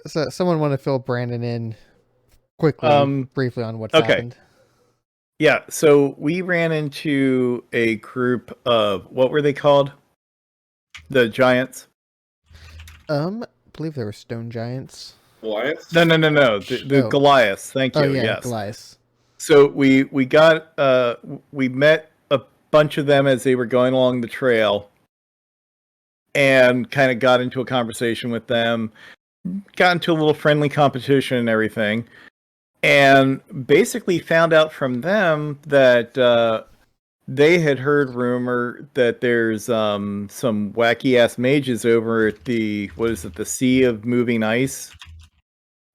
So someone want to fill Brandon in quickly, briefly on what's Okay. happened. Yeah, so we ran into a group of, what were they called? The giants? I believe there were stone giants. Goliath? No. The Oh. Goliaths. Thank you. Oh yeah, Yes. Goliath. So we met a bunch of them as they were going along the trail, and kind of got into a conversation with them. Got into a little friendly competition and everything, and basically found out from them that they had heard rumor that there's some wacky ass mages over at the the Sea of Moving Ice,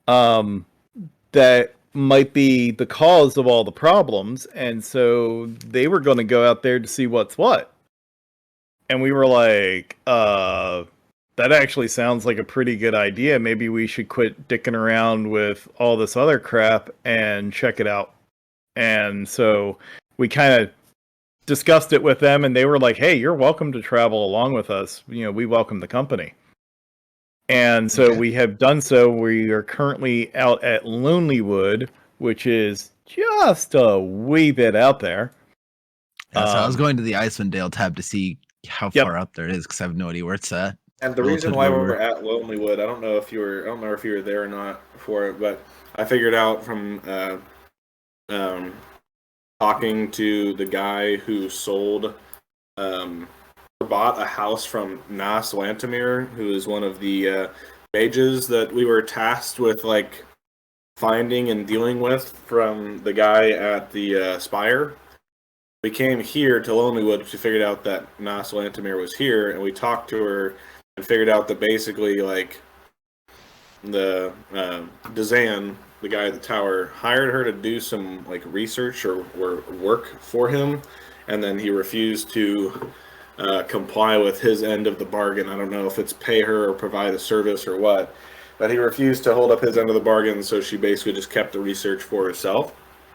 that might be the cause of all the problems, and so they were going to go out there to see what's what. And we were like, that actually sounds like a pretty good idea. Maybe we should quit dicking around with all this other crap and check it out. And so we kind of discussed it with them, and they were like, hey, you're welcome to travel along with us. We welcome the company. And so we have done so. We are currently out at Lonelywood, which is just a wee bit out there. Yeah, so I was going to the Icewind Dale tab to see how far up there it is, because I have no idea where it's at. And the reason why we're at Lonelywood, I don't know if you were there or not for it, but I figured out from talking to the guy who bought a house from Nas Lantamir, who is one of the mages that we were tasked with finding and dealing with from the guy at the Spire. We came here to Lonelywood because we figured out that Nas Lantamir was here, and we talked to her and figured out that basically the Dazan, the guy at the tower, hired her to do some research or work for him, and then he refused to comply with his end of the bargain. I don't know if it's pay her or provide a service or what, but he refused to hold up his end of the bargain, so she basically just kept the research for herself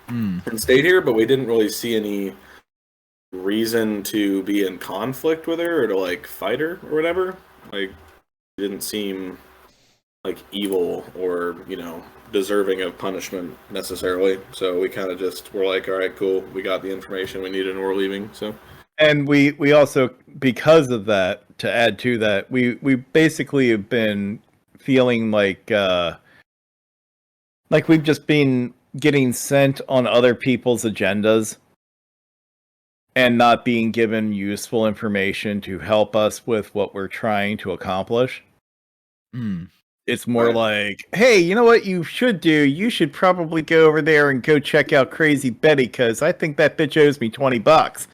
and stayed here, but we didn't really see any reason to be in conflict with her or to fight her or whatever. It didn't seem evil or deserving of punishment necessarily, so we kind of just were like, all right, cool, we got the information we needed and we're leaving. So, and we also, because of that, to add to that, we basically have been feeling like we've just been getting sent on other people's agendas and not being given useful information to help us with what we're trying to accomplish. It's more like, hey, you know what you should do? You should probably go over there and go check out Crazy Betty, because I think that bitch owes me $20.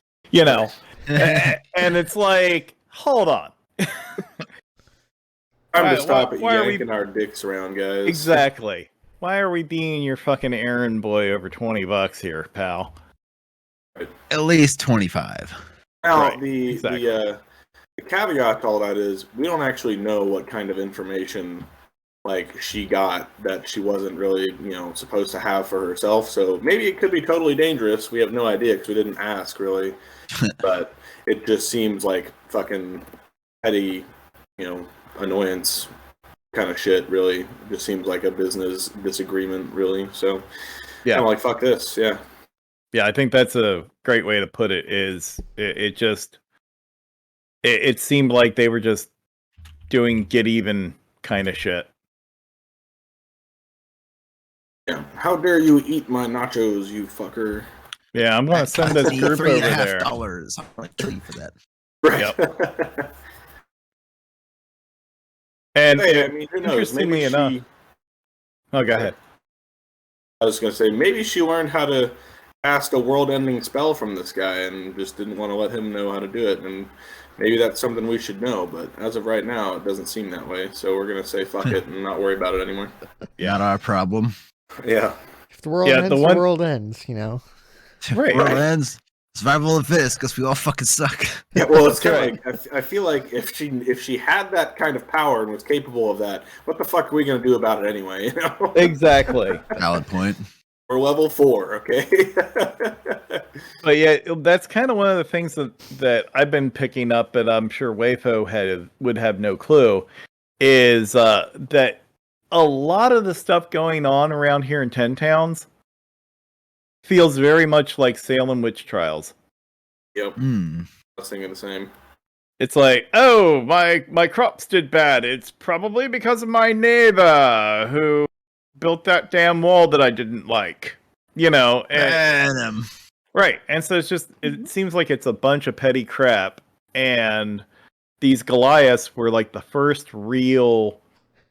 And it's like, hold on. Time to stop it yanking our dicks around, guys. Exactly. Why are we being your fucking errand boy over $20 here, pal? At least 25. Now, the caveat to all that is we don't actually know what kind of information she got that she wasn't really supposed to have for herself. So maybe it could be totally dangerous. We have no idea because we didn't ask really. But it just seems like fucking petty, annoyance kind of shit. Really, it just seems like a business disagreement. Really, so yeah, I'm like, fuck this. Yeah. Yeah, I think that's a great way to put it. Is it seemed like they were just doing get even kind of shit. Yeah. How dare you eat my nachos, you fucker? Yeah, I'm gonna send this group over there. $3.50. I'm gonna kill you for that. Right. Yep. And hey, I mean, who knows? Interestingly enough. Oh, go ahead. I was gonna say maybe she learned how to ask a world-ending spell from this guy and just didn't want to let him know how to do it, and maybe that's something we should know, but as of right now it doesn't seem that way, so we're gonna say fuck it and not worry about it anymore. Not our problem. Yeah. If the world ends, the world ends, Right. World ends, survival of the fittest, because we all fucking suck. Yeah, well, it's kind of I feel like if she had that kind of power and was capable of that, what the fuck are we gonna do about it anyway? Exactly. Valid point. We're level 4, okay? But yeah, that's kind of one of the things that I've been picking up, but I'm sure Wayfo would have no clue, is that a lot of the stuff going on around here in 10 Towns feels very much like Salem witch trials. Yep. I was thinking the same. It's like, oh, my crops did bad. It's probably because of my neighbor who built that damn wall that I didn't like. You know, and right. And so it seems like it's a bunch of petty crap. And these Goliaths were like the first real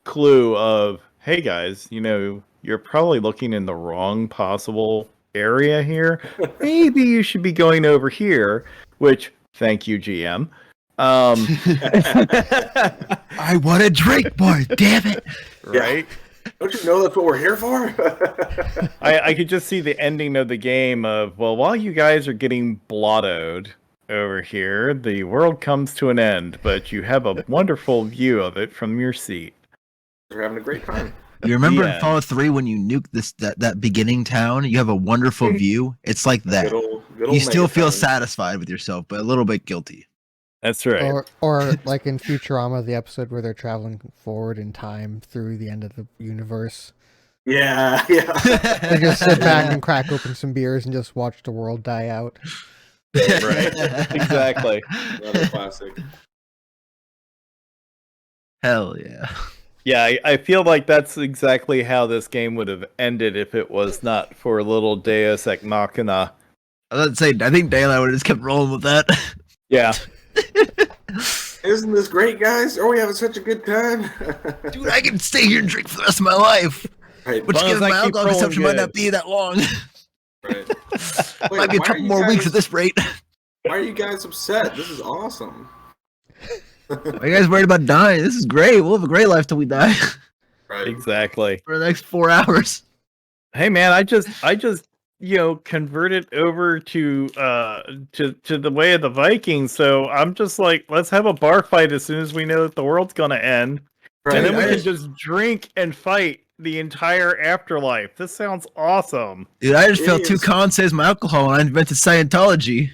clue of, hey guys, you know, you're probably looking in the wrong possible area here. Maybe you should be going over here, which, thank you, GM. I want a drink, boy, damn it. Right? Yeah. Don't you know that's what we're here for? I could just see the ending of the game of, well, while you guys are getting blottoed over here, the world comes to an end, but you have a wonderful view of it from your seat. We're having a great time. You remember in Fallout 3 when you nuke that beginning town? You have a wonderful view. It's like that. Good old you still feel Megaton. satisfied with yourself, but a little bit guilty. That's right. Or like in Futurama, the episode where they're traveling forward in time through the end of the universe. Yeah. They just sit back and crack open some beers and just watch the world die out. Right. Exactly. Another classic. Hell yeah. Yeah, I feel like that's exactly how this game would have ended if it was not for a little Deus Ex Machina. I think Daylight would have just kept rolling with that. Yeah. Isn't this great, guys? Are we having such a good time? Dude, I can stay here and drink for the rest of my life. Right. Which, given my alcohol consumption, might not be that long. Right. Wait, Might be a couple more weeks at this rate. Why are you guys upset? This is awesome. Why are you guys worried about dying? This is great. We'll have a great life till we die. Right. Exactly. For the next 4 hours. Hey man, I just converted over to the way of the Vikings, so I'm just like, let's have a bar fight as soon as we know that the world's gonna end. Right. And then we can just drink and fight the entire afterlife. This sounds awesome. Dude, I just felt 2 cons says my alcohol and I invented Scientology.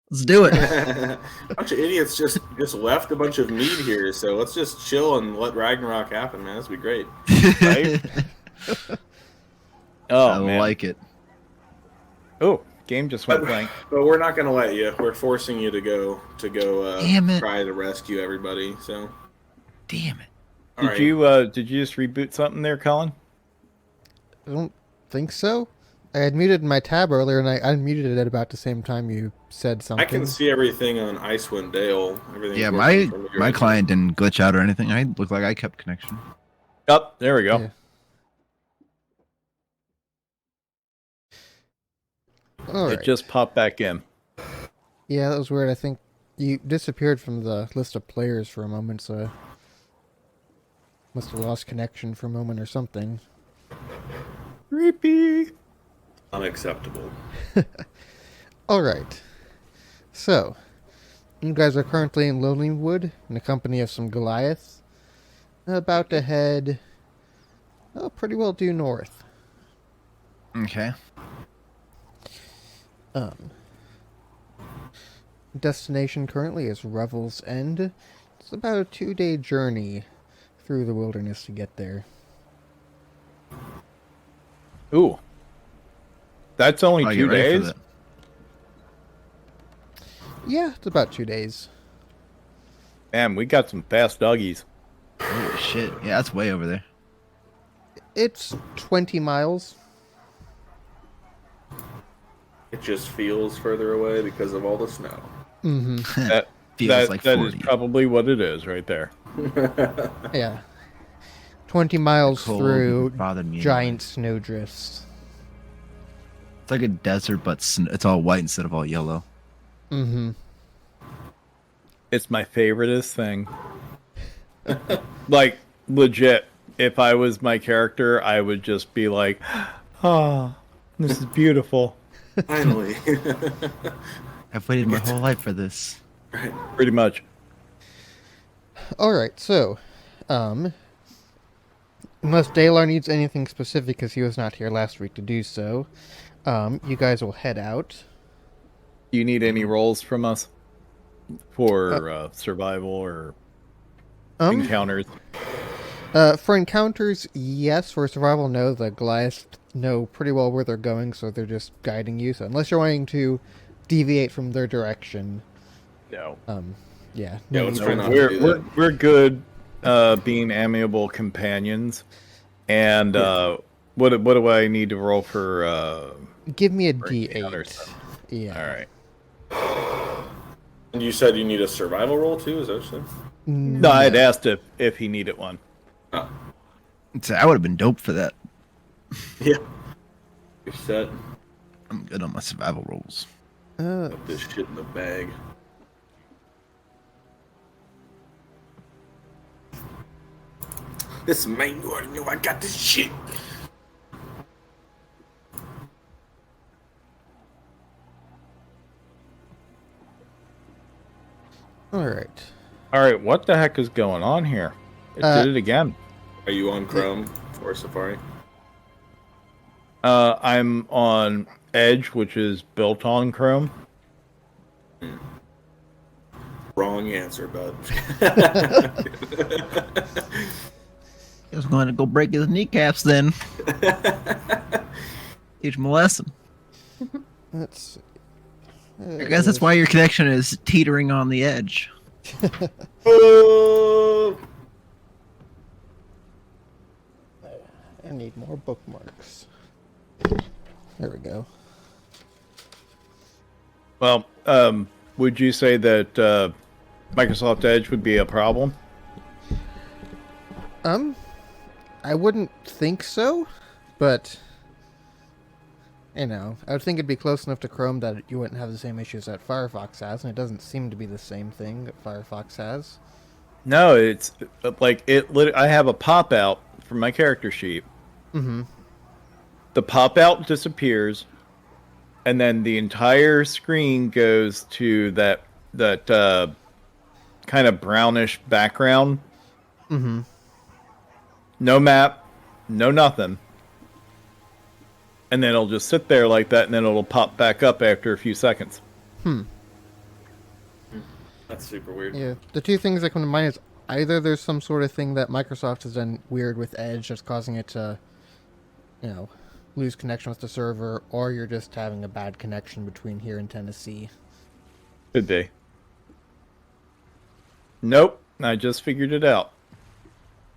Let's do it. A bunch of idiots just left a bunch of meat here, so let's just chill and let Ragnarok happen, man. This would be great. Right? Oh, I man. like it. Oh, game just went blank. But we're not going to let you. We're forcing you to go Damn it. try to rescue everybody. So, Damn it. Did you just reboot something there, Colin? I don't think so. I had muted my tab earlier, and I unmuted it at about the same time you said something. I can see everything on Icewind Dale. Yeah, my client didn't glitch out or anything. I looked like I kept connection. Oh, there we go. Yeah. All right. It just popped back in. Yeah, that was weird. I think you disappeared from the list of players for a moment, so I must have lost connection for a moment or something. Creepy. Unacceptable. All right. So, you guys are currently in Lonelywood in the company of some Goliaths. About to head pretty well due north. Okay. Destination currently is Revel's End. It's about a 2-day journey through the wilderness to get there. Ooh. That's only 2 days? Yeah, it's about 2 days. Man, we got some fast doggies. Holy shit. Yeah, that's way over there. It's 20 miles. It just feels further away because of all the snow. Mm-hmm. That Feels like 40. is probably what it is right there. Yeah. 20 miles Cold through bothered me giant snowdrifts. It's like a desert, but it's all white instead of all yellow. Mm-hmm. It's my favoriteest thing. Like, legit, if I was my character, I would just be like, oh, this is beautiful. Finally. I've waited my whole life for this. Right. Pretty much. Alright, so, unless Dalar needs anything specific because he was not here last week to do so, you guys will head out. Do you need any rolls from us for survival or encounters? For encounters, yes. For survival, no. The Goliaths know pretty well where they're going, so they're just guiding you. So unless you're wanting to deviate from their direction, No. yeah, Yeah, no let's need try to not do to that. do that. We're good being amiable companions. And what do I need to roll for Give me a encounters? D8. Yeah. All right. And you said you need a survival roll too, is that what you said? No, I'd asked if he needed one. Oh. So I would have been dope for that. Yeah. You're set. I'm good on my survival rolls. Put this shit in the bag. This man, you already know I got this shit. All right. All right, what the heck is going on here? It did it again. Are you on Chrome or Safari? I'm on Edge, which is built on Chrome. Wrong answer, bud. I was going to go break his kneecaps then. Teach him a lesson. Let's see. I guess that's why your connection is teetering on the edge. Oh! I need more bookmarks. There we go. Well, would you say that Microsoft Edge would be a problem? I wouldn't think so, but you know, I would think it'd be close enough to Chrome that you wouldn't have the same issues that Firefox has, and it doesn't seem to be the same thing that Firefox has. No, it's like I have a pop out from my character sheet. Mm-hmm. The pop out disappears, and then the entire screen goes to that kind of brownish background. Mm-hmm. No map, no nothing. And then it'll just sit there like that, and then it'll pop back up after a few seconds. That's super weird. Yeah, the two things that come to mind is either there's some sort of thing that Microsoft has done weird with Edge that's causing it to, you know, lose connection with the server, or you're just having a bad connection between here and Tennessee. Could be. Nope, I just figured it out.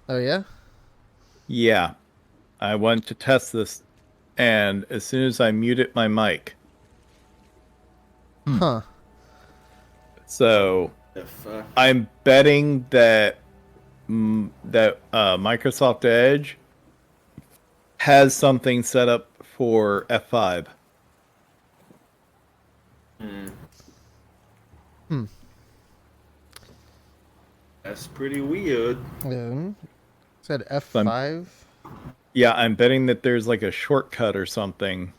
Oh, yeah? Yeah. I went to test this, and as soon as I muted my mic. Huh. So, I'm betting that Microsoft Edge has something set up for F5. That's pretty weird. Said F5. Yeah, I'm betting that there's like a shortcut or something.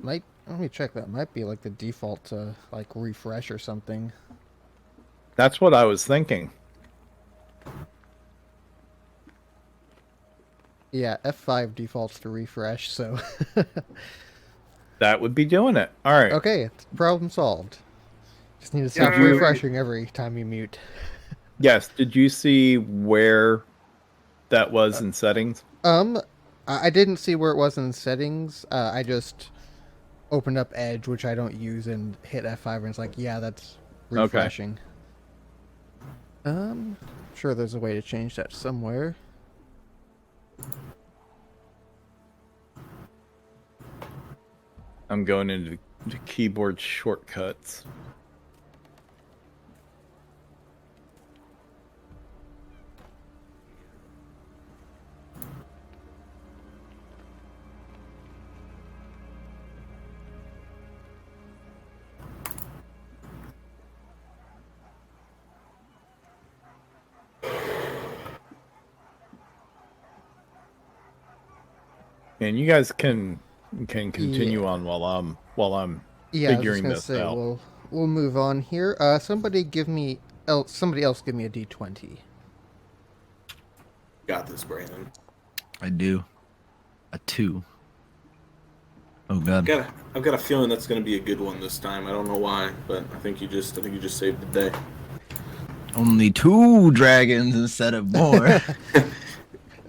Let me check. That might be like the default to like refresh or something. That's what I was thinking. Yeah, F5 defaults to refresh, so That would be doing it. All right. okay, problem solved. Just need to stop Yeah. refreshing every time you mute. Yes. Did you see where that was in settings? I didn't see where it was in settings. I just opened up Edge, which I don't use, and hit F5, and it's like, yeah, that's refreshing. Sure, there's a way to change that somewhere. I'm going into the keyboard shortcuts. And you guys can continue on while I'm Yeah, I was just figuring gonna this say out. we'll move on here. Somebody else give me a D20. Got this, Brandon. I do. A 2. Oh god. I've got a feeling that's going to be a good one this time. I don't know why, but I think you just saved the day. Only 2 dragons instead of more. It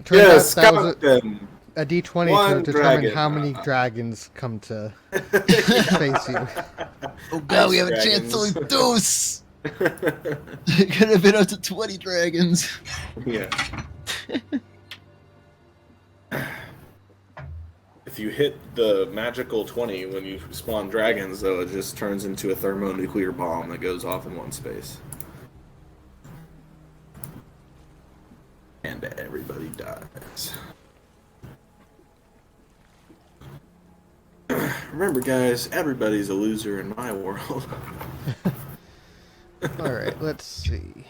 turns Yes, out that was Captain. a D20 One to determine dragon. how many dragons come to face you. Oh god, we Ice have a chance to dragons. dose. It could have been up to 20 dragons. Yeah. If you hit the magical 20 when you spawn dragons, though, it just turns into a thermonuclear bomb that goes off in one space. And everybody dies. Remember, guys, everybody's a loser in my world. Alright, let's see.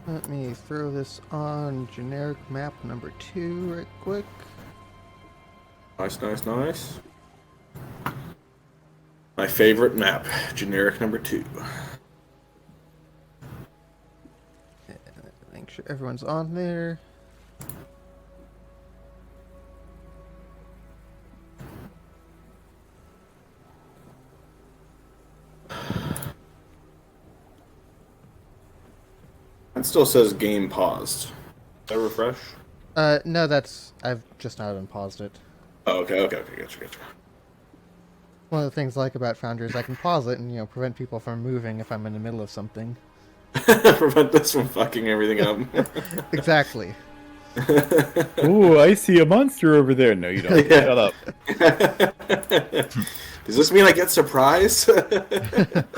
Let me throw this on generic map number 2 right quick. Nice, nice, nice. My favorite map, generic number 2. Make sure everyone's on there. It still says game paused. Did I refresh? No, I've just not unpaused it. Oh, okay, gotcha. One of the things I like about Foundry is I can pause it and, prevent people from moving if I'm in the middle of something. Prevent this from fucking everything up. Exactly. Ooh, I see a monster over there. No, you don't. Yeah. Shut up. Does this mean I get surprised?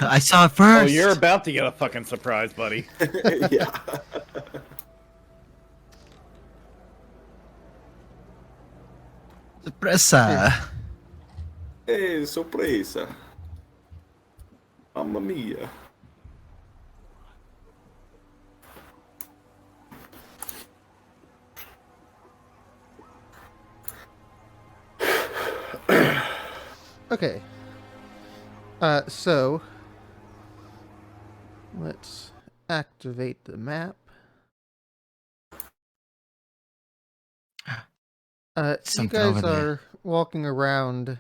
I saw it Oh, first. you're about to get a fucking surprise, buddy. Yeah. Sorpresa. Hey, sorpresa. Mamma mia. Okay. So let's activate the map. You Something guys over there. are walking around.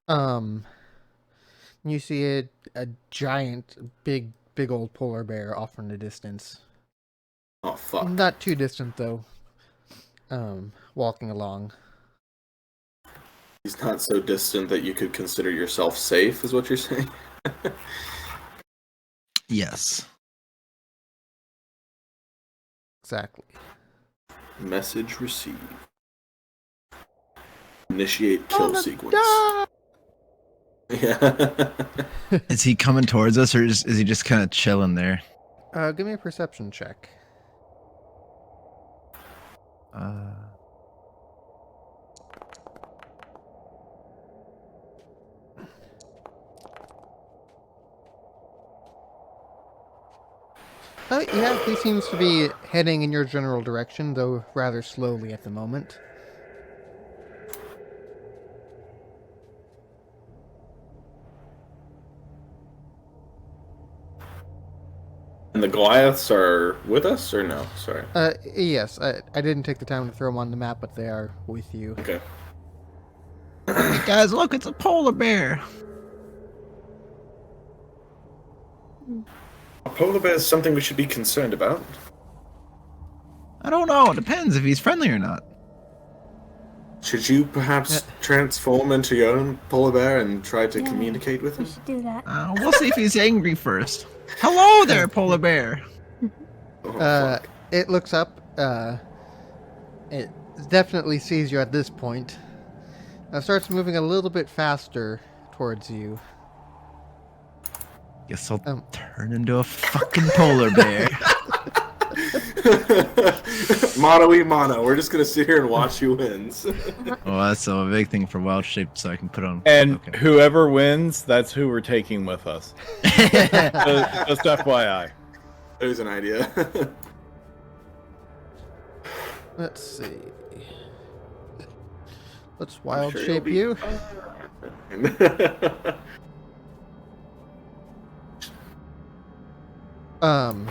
You see a giant, big old polar bear off in the distance. Oh, fuck. Not too distant though. Walking along. He's not so distant that you could consider yourself safe, is what you're saying? Yes. Exactly. Message received. Initiate kill sequence. Yeah. Is he coming towards us, or is he just kind of chilling there? Give me a perception check. Yeah, he seems to be heading in your general direction, though rather slowly at the moment. And the Goliaths are with us, or no? Sorry. Yes, I didn't take the time to throw them on the map, but they are with you. Okay. Hey guys, look, it's a polar bear. A polar bear is something we should be concerned about. I don't know. It depends if he's friendly or not. Should you perhaps transform into your own polar bear and try to communicate with We him? should do that. We'll see if he's angry first. Hello there, polar bear. Oh, fuck. It looks up. It definitely sees you at this point. Starts moving a little bit faster towards you. Guess I'll turn into a fucking polar bear. Mono e mono. We're just gonna sit here and watch who wins. Oh, that's a big thing for wild shape, so I can put on. And okay. whoever wins, that's who we're taking with us. Just FYI. There's an idea. Let's see. Let's wild sure shape you'll you. Um.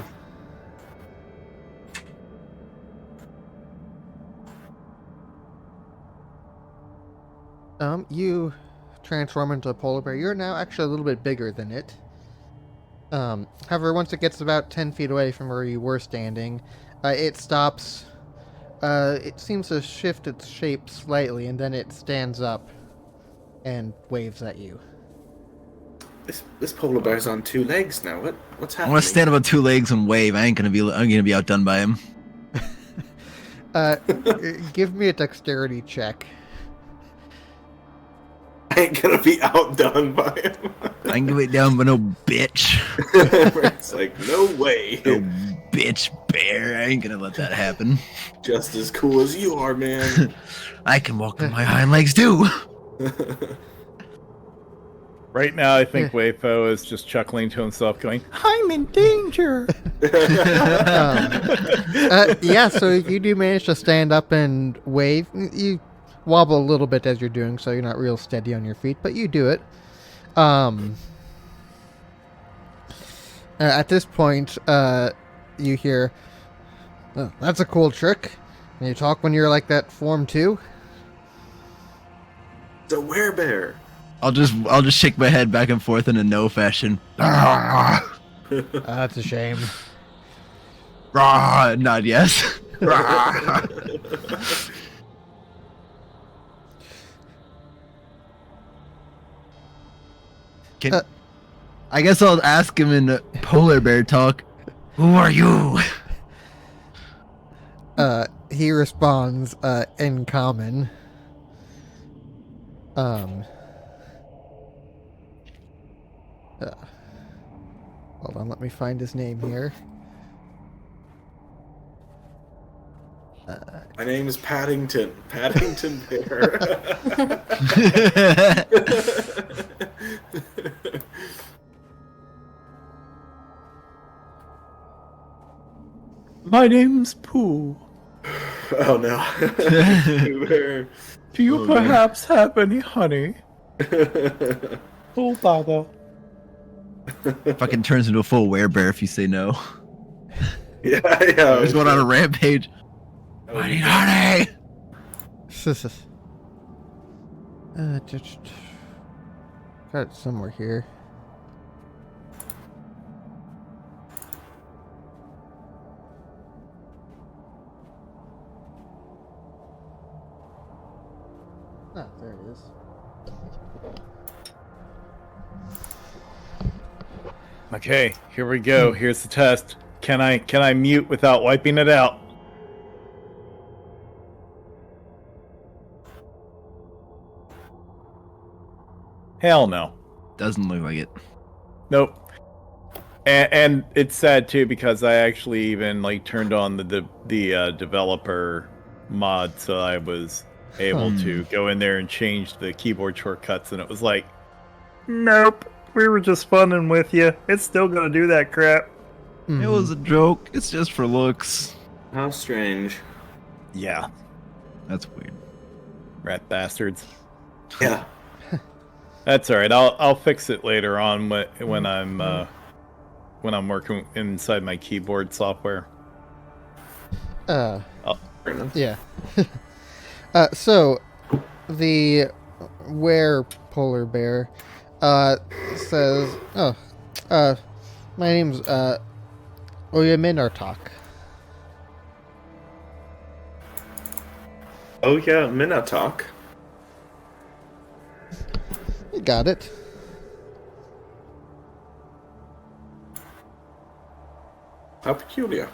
You transform into a polar bear. You're now actually a little bit bigger than it. However, once it gets about 10 feet away from where you were standing, it stops. It seems to shift its shape slightly, and then it stands up and waves at you. This polar bear's on 2 legs now. What's I happening? want to stand up on 2 legs and wave. I'm gonna be outdone by him. Give me a dexterity check. I ain't gonna be outdone by him. I can get down, but no bitch. It's like, no way. No bitch bear. I ain't gonna let that happen. Just as cool as you are, man. I can walk on my hind legs too. Right now, I think Wayfo is just chuckling to himself, going, "I'm in danger." Yeah, so you do manage to stand up and wave. You wobble a little bit as you're doing so. You're not real steady on your feet, but you do it. At this point, you hear, "Oh, that's a cool trick. Can you talk when you're like that form too?" It's a werebear. I'll just shake my head back and forth in a no fashion. That's a shame. Nod yes. I guess I'll ask him in polar bear talk. Who are you? He responds in common. Hold on, let me find his name here. My name is Paddington. Paddington Bear. My name's Pooh. Oh no. Bear. Do you perhaps have any honey? Oh, bother. Fucking turns into a full werebear if you say no. Yeah. He's going on a rampage. I need honey. Just got it somewhere here. Ah, there it is. Okay, here we go. Here's the test. Can I mute without wiping it out? Hell no. Doesn't look like it. Nope. And it's sad too because I actually even turned on the developer mod, so I was able to go in there and change the keyboard shortcuts, and it was like, nope, we were just funning with you. It's still gonna do that crap. It was a joke. It's just for looks. How strange. Yeah, That's weird. rat bastards. Yeah. That's all right. I'll fix it later on when I'm working inside my keyboard software. Yeah. So, the polar bear says, my name's Oyaminartok. Oh yeah, Minotaur. You got it. How peculiar.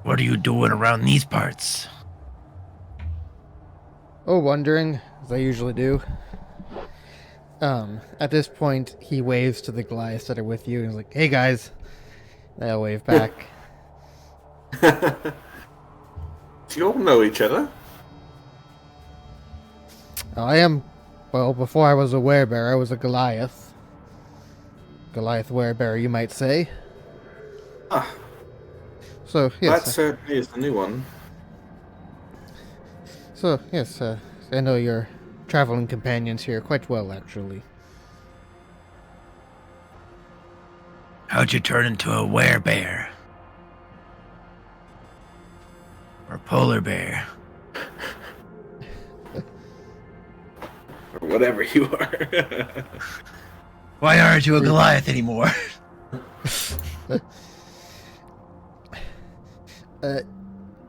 What are you doing around these parts? Oh, wondering, as I usually do. At this point, he waves to the Goliaths that are with you, and he's like, "Hey guys." They'll wave back. Do you all know each other? Well, before I was a werebear, I was a Goliath. Goliath werebear, you might say. Ah, So, that yes. certainly is the new one. So, yes, I know your traveling companions here quite well, actually. How'd you turn into a werebear? Or polar bear? Or whatever you are. Why aren't you a Goliath anymore?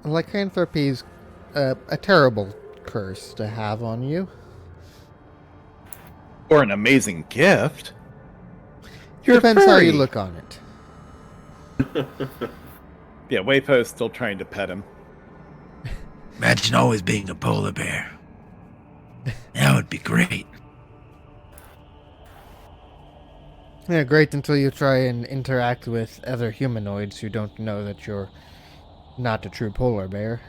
Lycanthropy's a terrible curse to have on you. Or an amazing gift. You're Depends how you furry. look on it. Yeah, Waypo's still trying to pet him. Imagine always being a polar bear. That would be great. Yeah, great until you try and interact with other humanoids who don't know that you're not a true polar bear.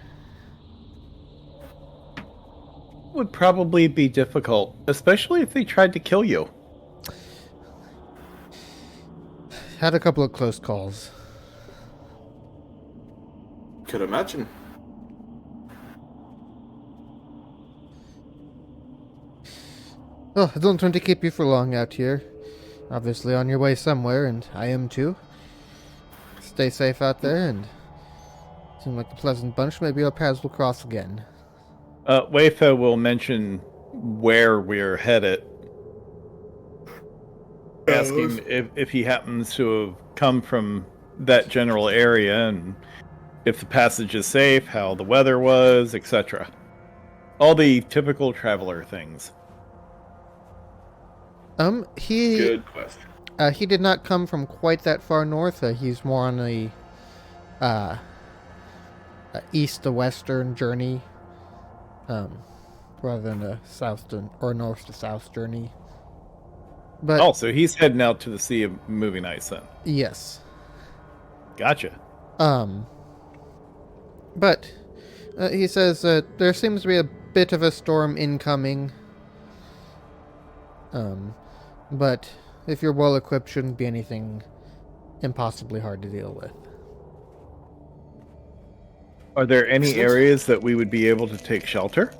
Would probably be difficult, especially if they tried to kill you. Had a couple of close calls. Could imagine. Oh, I don't want to keep you for long out here. Obviously on your way somewhere, and I am too. Stay safe out there, and seem like a pleasant bunch. Maybe our paths will cross again. Wayfo will mention where we're headed. Ask him if he happens to have come from that general area, and if the passage is safe, how the weather was, etc. All the typical traveler things. Good question. He did not come from quite that far north. He's more on the east to western journey, rather than a south to, or north to south journey. But Oh, so he's heading out to the Sea of Moving Ice then. yes, Gotcha. but he says that there seems to be a bit of a storm incoming. But if you're well equipped, shouldn't be anything impossibly hard to deal with. Are there any areas that we would be able to take shelter?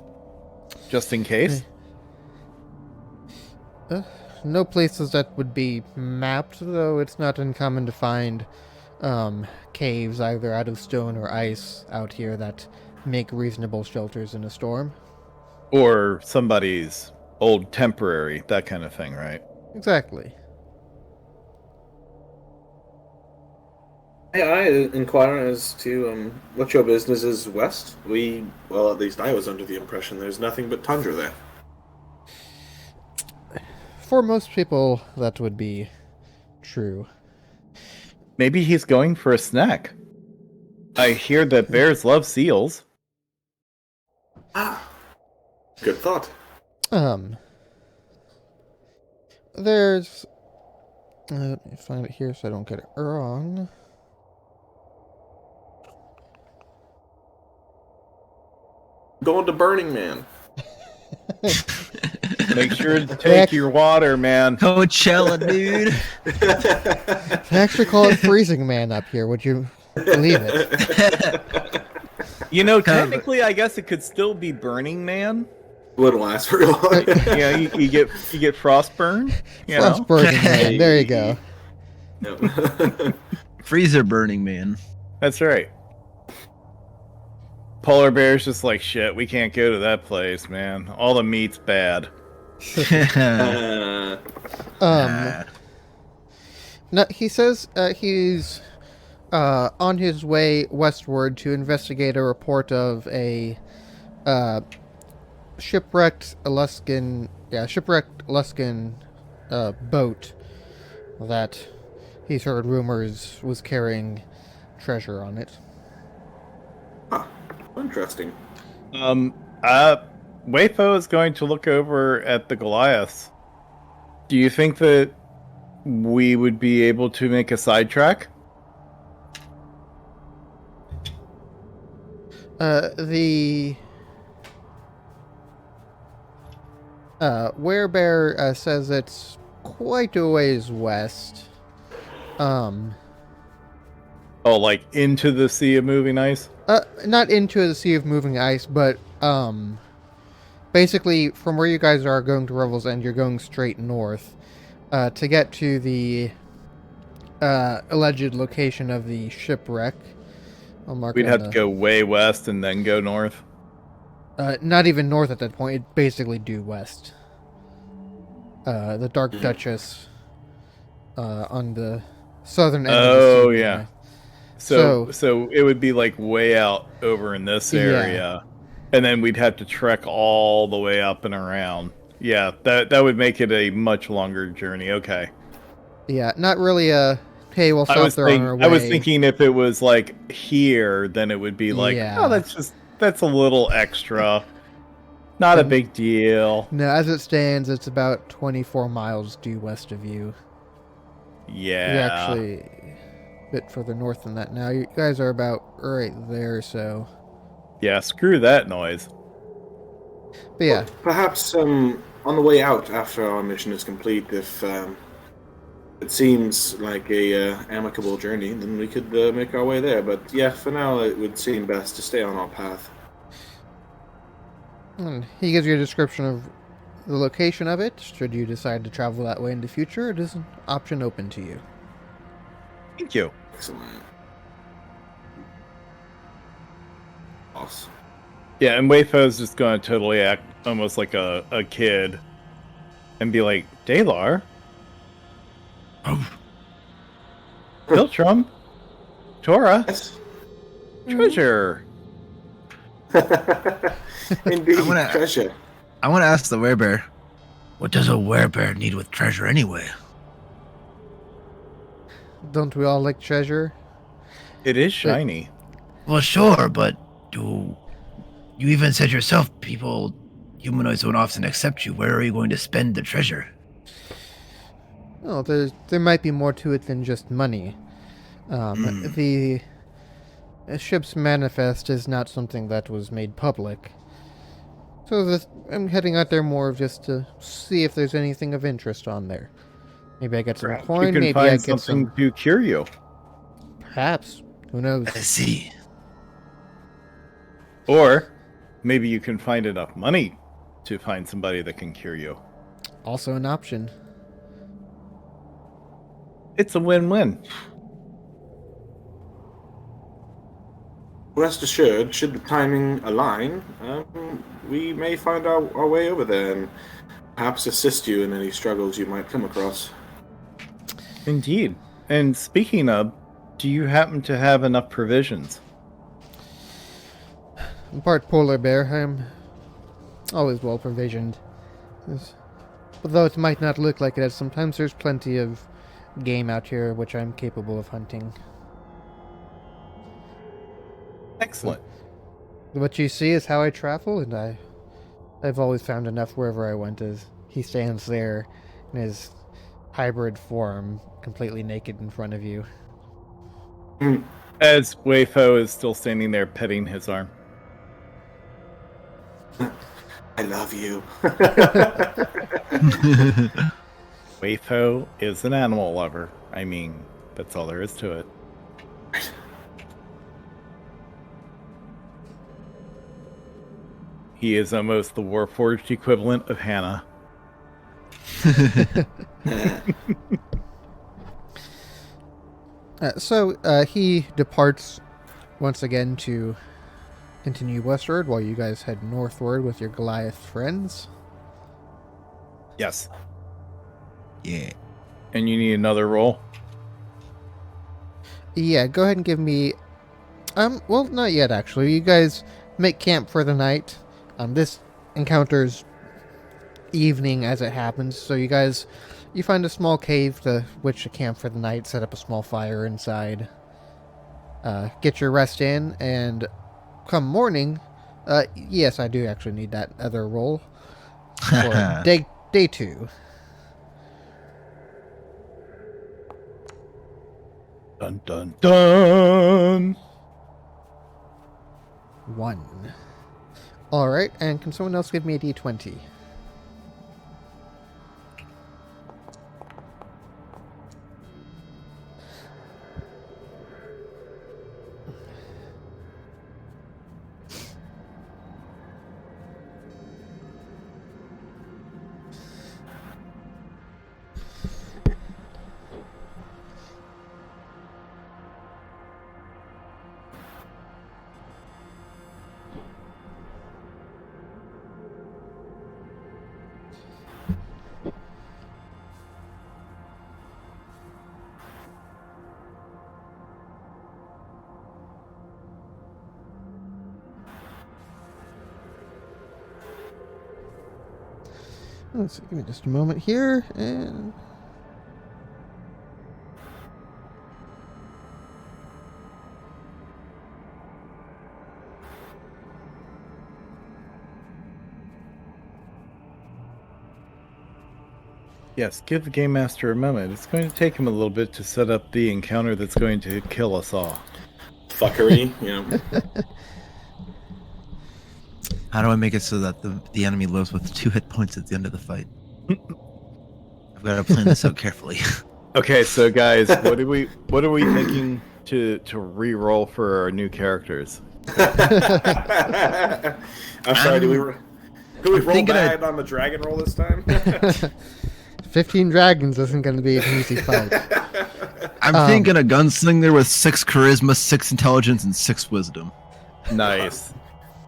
Just in case? No places that would be mapped, though it's not uncommon to find caves either out of stone or ice out here that make reasonable shelters in a storm. Or somebody's old temporary, that kind of thing, right? Exactly. Hey, I inquire as to what your business is west. Well, at least I was under the impression there's nothing but tundra there. For most people, that would be true. Maybe he's going for a snack. I hear that bears love seals. Ah, good thought. There's... let me find it here so I don't get it wrong. Going to Burning Man. Make sure to take your water, man. Coachella, dude. They actually call it Freezing Man up here. Would you believe it? You know, technically, I guess it could still be Burning Man. Wouldn't last very long. Yeah, you get frostburn. You know? Frost Burning Man. There you go. Yep. Freezer burning man. That's right. Polar bear's just like, shit, we can't go to that place, man. All the meat's bad. No, he says he's on his way westward to investigate a report of a shipwrecked Aluskan boat that he's heard rumors was carrying treasure on it. Huh. Interesting. Wayfo is going to look over at the Goliaths. Do you think that we would be able to make a sidetrack? The Werebear says it's quite a ways west. Oh, like into the Sea of Moving Ice? Not into the Sea of Moving Ice, but basically from where you guys are going to Revel's End, you're going straight north. To get to the alleged location of the shipwreck. I'll mark We'd it on have to the, go way west and then go north. not even north at that point. It'd basically due west. The Dark Mhm. Duchess on the southern end of the Oh sea. yeah. So, So it would be like way out over in this yeah. area, and then we'd have to trek all the way up and around. Yeah, that would make it a much longer journey. Okay. Yeah, not really a, hey, we'll stop there on our way. I was thinking if it was like here, then it would be like, oh, Yeah. that's a little extra. Not a And- big deal. No, as it stands, it's about 24 miles due west of you. Yeah. You're actually a bit further north than that now. You guys are about right there, so. Yeah, screw that noise. But yeah, Perhaps on the way out after our mission is complete, if it seems like a amicable journey, then we could make our way there. But yeah, for now, it would seem best to stay on our path. and he gives you a description of the location of it. Should you decide to travel that way in the future, it is an option open to you. Thank you. Excellent. Awesome. Yeah, and Wayfo's just going to totally act almost like a kid and be like, Dalar? Piltrum? Tora? Yes. Treasure? Indeed, I wanna- treasure. I want to ask the werebear, what does a werebear need with treasure anyway? Don't we all like treasure? It is shiny. Well, sure, but do you even said yourself, humanoids don't often accept you. Where are you going to spend the treasure? Well, there might be more to it than just money. The ship's manifest is not something that was made public. So I'm heading out there more just to see if there's anything of interest on there. Maybe I get some Perhaps coin, you can maybe find I get something some... to cure you. Perhaps. Who knows? I see. Or maybe you can find enough money to find somebody that can cure you. Also an option. It's a win-win. Rest assured, should the timing align, we may find our way over there and perhaps assist you in any struggles you might come across. Indeed. And speaking of, do you happen to have enough provisions? I'm part polar bear. I'm always well provisioned. Although it might not look like it, as sometimes there's plenty of game out here which I'm capable of hunting. Excellent. What you see is how I travel, and I've always found enough wherever I went. As he stands there in his hybrid form, completely naked in front of you. As Wayfo is still standing there petting his arm. I love you. Wayfo is an animal lover. I mean, that's all there is to it. He is almost the Warforged equivalent of Hannah. So he departs once again to continue westward while you guys head northward with your Goliath friends. Yes. Yeah. And you need another roll? Yeah, go ahead and give me... well, not yet, actually. You guys make camp for the night. This encounter's evening as it happens, so you find a small cave to which to camp for the night, set up a small fire inside, get your rest in, and come morning, yes, I do actually need that other roll for day 2. Dun dun dun! 1. Alright, and can someone else give me a d20? Let's see, give me just a moment here, and Yes, give the Game Master a moment. It's going to take him a little bit to set up the encounter that's going to kill us all. Fuckery, you know. How do I make it so that the enemy lives with 2 hit points at the end of the fight? I've got to plan this out carefully. Okay, so guys, what are we thinking to re-roll for our new characters? I'm sorry, do we roll thinking bad on the dragon roll this time? 15 dragons isn't going to be an easy fight. I'm thinking a gunslinger with 6 charisma, 6 intelligence, and 6 wisdom. Nice.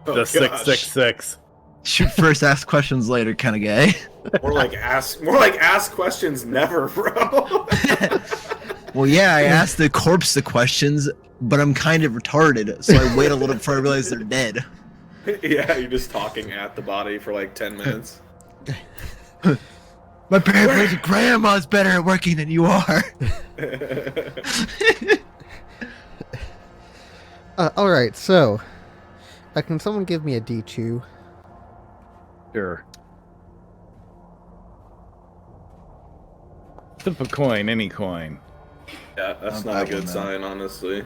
Oh, The gosh. 666. Shoot first, ask questions later, kind of gay. More like ask questions never, bro. Well, yeah, I asked the corpse the questions, but I'm kind of retarded, so I wait a little before I realize they're dead. Yeah, you're just talking at the body for like 10 minutes. My paraphrasing grandma's better at working than you are. Alright, so can someone give me a D2? Sure. Flip a coin, any coin. Yeah, that's not a good sign, honestly.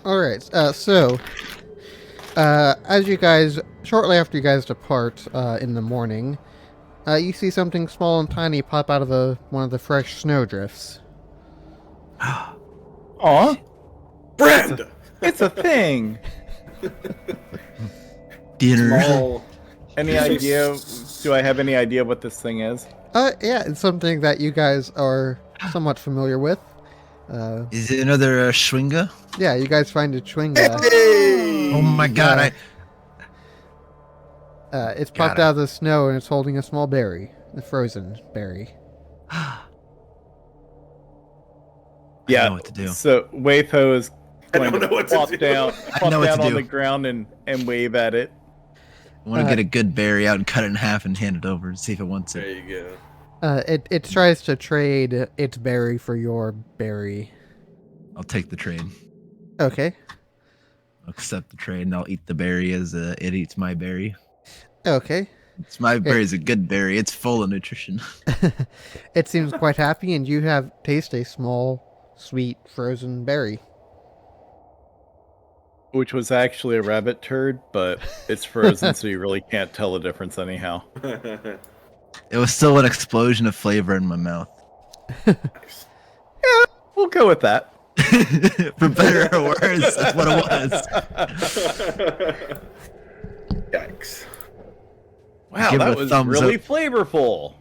Alright, so as you guys, shortly after you guys depart in the morning, you see something small and tiny pop out of one of the fresh snowdrifts. Aw, Friend! it's a thing. Dinner. Small. Any idea? Do I have any idea what this thing is? Yeah, it's something that you guys are somewhat familiar with. Is it another Schwinga? Yeah, you guys find a Chwinga. Hey! Oh my god, It's popped out of the snow and it's holding a small berry, a frozen berry. I Yeah. know what to do. So Waypo is going don't know to what to plop do. down, plop know what down to on do. the ground and wave at it. I want to get a good berry out and cut it in half and hand it over and see if it wants There it. you go. It tries to trade its berry for your berry. I'll take the trade. Okay. I'll accept the trade and I'll eat the berry as it eats my berry. Okay. It's my berry is a good berry. It's full of nutrition. It seems quite happy, and you taste a small, sweet, frozen berry. Which was actually a rabbit turd, but it's frozen, so you really can't tell the difference anyhow. It was still an explosion of flavor in my mouth. We'll go with that. For better or worse, that's what it was. Yikes. Wow, Give it that a was thumbs really up. flavorful.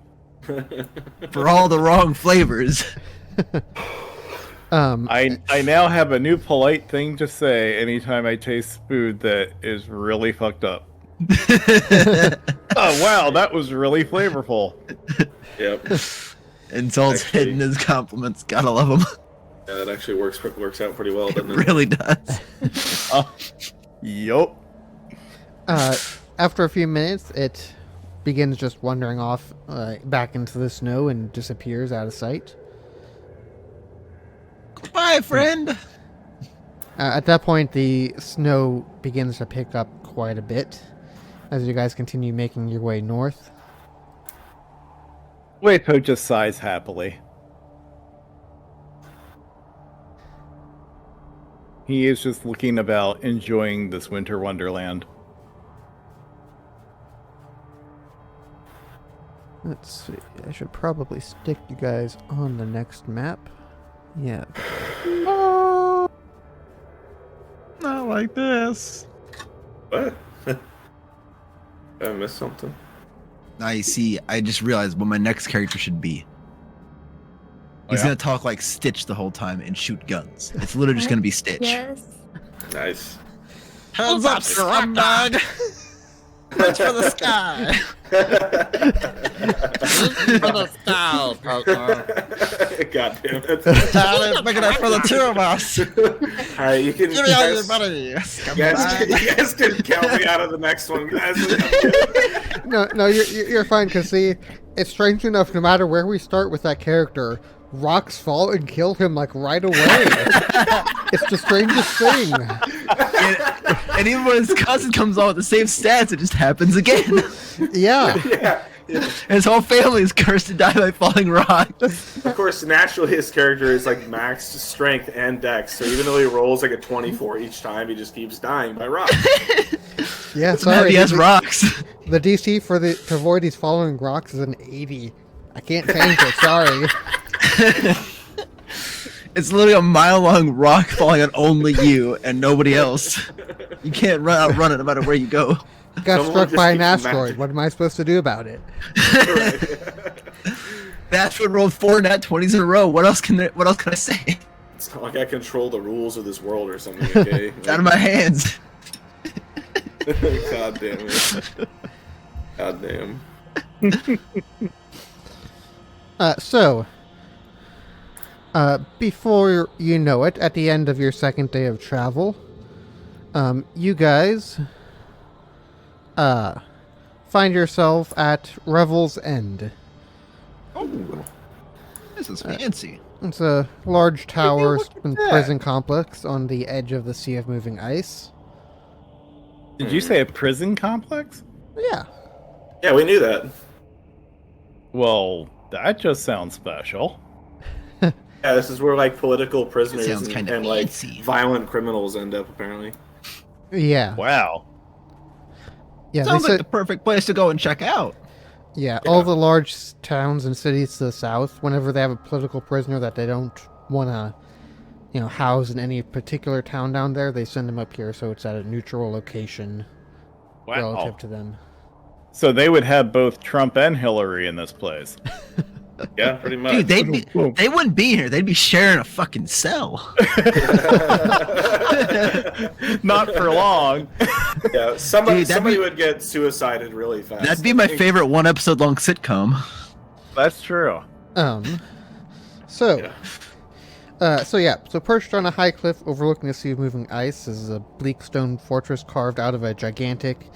For all the wrong flavors. I now have a new polite thing to say anytime I taste food that is really fucked up. Oh wow, that was really flavorful. Yep. Insults Actually- hidden as compliments. Gotta love them. Yeah, that actually works out pretty well, It doesn't it? really does. Yup. After a few minutes, it begins just wandering off back into the snow and disappears out of sight. Goodbye, friend. At that point, the snow begins to pick up quite a bit as you guys continue making your way north. Waypo just sighs happily. He is just looking about, enjoying this winter wonderland. Let's see. I should probably stick you guys on the next map. Yeah. Not like this. What? I missed something. I see. I just realized what my next character should be. He's yeah? gonna talk like Stitch the whole time and shoot guns. It's literally just gonna be Stitch. Yes. Nice. Hands up, scumbag! Punch for the sky! For the style, Coco. God damn it. Charlie, big enough for the two of us. All right, you can. Give me all your money. You guys can count me out of the next one, guys. No, you're fine. Cause see, it's strange enough. No matter where we start with that character, rocks fall and kill him like right away. It's the strangest thing. And even when his cousin comes on with the same stats, it just happens again. Yeah. Yeah. His whole family is cursed to die by falling rocks. Of course, naturally, his character is like max strength and dex, so even though he rolls like a 24 each time, he just keeps dying by rocks. Yeah. It's mad he has rocks. The DC to avoid these following rocks is an 80. I can't change it. Sorry. It's literally a mile-long rock falling on only you and nobody else. You can't outrun it no matter where you go. Got Someone struck just by an keeps asteroid. imagining. What am I supposed to do about it? That's what rolled 4 nat 20s in a row. What else can I say? It's not like I control the rules of this world or something, okay? It's out of my hands. God damn it. God damn. Before you know it, at the end of your second day of travel, you guys find yourself at Revel's End. Oh, this is fancy. It's a large tower look at and that. prison complex on the edge of the Sea of Moving Ice. Did you say a prison complex? Yeah. Yeah, we knew that. Well, that just sounds special. Yeah, this is where like political prisoners sounds and, kinda and like fancy. violent criminals end up, apparently. Yeah. Wow. Yeah, Sounds they like said, the perfect place to go and check out. yeah, all the large towns and cities to the south, whenever they have a political prisoner that they don't want to, house in any particular town down there, they send them up here so it's at a neutral location relative to them. So they would have both Trump and Hillary in this place. Yeah, pretty much. Dude, they wouldn't be here. They'd be sharing a fucking cell. Not for long. Yeah, somebody Dude, that'd somebody be- would get suicided really fast. That'd be my favorite one episode long sitcom. That's true. So perched on a high cliff overlooking the Sea of Moving Ice is a bleak stone fortress carved out of a gigantic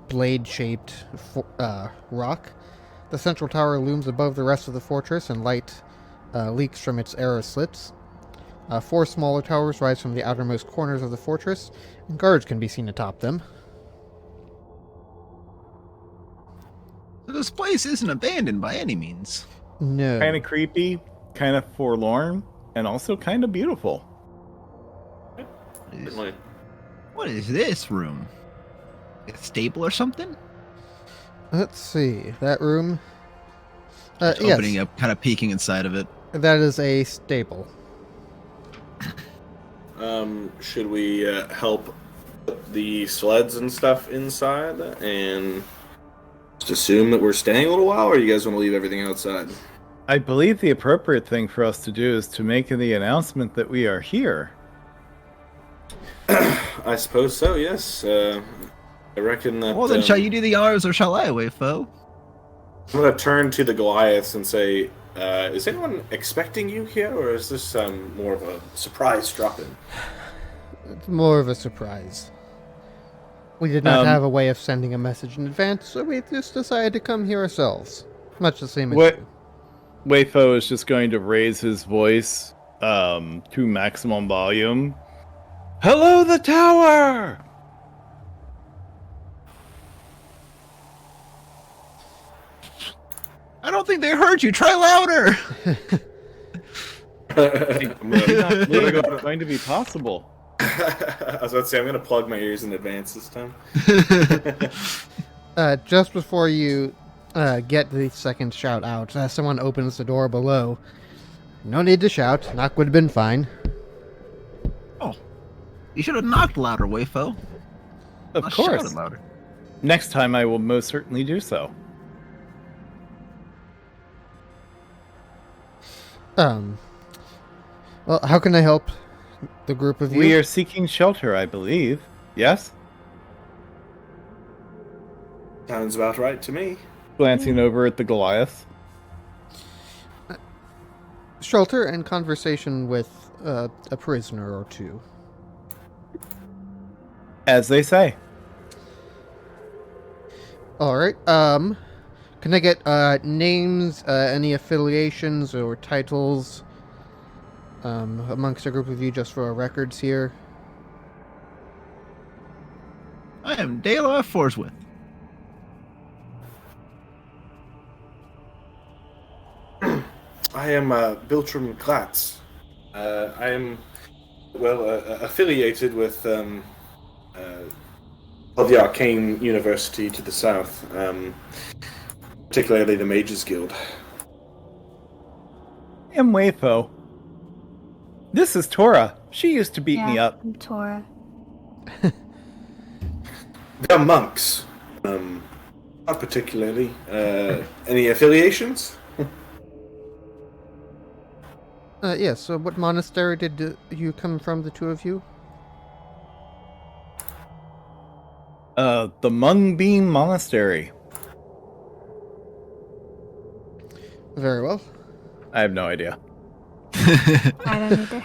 blade-shaped rock. The central tower looms above the rest of the fortress, and light leaks from its arrow slits. 4 smaller towers rise from the outermost corners of the fortress, and guards can be seen atop them. This place isn't abandoned by any means. No. Kind of creepy, kind of forlorn, and also kind of beautiful. Certainly. What is this room? A stable or something? Let's see. That room. Just Yes, opening up, kind of peeking inside of it. that is a stable. Should we help put the sleds and stuff inside and just assume that we're staying a little while, or you guys want to leave everything outside? I believe the appropriate thing for us to do is to make the announcement that we are here. I suppose so, yes. I reckon that... Well, then shall you do the honors or shall I, Wayfo? I'm going to turn to the Goliaths and say, is anyone expecting you here, or is this more of a surprise drop-in? It's more of a surprise. We did not have a way of sending a message in advance, so we just decided to come here ourselves. Much the same as What? you. Wayfo is just going to raise his voice to maximum volume. Hello, the tower! I don't think they heard you. Try louder. It's going to be possible. I was about to say, I'm going to plug my ears in advance this time. Just before you get the second shout out, someone opens the door below. No need to shout. Knock would have been fine. Oh, you should have knocked louder, Wayfo. Of Not course. shouted louder. Next time I will most certainly do so. Well, how can I help the group of you? We are seeking shelter, I believe. Yes? Sounds about right to me. Glancing over at the Goliath. Shelter and conversation with a prisoner or two. As they say. All right. Can I get names, any affiliations or titles amongst a group of you just for our records here? I am Dela Forsworth. I am Biltram Glatz. I am, affiliated with of the Arcane University to the south, particularly the Mages Guild. And Wayfo. This is Tora. She used to beat me up. I'm Tora. They're monks. Not particularly. Any affiliations? Yes. So, what monastery did you come from, the two of you? The Mungbean Monastery. Very well. I have no idea. I don't either.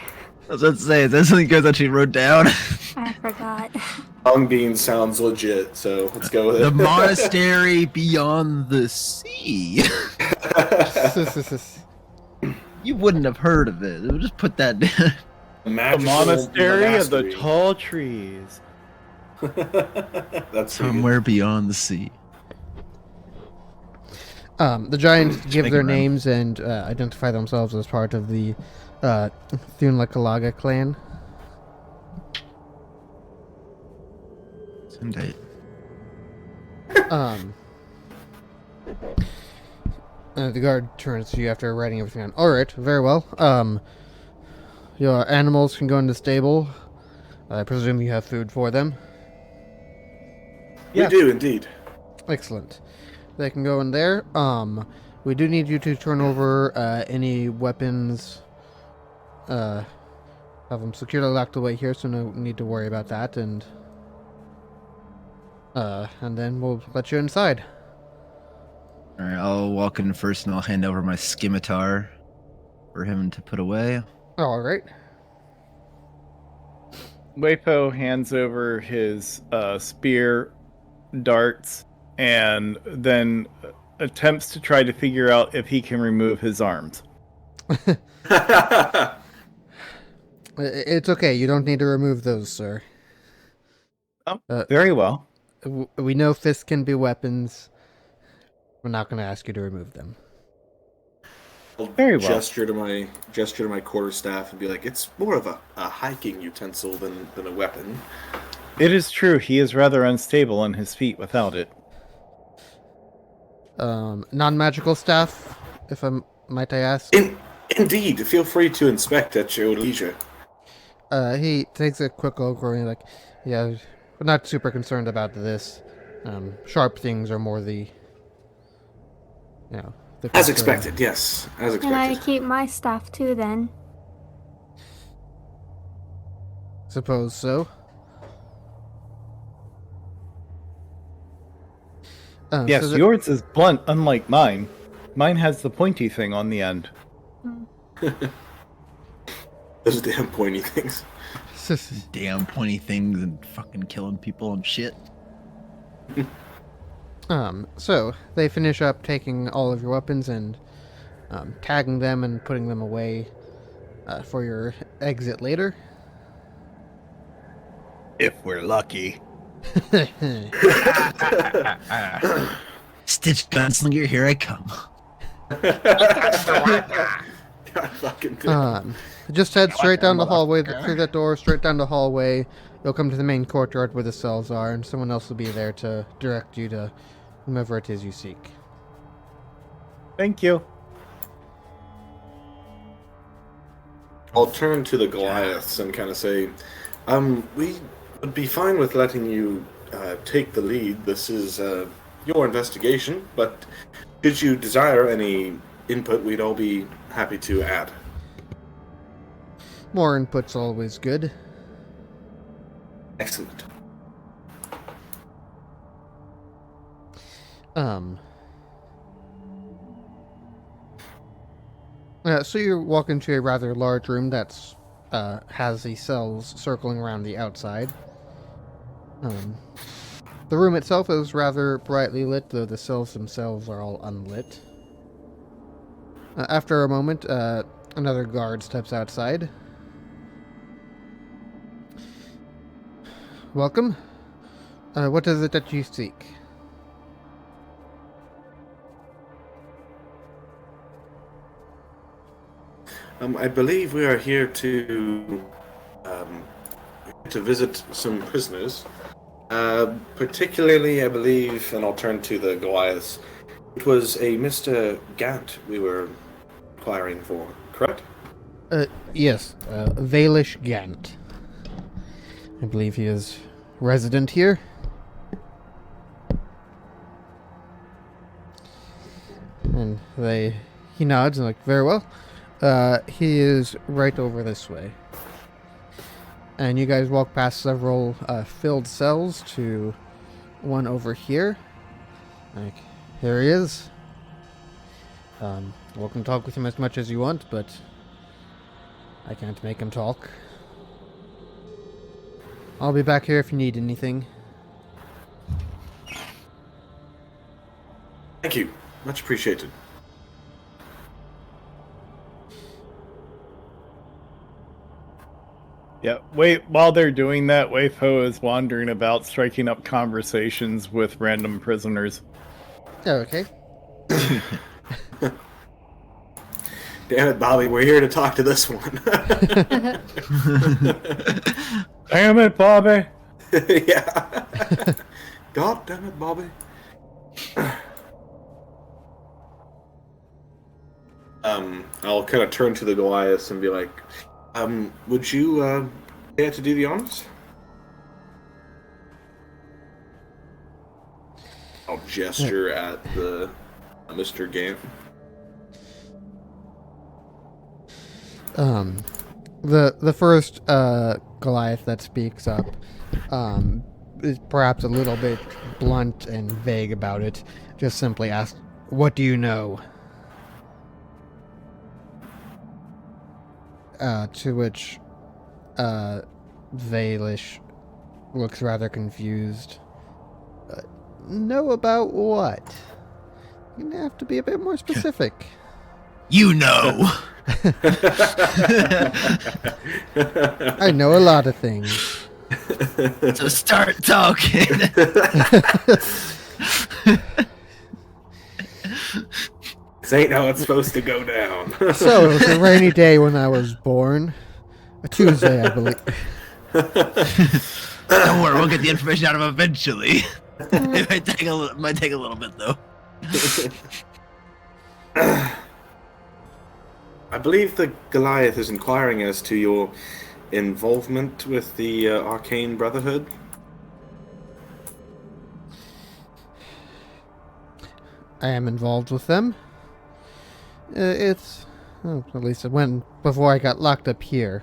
I was about to say, is that something you guys actually wrote down? I forgot. Long Bean sounds legit, so let's go with it. The monastery beyond the sea. You wouldn't have heard of it. We'll just put that down. The Magical Monastery of the monastery. Tall Trees. That's pretty Somewhere beyond the sea. The giants give make their it rhyme. names and identify themselves as part of the Thunlakalaga clan. Someday. The guard turns to you after writing everything down. All right, very well. Your animals can go in the stable. I presume you have food for them. We do indeed. Excellent. They can go in there. We do need you to turn over any weapons. Have them securely locked away here, so no need to worry about that. And then we'll let you inside. Alright, I'll walk in first and I'll hand over my scimitar for him to put away. All right. Wayfo hands over his spear, darts, and then attempts to try to figure out if he can remove his arms. It's okay. You don't need to remove those, sir. Oh, very well. We know fists can be weapons. We're not going to ask you to remove them. I'll Very well. gesture to my quarterstaff and be like, it's more of a hiking utensil than a weapon. It is true, he is rather unstable on his feet without it. Non-magical staff, if might I ask? Indeed, feel free to inspect at your leisure. He takes a quick over and he's like, yeah, we're not super concerned about this. Sharp things are more the, the As concern. expected, yes. As Can I expected. keep my stuff too then? Suppose so. Yes, so the- yours is blunt, unlike mine. Mine has the pointy thing on the end. Those damn pointy things. Damn pointy things and fucking killing people and shit. So they finish up taking all of your weapons and tagging them and putting them away for your exit later. If we're lucky. Stitch Gunslinger, here I come. God fucking damn. Just head straight down the hallway, through that door, straight down the hallway. You'll come to the main courtyard where the cells are, and someone else will be there to direct you to whomever it is you seek. Thank you. I'll turn to the Goliaths and kind of say, we would be fine with letting you take the lead. This is your investigation, but should you desire any input, we'd all be happy to add. More input's always good. Excellent. Um. So you walk into a rather large room that's has the cells circling around the outside. The room itself is rather brightly lit, though the cells themselves are all unlit. After a moment, another guard steps outside. Welcome. What is it that you seek? I believe we are here to visit some prisoners. Particularly, I believe, and I'll turn to the Goliaths. It was a Mr. Gant we were inquiring for, correct? Yes, Valish Gant. I believe he is resident here. And he nods and like, very well. He is right over this way. And you guys walk past several filled cells to one over here. Like, here he is. Welcome to talk with him as much as you want, but I can't make him talk. I'll be back here if you need anything. Thank you. Much appreciated. Yeah, while they're doing that, Wayfo is wandering about, striking up conversations with random prisoners. Oh, okay. Damn it, Bobby, we're here to talk to this one. Damn it, Bobby! Yeah. God damn it, Bobby. I'll kind of turn to the Goliaths and be like, would you care to do the honors? I'll gesture at the Mr. Gant. The first Goliath that speaks up is perhaps a little bit blunt and vague about it. Just simply asks, "What do you know?" To which Valish looks rather confused. Know about what? You're gonna have to be a bit more specific. You know. I know a lot of things. So start talking. This ain't how it's supposed to go down. So, it was a rainy day when I was born. A Tuesday, I believe. Don't worry, we'll get the information out of him eventually. It might take a little bit, though. I believe the Goliath is inquiring as to your involvement with the Arcane Brotherhood. I am involved with them. At least before I got locked up here.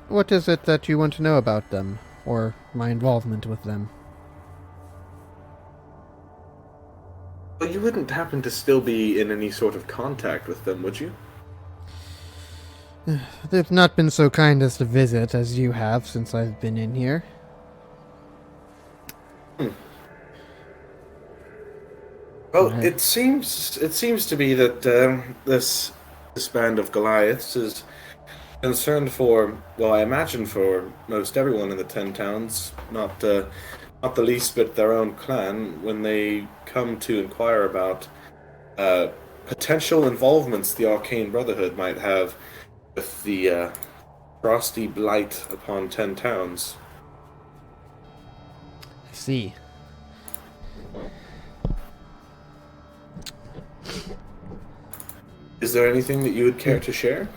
What is it that you want to know about them, or my involvement with them? But you wouldn't happen to still be in any sort of contact with them, would you? They've not been so kind as to visit as you have since I've been in here. Well, it seems to be that this band of Goliaths is concerned for, well, I imagine for most everyone in the 10 towns, not the least bit their own clan, when they come to inquire about potential involvements the Arcane Brotherhood might have with the frosty blight upon 10 towns. I see. Is there anything that you would care to share?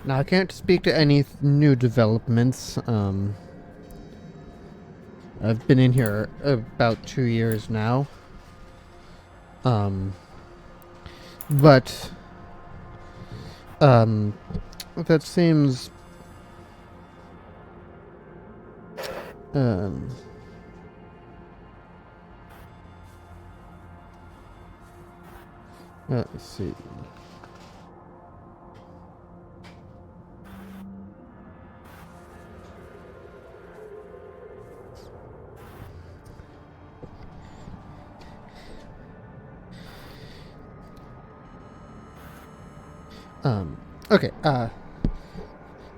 Now, I can't speak to any new developments. I've been in here about 2 years now. But that seems Um. Let's see. Okay,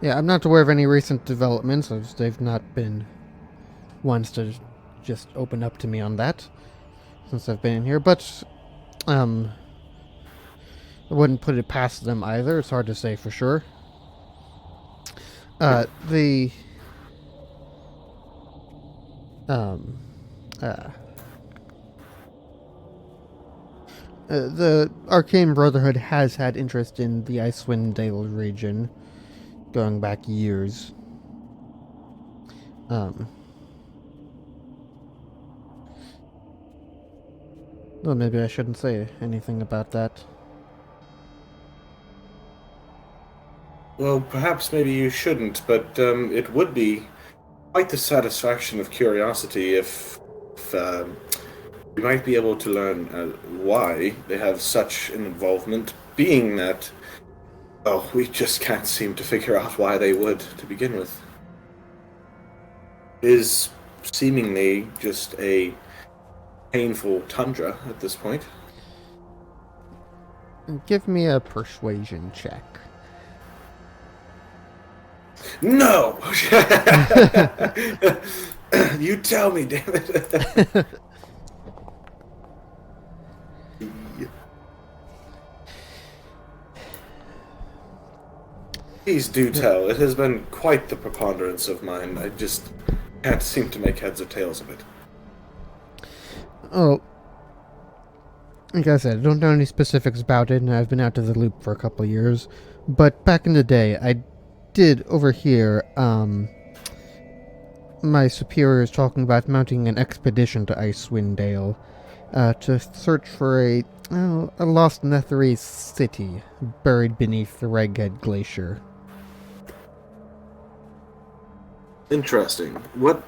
yeah, I'm not aware of any recent developments. They've not been ones to just open up to me on that since I've been in here, but, I wouldn't put it past them either. It's hard to say for sure. The, the Arcane Brotherhood has had interest in the Icewind Dale region going back years. Well, maybe I shouldn't say anything about that. Well, perhaps maybe you shouldn't, but it would be quite the satisfaction of curiosity if we might be able to learn why they have such an involvement, being that, oh, we just can't seem to figure out why they would to begin with. It is seemingly just a painful tundra at this point. Give me a persuasion check. No! You tell me, damn it. Please do tell. It has been quite the preponderance of mine. I just can't seem to make heads or tails of it. Oh, like I said, I don't know any specifics about it, and I've been out of the loop for a couple of years. But back in the day, I did overhear my superiors talking about mounting an expedition to Icewind Dale to search for a lost Netherese city buried beneath the Raghead Glacier. Interesting. What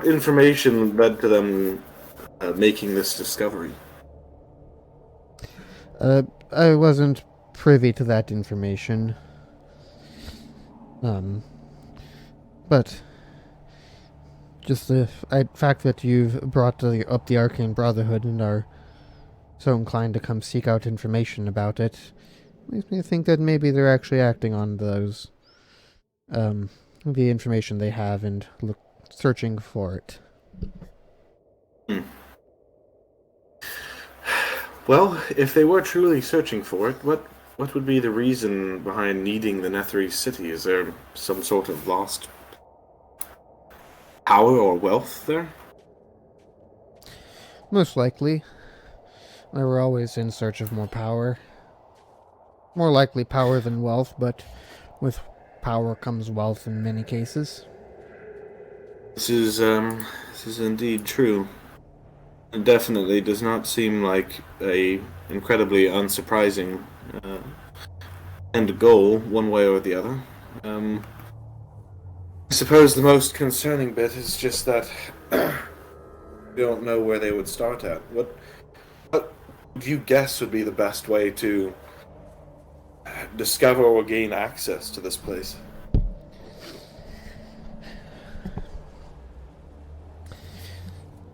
information led to them making this discovery? I wasn't privy to that information. But just the fact that you've brought up the Arcane Brotherhood and are so inclined to come seek out information about it makes me think that maybe they're actually acting on those, the information they have and searching for it. Well, if they were truly searching for it, what would be the reason behind needing the Netherese city? Is there some sort of lost power or wealth there? Most likely. They were always in search of more power. More likely power than wealth, but with power comes wealth in many cases. This is indeed true. It definitely does not seem like a incredibly unsurprising end goal, one way or the other. I suppose the most concerning bit is just that we don't know where they would start at. What do you guess would be the best way to discover or gain access to this place?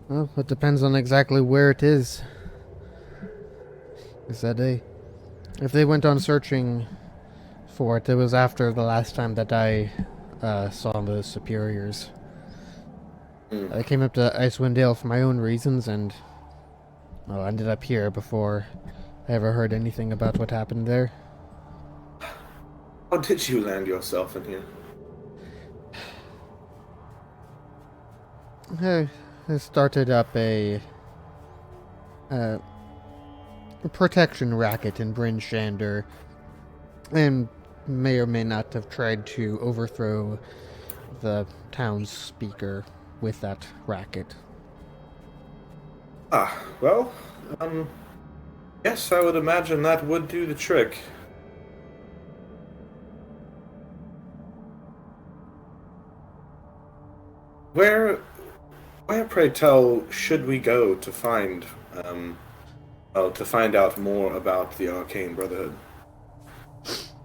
Well, it depends on exactly where it is. Is that if they went on searching for it, it was after the last time that I saw the superiors. I came up to Icewind Dale for my own reasons, and ended up here before I ever heard anything about what happened there. How did you land yourself in here? I started up a protection racket in Bryn Shander, and may or may not have tried to overthrow the town's speaker with that racket. Well, yes, I would imagine that would do the trick. Where, pray tell, should we go to find, to find out more about the Arcane Brotherhood,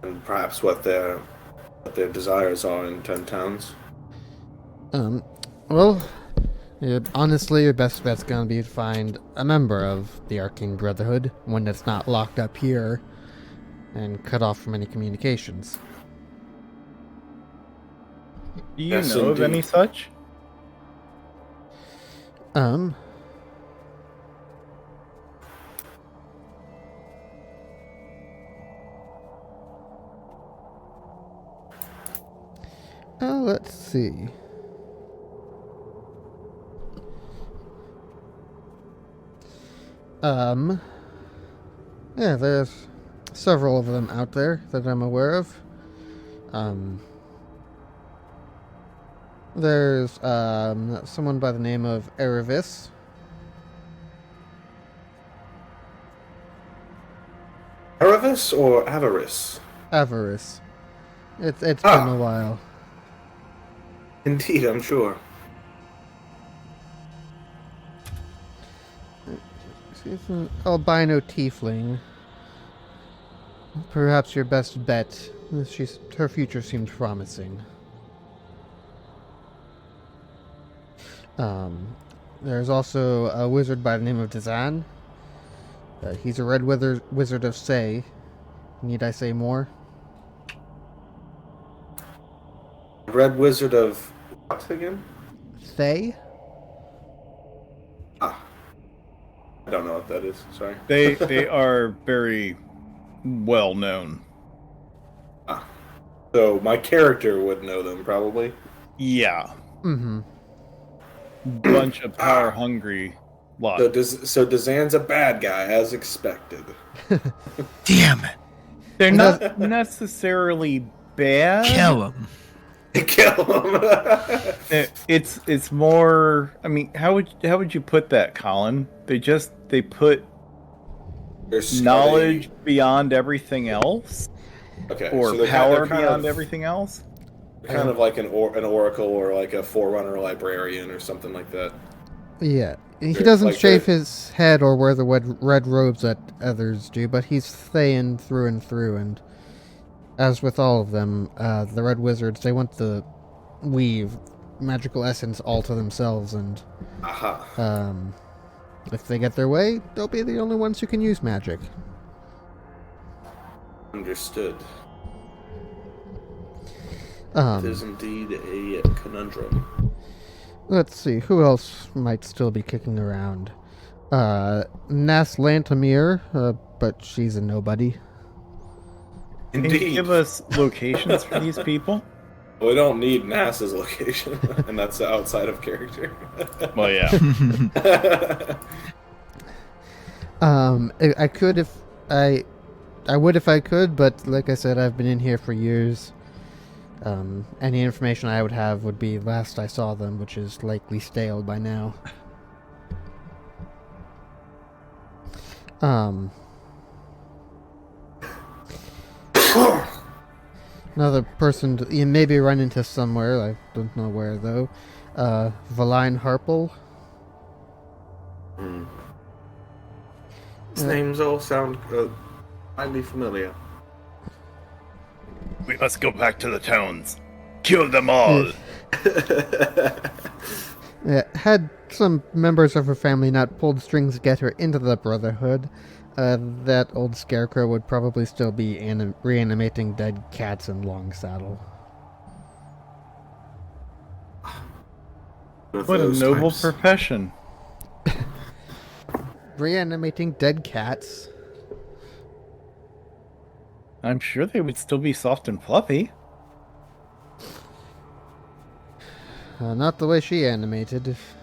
and perhaps what their desires are in 10 towns? Well, honestly, your best bet's gonna be to find a member of the Arcane Brotherhood, one that's not locked up here and cut off from any communications. Do you Yes, know of any indeed. such? Let's see. Yeah, there's several of them out there that I'm aware of. There's someone by the name of Erevis. Aravis or Avarice? Avarice. It's been Ah. a while. Indeed, I'm sure. She's an albino tiefling. Perhaps your best bet. Her future seems promising. There's also a wizard by the name of Dazan. He's a red wizard of Say. Need I say more? Red Wizard of what again? Thay? I don't know what that is. Sorry. They are very well known. So my character would know them probably. Yeah, Mm-hmm. bunch of power hungry lot. So Dazan's a bad guy, as expected. Damn it. They're not necessarily bad. Kill him. Kill him. It's more. I mean, how would you put that, Colin? They put They're scummy. knowledge beyond everything else, Okay, or so they're power kind beyond of, everything else. kind of like an oracle or like a forerunner librarian or something like that. Yeah. He They're- doesn't like shave they're- his head or wear the red robes that others do, but he's Thayan through and through, and as with all of them, the red wizards, they want to weave magical essence all to themselves, and Aha. if they get their way, they'll be the only ones who can use magic. Understood. It Um, is indeed a conundrum. let's see, who else might still be kicking around? Nas Lantamir, but she's a nobody. Can you Indeed. give us locations for these people? We don't need NASA's location, and that's outside of character. Well, yeah. I could if I would if I could, but like I said, I've been in here for years. Any information I would have would be last I saw them, which is likely stale by now. Another person you maybe run into somewhere, I don't know where though. Valine Harple. These names all sound highly familiar. We must go back to the towns. Kill them all. Had some members of her family not pulled strings to get her into the Brotherhood, that old scarecrow would probably still be reanimating dead cats in Long Saddle. What a noble profession. Reanimating dead cats? I'm sure they would still be soft and fluffy. Not the way she animated, if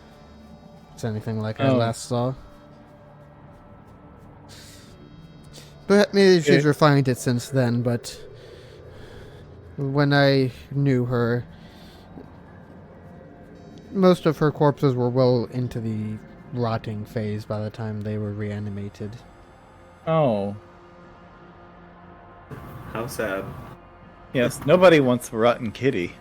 it's anything like I Oh. last saw. But maybe she's Okay. refined it since then, but when I knew her, most of her corpses were well into the rotting phase by the time they were reanimated. Oh. How sad. Yes, nobody wants a rotten kitty.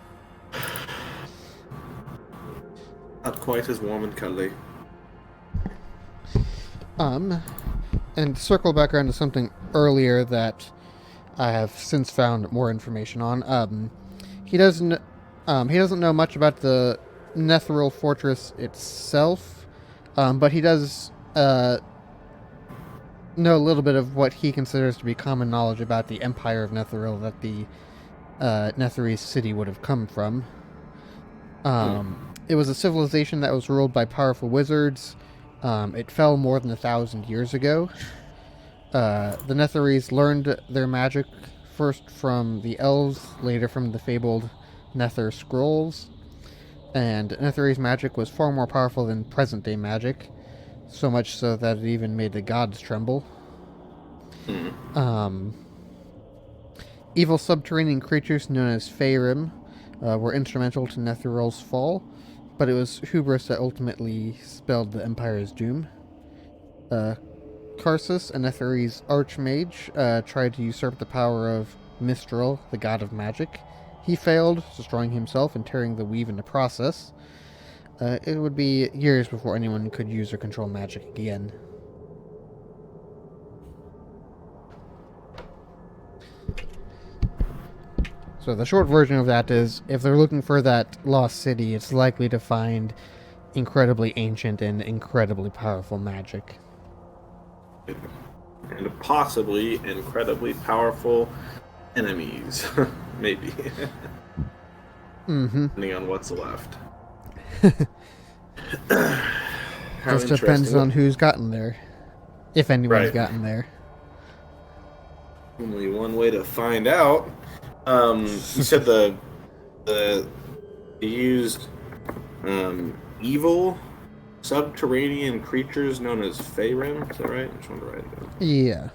Not quite as warm and cuddly. And to circle back around to something earlier that I have since found more information on. He doesn't know much about the Netheril fortress itself, but he does know a little bit of what he considers to be common knowledge about the Empire of Netheril that the Netherese city would have come from. It was a civilization that was ruled by powerful wizards. It fell more than 1,000 years ago. The Netherese learned their magic first from the elves, later from the fabled Nether scrolls. And Netherese magic was far more powerful than present-day magic, so much so that it even made the gods tremble. Evil subterranean creatures known as Faerûm were instrumental to Netheril's fall, but it was hubris that ultimately spelled the Empire's doom. Karsus, a Netherese archmage, tried to usurp the power of Mistral, the god of magic. He failed, destroying himself and tearing the weave in the process. It would be years before anyone could use or control magic again. So the short version of that is, if they're looking for that lost city, it's likely to find incredibly ancient and incredibly powerful magic. And possibly incredibly powerful enemies. Maybe. Depending on what's left. How Just depends interesting. on who's gotten there. If anyone's Right. gotten there. Only one way to find out. You said they used evil subterranean creatures known as Faerûm. Is that right? I just wanted to write it down. Yeah.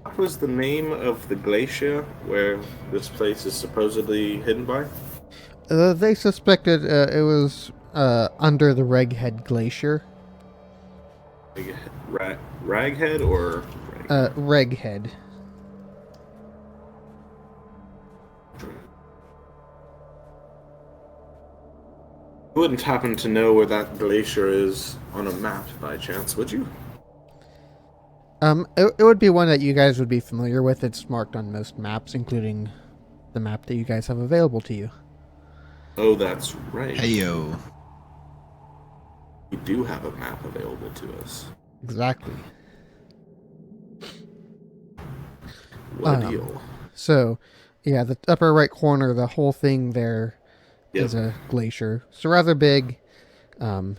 What was the name of the glacier where this place is supposedly hidden by? They suspected it was under the Reghead Glacier. Raghead or Reghead. You wouldn't happen to know where that glacier is on a map by chance, would you? It would be one that you guys would be familiar with. It's marked on most maps, including the map that you guys have available to you. Oh, that's right. Heyo. We do have a map available to us. Exactly. What a deal. So, yeah, the upper right corner, the whole thing there is Yep. a glacier. It's rather big.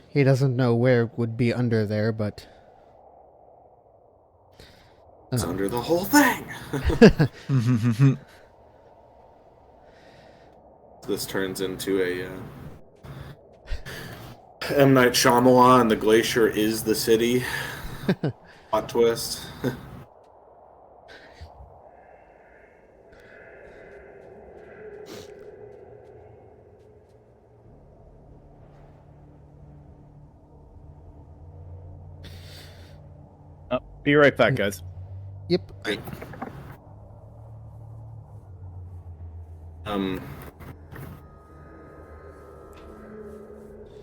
He doesn't know where it would be under there, but It's under the whole thing. This turns into a M. Night Shyamalan, the glacier is the city. Plot twist. Be right back, guys. yep.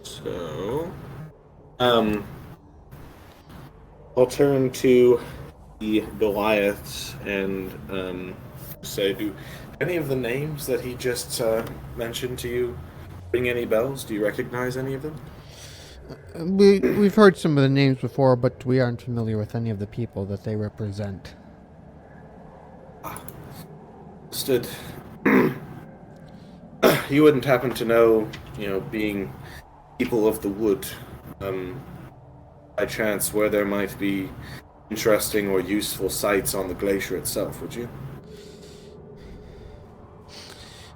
So, I'll turn to the Goliaths and say, do any of the names that he just mentioned to you ring any bells? Do you recognize any of them? We've heard some of the names before, but we aren't familiar with any of the people that they represent. Understood. You wouldn't happen to know, being people of the wood, by chance, where there might be interesting or useful sites on the glacier itself, would you?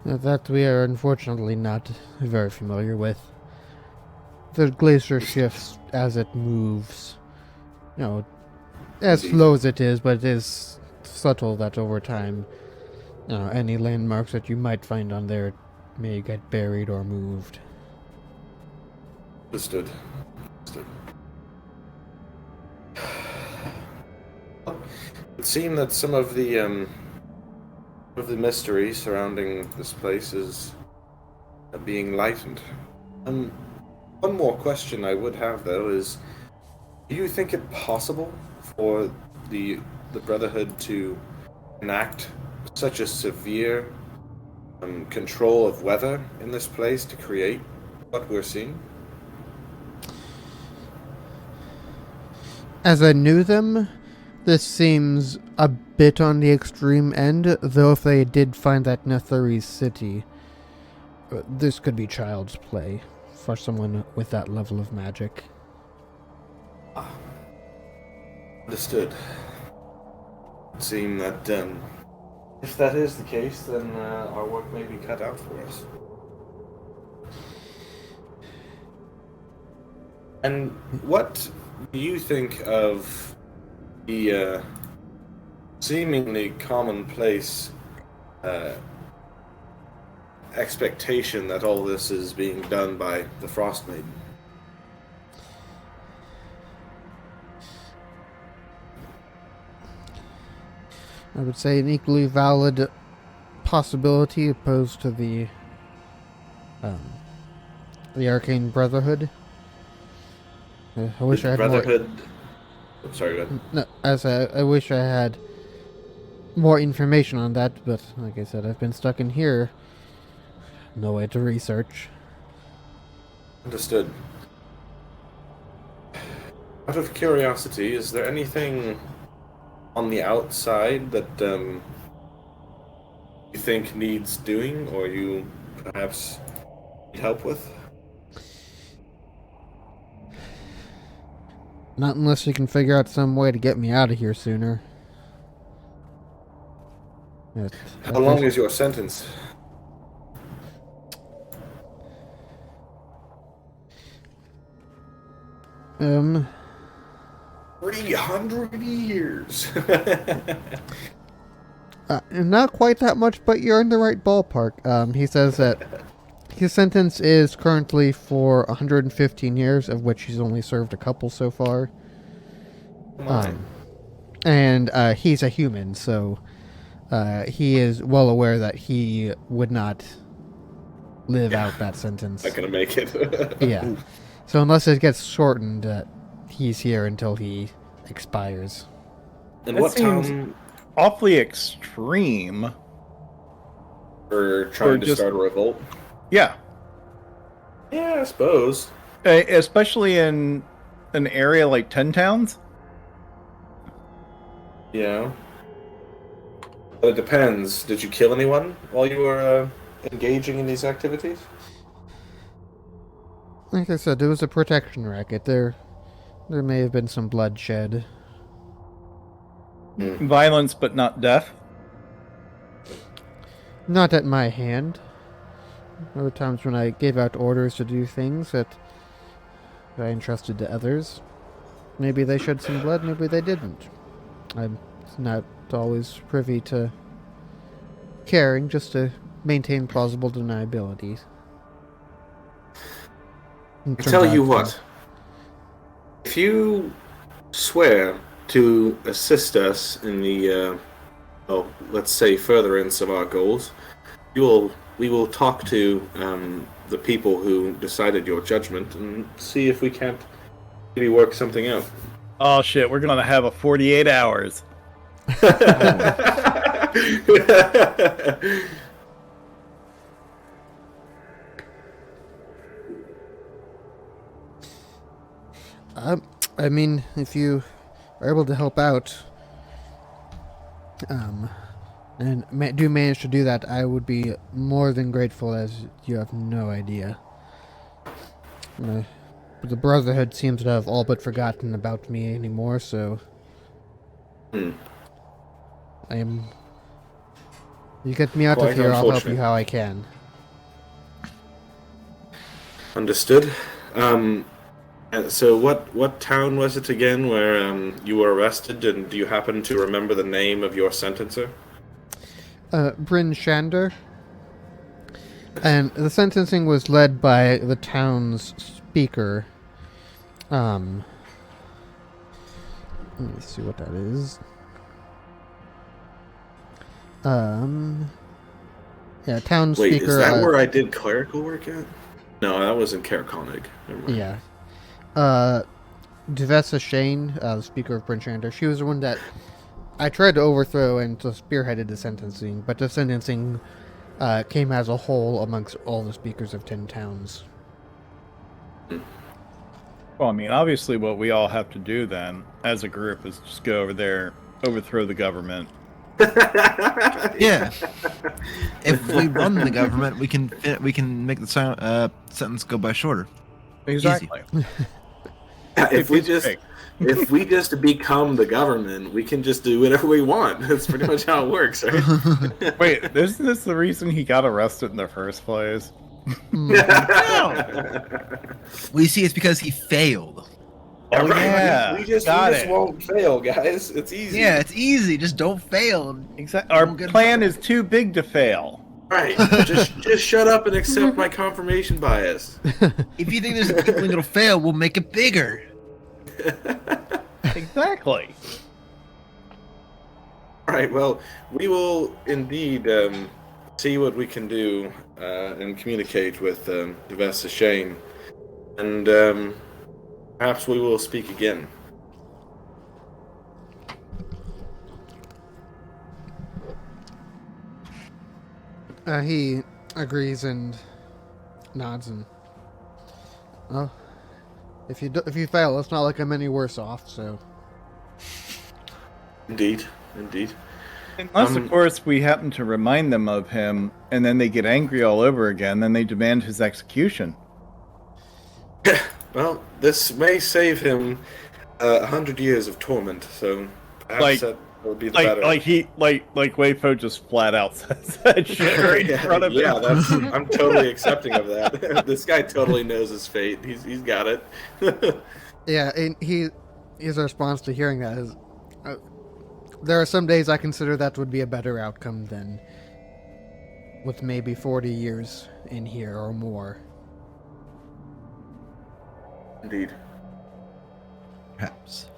That we are unfortunately not very familiar with. The glacier shifts as it moves. As Indeed. slow as it is, but it is subtle that over time, any landmarks that you might find on there may get buried or moved. Understood. It seemed that some of the mystery surrounding this place is being lightened. One more question I would have though is, do you think it possible for the Brotherhood to enact such a severe control of weather in this place to create what we're seeing? As I knew them, this seems a bit on the extreme end, though if they did find that Netheri's city, this could be child's play for someone with that level of magic. Understood. It seems that if that is the case, then our work may be cut out for us. And what do you think of the seemingly commonplace expectation that all this is being done by the Frostmaiden? I would say an equally valid possibility opposed to the Arcane Brotherhood. I wish I had Brotherhood. I'm sorry, go ahead. No, I wish I had more information on that, but like I said, I've been stuck in here. No way to research. Understood. Out of curiosity, is there anything on the outside that you think needs doing, or you perhaps need help with? Not unless you can figure out some way to get me out of here sooner. How long is your sentence? Um, 300 years. Not quite that much, but you're in the right ballpark. He says that his sentence is currently for 115 years, of which he's only served a couple so far. And he's a human, so he is well aware that he would not live out that sentence. Not gonna make it. Yeah. So unless it gets shortened, he's here until he expires. And That what seems town awfully extreme. for trying to just- start a revolt? Yeah. Yeah, I suppose. Especially in an area like 10 Towns. Yeah. But it depends. Did you kill anyone while you were engaging in these activities? Like I said, it was a protection racket. There may have been some bloodshed. Violence, but not death. Not at my hand. There were times when I gave out orders to do things that I entrusted to others. Maybe they shed some blood, maybe they didn't. I'm not always privy to caring, just to maintain plausible deniability. I tell you what. If you swear to assist us in the, let's say, furtherance of our goals, we will talk to the people who decided your judgment and see if we can't maybe work something out. Oh shit, we're gonna have a 48 hours. I mean, if you are able to help out, and do manage to do that, I would be more than grateful, as you have no idea. The Brotherhood seems to have all but forgotten about me anymore, so... You get me out of Quite here, I'll help unfortunate. you how I can. Understood. So what town was it again where you were arrested, and do you happen to remember the name of your sentencer? Bryn Shander. And the sentencing was led by the town's speaker. Let me see what that is. Yeah, town Wait, speaker. is that where I did clerical work at? No, that was in Karakonic. Never mind. Yeah. Devessa Shane, the speaker of Prince Shander, she was the one that I tried to overthrow and to spearheaded the sentencing, but the sentencing came as a whole amongst all the speakers of 10 towns. Well, I mean, obviously, what we all have to do then, as a group, is just go over there, overthrow the government. Yeah. If we run the government, we can make the sentence go by shorter. Exactly. if we just become the government, we can just do whatever we want. That's pretty much how it works, right? Wait, isn't this the reason he got arrested in the first place? We see it's because he failed. Oh, Right, yeah. we just won't fail, guys. It's easy. Yeah, it's easy. Just don't fail. Exactly. Our plan is too big to fail. Right. just shut up and accept my confirmation bias. If you think there's a inkling it'll fail, we'll make it bigger. Exactly. All right. Well, we will indeed see what we can do and communicate with Devessa Shane, and perhaps we will speak again. He agrees and nods and, well, if you fail, it's not like I'm any worse off. So, Indeed. Unless, of course, we happen to remind them of him, and then they get angry all over again, then they demand his execution. Well, this may save him 100 years of torment. So perhaps that will be the better. Like Waypo just flat out says that shit right in front of him. Yeah, I'm totally accepting of that. This guy totally knows his fate. He's got it. yeah, and his response to hearing that is, there are some days I consider that would be a better outcome than with maybe 40 years in here or more. Indeed. Perhaps.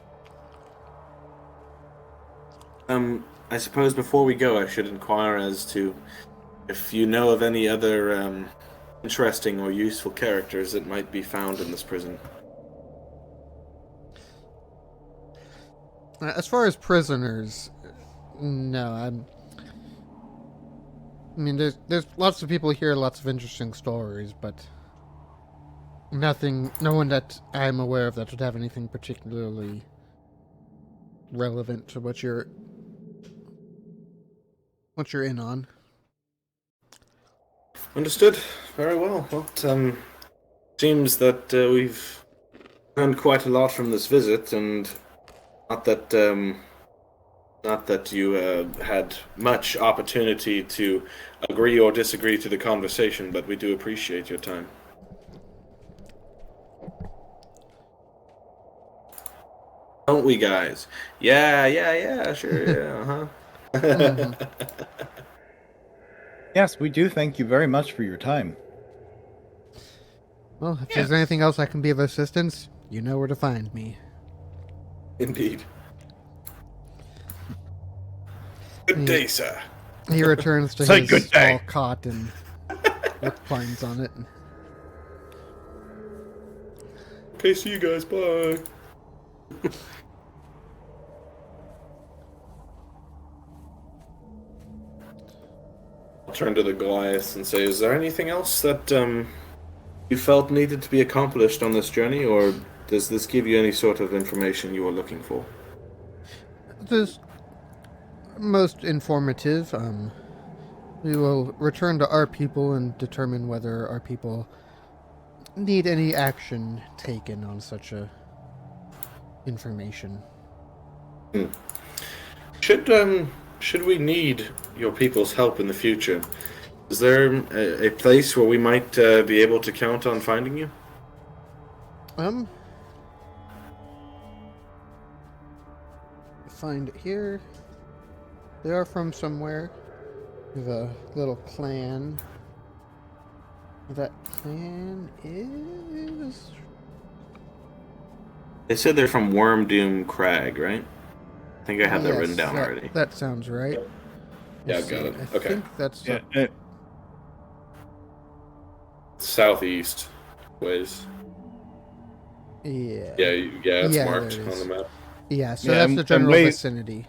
I suppose before we go, I should inquire as to if you know of any other interesting or useful characters that might be found in this prison. As far as prisoners, no. I mean, there's lots of people here, lots of interesting stories, but no one that I'm aware of that would have anything particularly relevant to what you're in on. Understood. Very well. Well, it seems that we've learned quite a lot from this visit, and not that you had much opportunity to agree or disagree to the conversation, but we do appreciate your time. Don't we, guys? Yeah, sure, yeah, uh-huh. Yes, we do thank you very much for your time. Well, if there's anything else I can be of assistance, you know where to find me. Indeed. Good day, sir. He returns to Say his good day. small cot and reclines on it. Okay, see you guys. Bye. I'll turn to the Goliath and say, is there anything else that you felt needed to be accomplished on this journey, or does this give you any sort of information you were looking for? This most informative. We will return to our people and determine whether our people need any action taken on such a information. Should we need your people's help in the future? Is there a place where we might be able to count on finding you? Find it here. They are from somewhere. We have a little clan. That clan is... They said they're from Wormdoom Crag, right? I think I have that Yes, written down already. That sounds right. Yeah, Let's I've got see, it. I Okay. think that's... southeast ways. Yeah. Yeah, it's Yeah, marked there it on is. the map. Yeah, so Yeah, that's the and general wait- vicinity.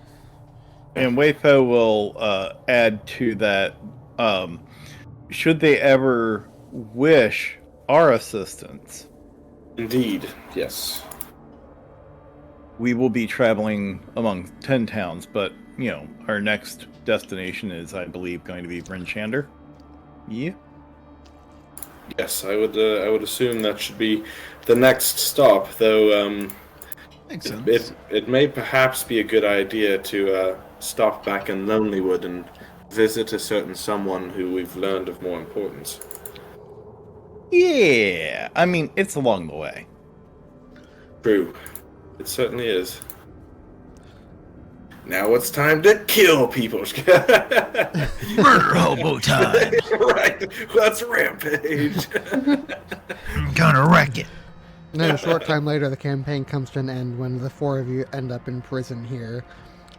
And Wayfo will add to that. Should they ever wish our assistance, Indeed, yes. we will be traveling among 10 towns, but, our next destination is, I believe, going to be Brinchander. Yeah. Yes, I would assume that should be the next stop, though Makes sense. it may perhaps be a good idea to stop back in Lonelywood and visit a certain someone who we've learned of more importance. Yeah. I mean, it's along the way. True. It certainly is. Now it's time to kill people. Murder hobo time. Right. Let's rampage. I'm gonna wreck it. And then a short time later, the campaign comes to an end when the four of you end up in prison here,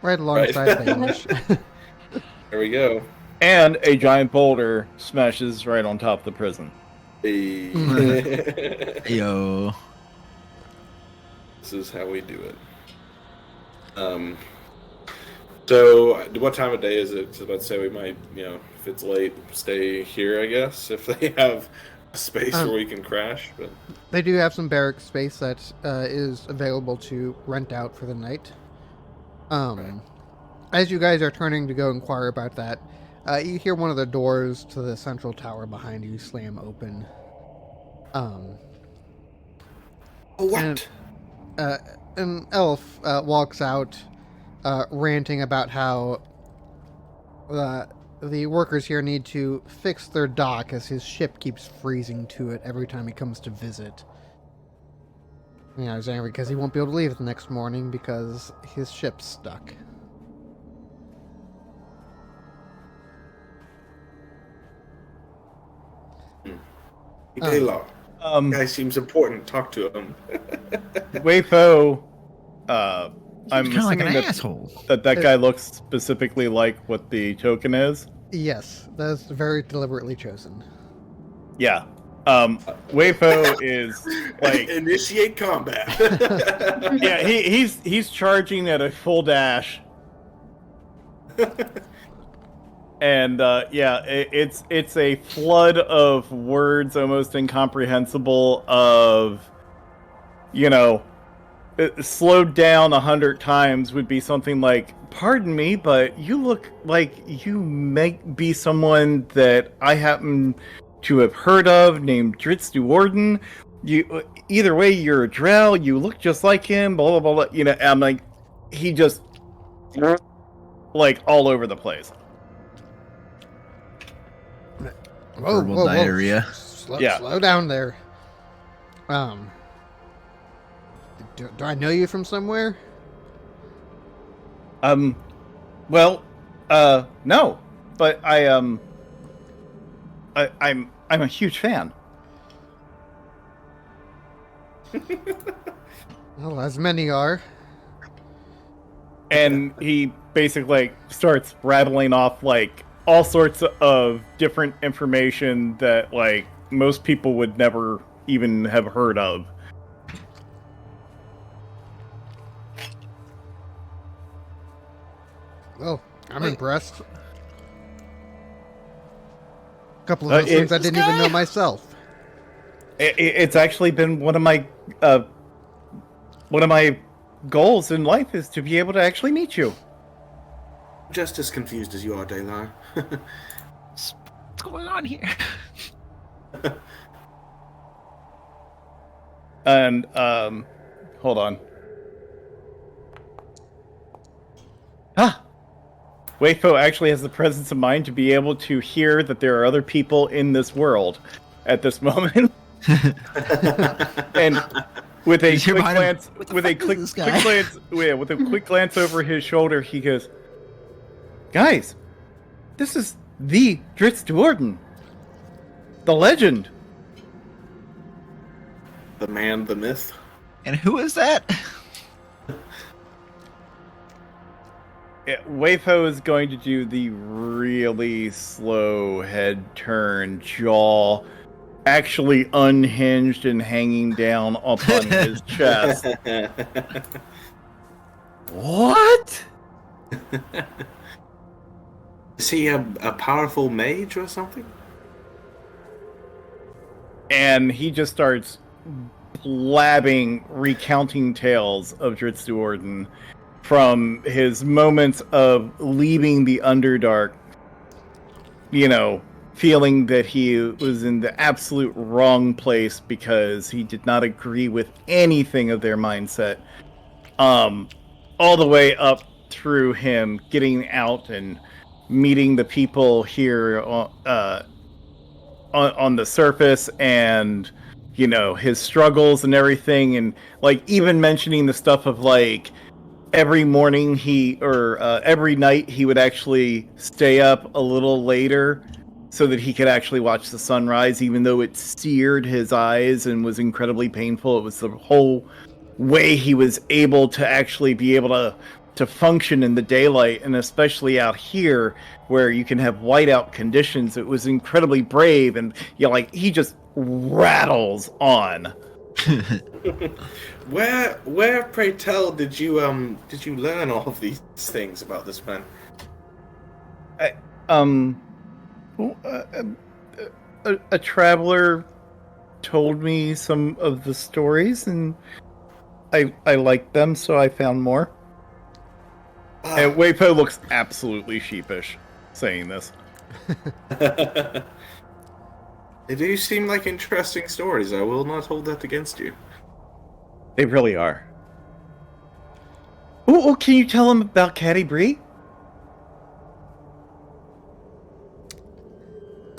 right alongside Baelish. There we go. And a giant boulder smashes right on top of the prison. Hey. Yo. This is how we do it. So, what time of day is it? I was about to say we might, if it's late, stay here, I guess, if they have a space where we can crash. But They do have some barrack space that is available to rent out for the night. As you guys are turning to go inquire about that, you hear one of the doors to the central tower behind you slam open. what? An elf walks out, ranting about how the workers here need to fix their dock as his ship keeps freezing to it every time he comes to visit. He's angry because he won't be able to leave the next morning because his ship's stuck. Daylaw. Guy seems important. Talk to him. Waypo, I'm Kind of like an assuming asshole. that guy looks specifically like what the token is. Yes, that's very deliberately chosen. Yeah. Waypo is like, Initiate combat. yeah, he's charging at a full dash. And it's a flood of words, almost incomprehensible. Of, slowed down 100 times would be something like, "Pardon me, but you look like you may be someone that I happen to have heard of, named Dritz Duorden. You, either way, you're a drow. You look just like him. Blah blah blah." I'm like, he just like all over the place. Verbal diarrhea. Slow down there. Do I know you from somewhere? Well, no, but I'm a huge fan. Well, as many are. And he basically starts rattling off all sorts of different information that most people would never even have heard of. Well, I'm impressed. A couple of those things I didn't even know myself. It's actually been one of my goals in life is to be able to actually meet you. Just as confused as you are, Daylar. What's going on here? And hold on. Wayfo actually has the presence of mind to be able to hear that there are other people in this world at this moment. And with a quick glance, with a quick glance over his shoulder, he goes, "Guys, this is the Dritz Duorden, the legend." The man, the myth. And who is that? Wayfo is going to do the really slow head turn, jaw actually unhinged and hanging down upon his chest. What? Is he a powerful mage or something? And he just starts blabbing, recounting tales of Dritz Orden from his moments of leaving the Underdark, feeling that he was in the absolute wrong place because he did not agree with anything of their mindset. All the way up through him getting out and meeting the people here on the surface, and his struggles and everything, and like even mentioning the stuff of like every morning every night he would actually stay up a little later so that he could actually watch the sunrise, even though it seared his eyes and was incredibly painful. It was the whole way he was able to actually be able to function in the daylight, and especially out here where you can have whiteout conditions. It was incredibly brave, and he just rattles on. Where, pray tell, did you learn all of these things about this man? A traveler told me some of the stories, and I liked them, so I found more. And Weipo looks absolutely sheepish saying this. They do seem like interesting stories. I will not hold that against you. They really are. Oh, can you tell him about Caddy Bree?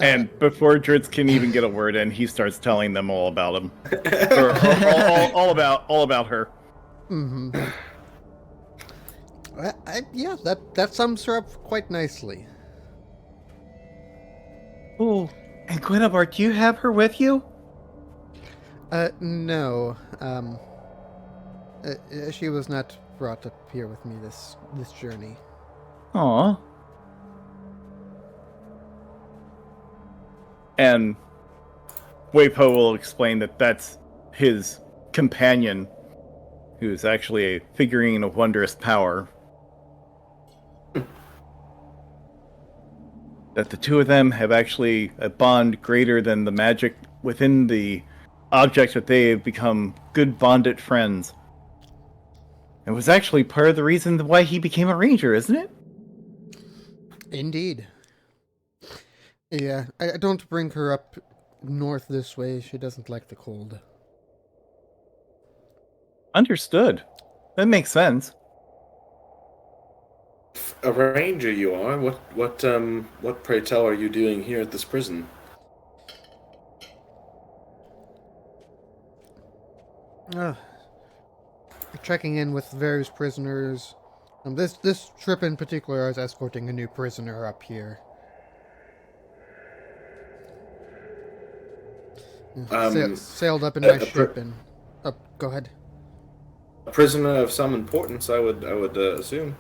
And before Dritz can even get a word in, he starts telling them all about him, or all about her. Mm-hmm. Yeah, that sums her up quite nicely. Oh, and Guinevere, do you have her with you? No. She was not brought up here with me this journey. Aw. And Weipo will explain that that's his companion, who's actually a figurine of wondrous power. That the two of them have actually a bond greater than the magic within the object, that they have become good bonded friends. It was actually part of the reason why he became a ranger, isn't it? Indeed. Yeah, I don't bring her up north this way. She doesn't like the cold. Understood. That makes sense. A ranger you are. What pray tell are you doing here at this prison? Checking in with various prisoners. This trip in particular, I was escorting a new prisoner up here. Sailed up in my ship and... Oh, go ahead. A prisoner of some importance, I would assume.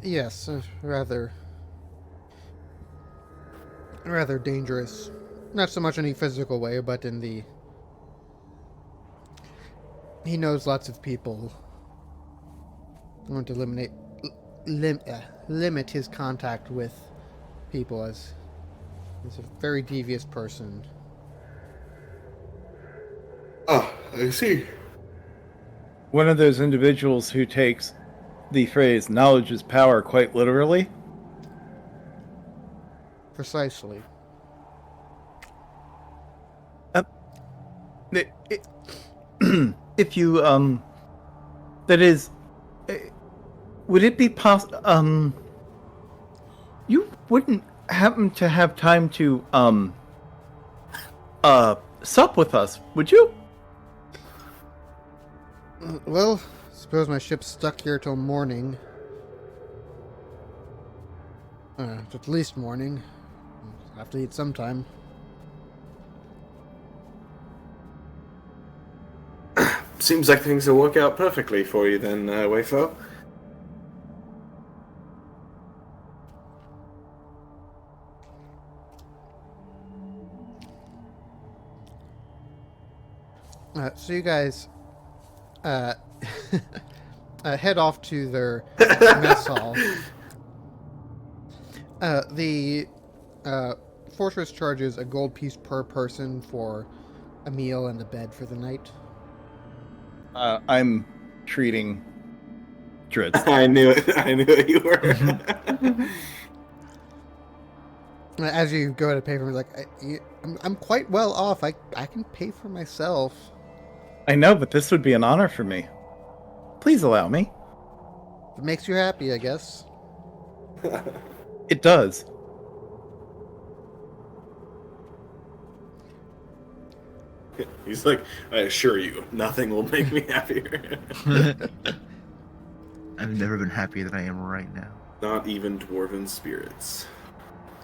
Yes, rather dangerous. Not so much in any physical way, but in the... He knows lots of people. I want to limit his contact with people, as he's a very devious person. Ah, I see. One of those individuals who takes the phrase "knowledge is power" quite literally. Precisely. If you that is, would it be possible? You wouldn't happen to have time to sup with us, would you? Well, suppose my ship's stuck here till morning. At least morning. Have to eat sometime. Seems like things will work out perfectly for you then, Weifo. So you guys uh, head off to their mess hall. The fortress charges a gold piece per person for a meal and a bed for the night. I'm treating Dritz. I knew it. I knew it. You were. As you go to pay for it, like, I'm quite well off. I can pay for myself. I know, but this would be an honor for me. Please allow me. If it makes you happy, I guess. It does. He's like, I assure you, nothing will make me happier. I've never been happier than I am right now. Not even dwarven spirits.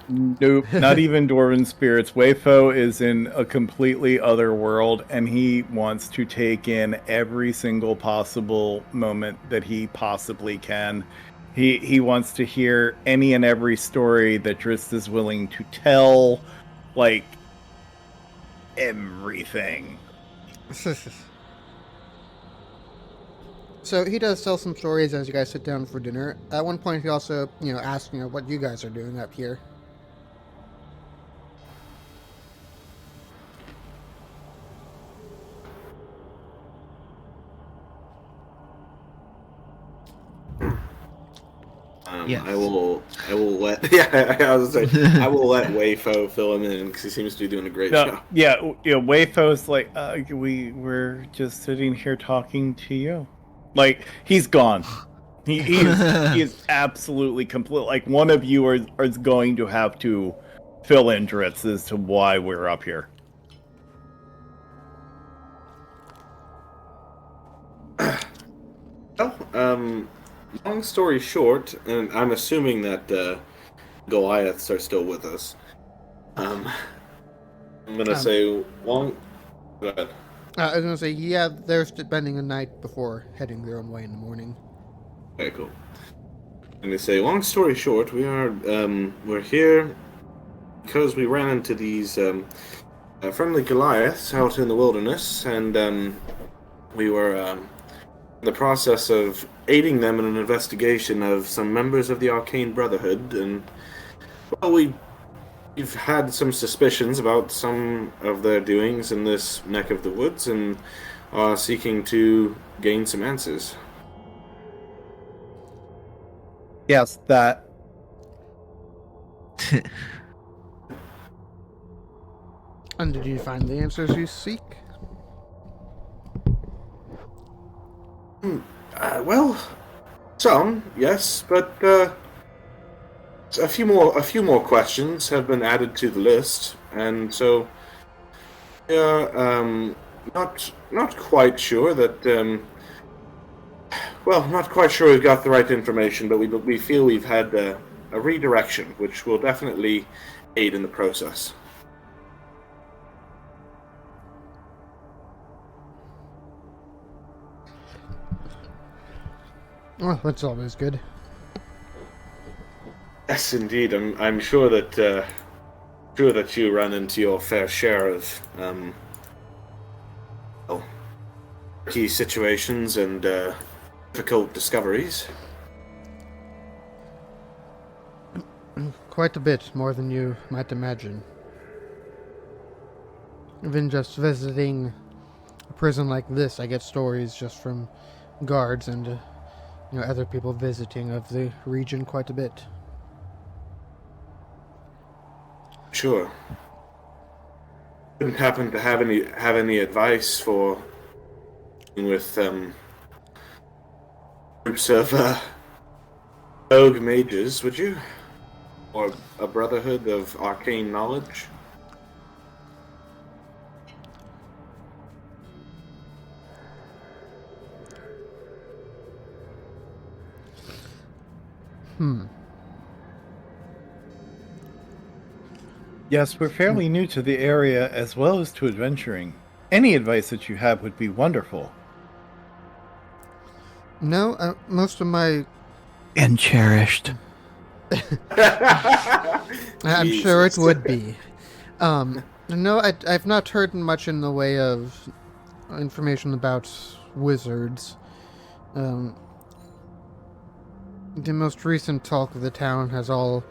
Nope, not even Dwarven Spirits. Wayfo is in a completely other world, and he wants to take in every single possible moment that he possibly can. He wants to hear any and every story that Drizzt is willing to tell, like everything. So he does tell some stories as you guys sit down for dinner. At one point, he also, asks, what you guys are doing up here. Yes. I will let. Yeah, I was like, I will let Wayfo fill him in because he seems to be doing a great No, job. yeah, Wayfo's like, we're just sitting here talking to you. Like, he's gone. He is absolutely complete. Like, one of you is going to have to fill in Dritz as to why we're up here. Well, long story short, and I'm assuming that Goliaths are still with us. I'm gonna say long. Go ahead. I was gonna say, yeah, they're spending a night before heading their own way in the morning. Okay, cool. I'm gonna say, long story short, we're here because we ran into these friendly Goliaths out in the wilderness, and we were in the process of aiding them in an investigation of some members of the Arcane Brotherhood, and well, we've had some suspicions about some of their doings in this neck of the woods, and are seeking to gain some answers. Yes, that. And did you find the answers you seek? Well, some, yes, but a few more questions have been added to the list, and so not quite sure that not quite sure we've got the right information, but we feel we've had a redirection, which will definitely aid in the process. Well, that's always good. Yes, indeed. I'm sure that you run into your fair share of key situations and difficult discoveries. Quite a bit, more than you might imagine. Even just visiting a prison like this, I get stories just from guards and other people visiting of the region quite a bit. Sure. Wouldn't happen to have any advice for with groups of rogue mages, would you? Or a brotherhood of arcane knowledge? Yes, we're fairly new to the area as well as to adventuring. Any advice that you have would be wonderful. No, most of my... And cherished. I'm sure it Jesus. would be. No, I've not heard much in the way of information about wizards. The most recent talk of the town has all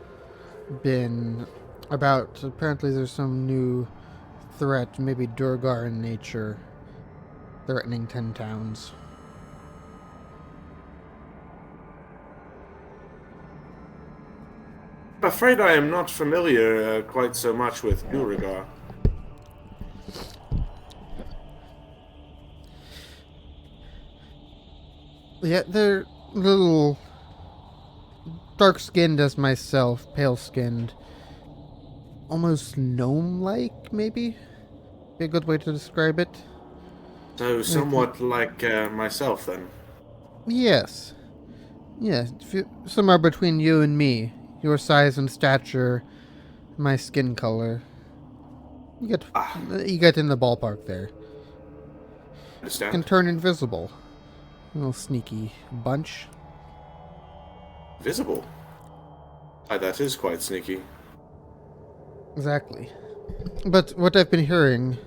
been about. Apparently, there's some new threat, maybe Durgar in nature, threatening 10 towns. I'm afraid I am not familiar quite so much with Durigar. Yeah, they're little dark-skinned as myself, pale-skinned, almost gnome-like, maybe? Be a good way to describe it. So somewhat like myself, then. Yes. Yeah, somewhere between you and me. Your size and stature, my skin color. You get in the ballpark there. Understand? Can turn invisible. A little sneaky bunch. Visible. Aye, that is quite sneaky. Exactly. But what I've been hearing,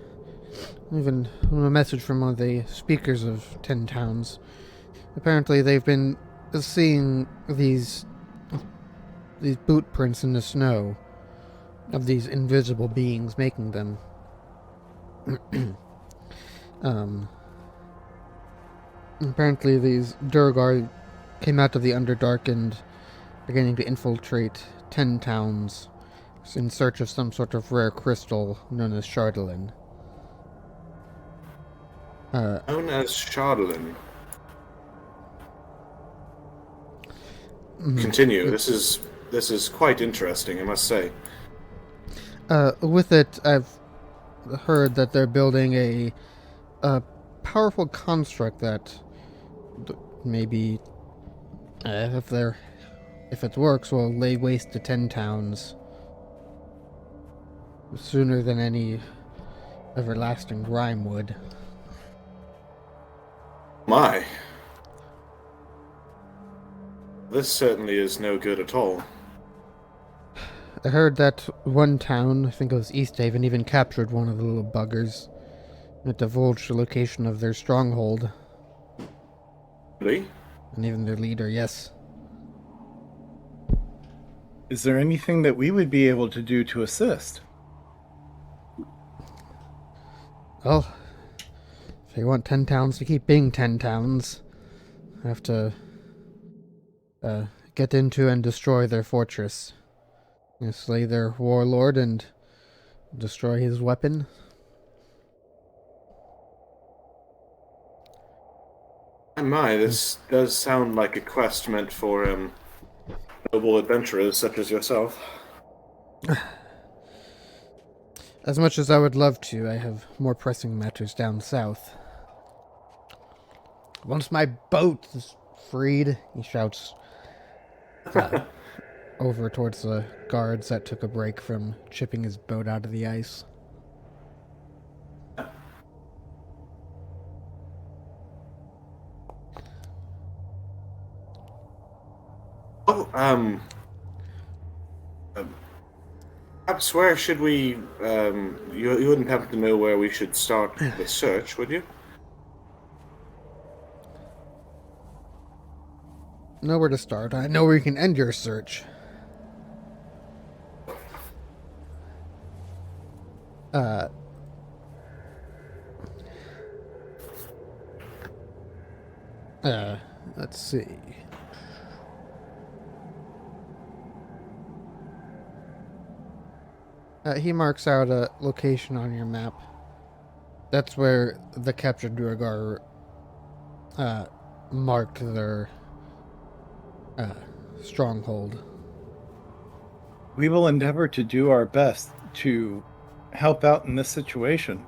even a message from one of the speakers of 10 towns, apparently they've been seeing these boot prints in the snow of these invisible beings making them. Apparently these Durgar came out of the Underdark and beginning to infiltrate 10 towns in search of some sort of rare crystal known as Chardolin. Known as Chardolin. Continue. This is quite interesting, I must say. With it, I've heard that they're building a powerful construct that maybe, if it works, will lay waste to 10 towns sooner than any everlasting Rime would. My. This certainly is no good at all. I heard that one town, I think it was Easthaven, even captured one of the little buggers. It divulged the location of their stronghold. Really? And even their leader, yes. Is there anything that we would be able to do to assist? Well, if you want 10 towns to keep being 10 towns, I have to get into and destroy their fortress. Slay their warlord and destroy his weapon. My, this does sound like a quest meant for noble adventurers such as yourself. As much as I would love to, I have more pressing matters down south. Once my boat is freed, he shouts over towards the guards that took a break from chipping his boat out of the ice. Oh, perhaps where should we, you wouldn't happen to know where we should start the search, would you? Know where to start. I know where you can end your search. Let's see. He marks out a location on your map. That's where the captured Duergar marked their stronghold. We will endeavor to do our best to help out in this situation.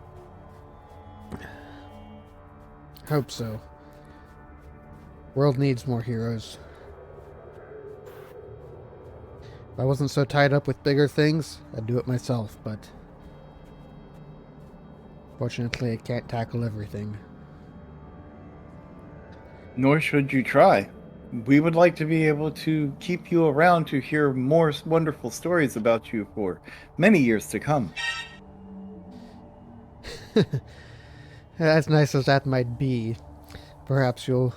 Hope so. World needs more heroes. If I wasn't so tied up with bigger things, I'd do it myself, but fortunately I can't tackle everything. Nor should you try. We would like to be able to keep you around to hear more wonderful stories about you for many years to come. As nice as that might be, perhaps you'll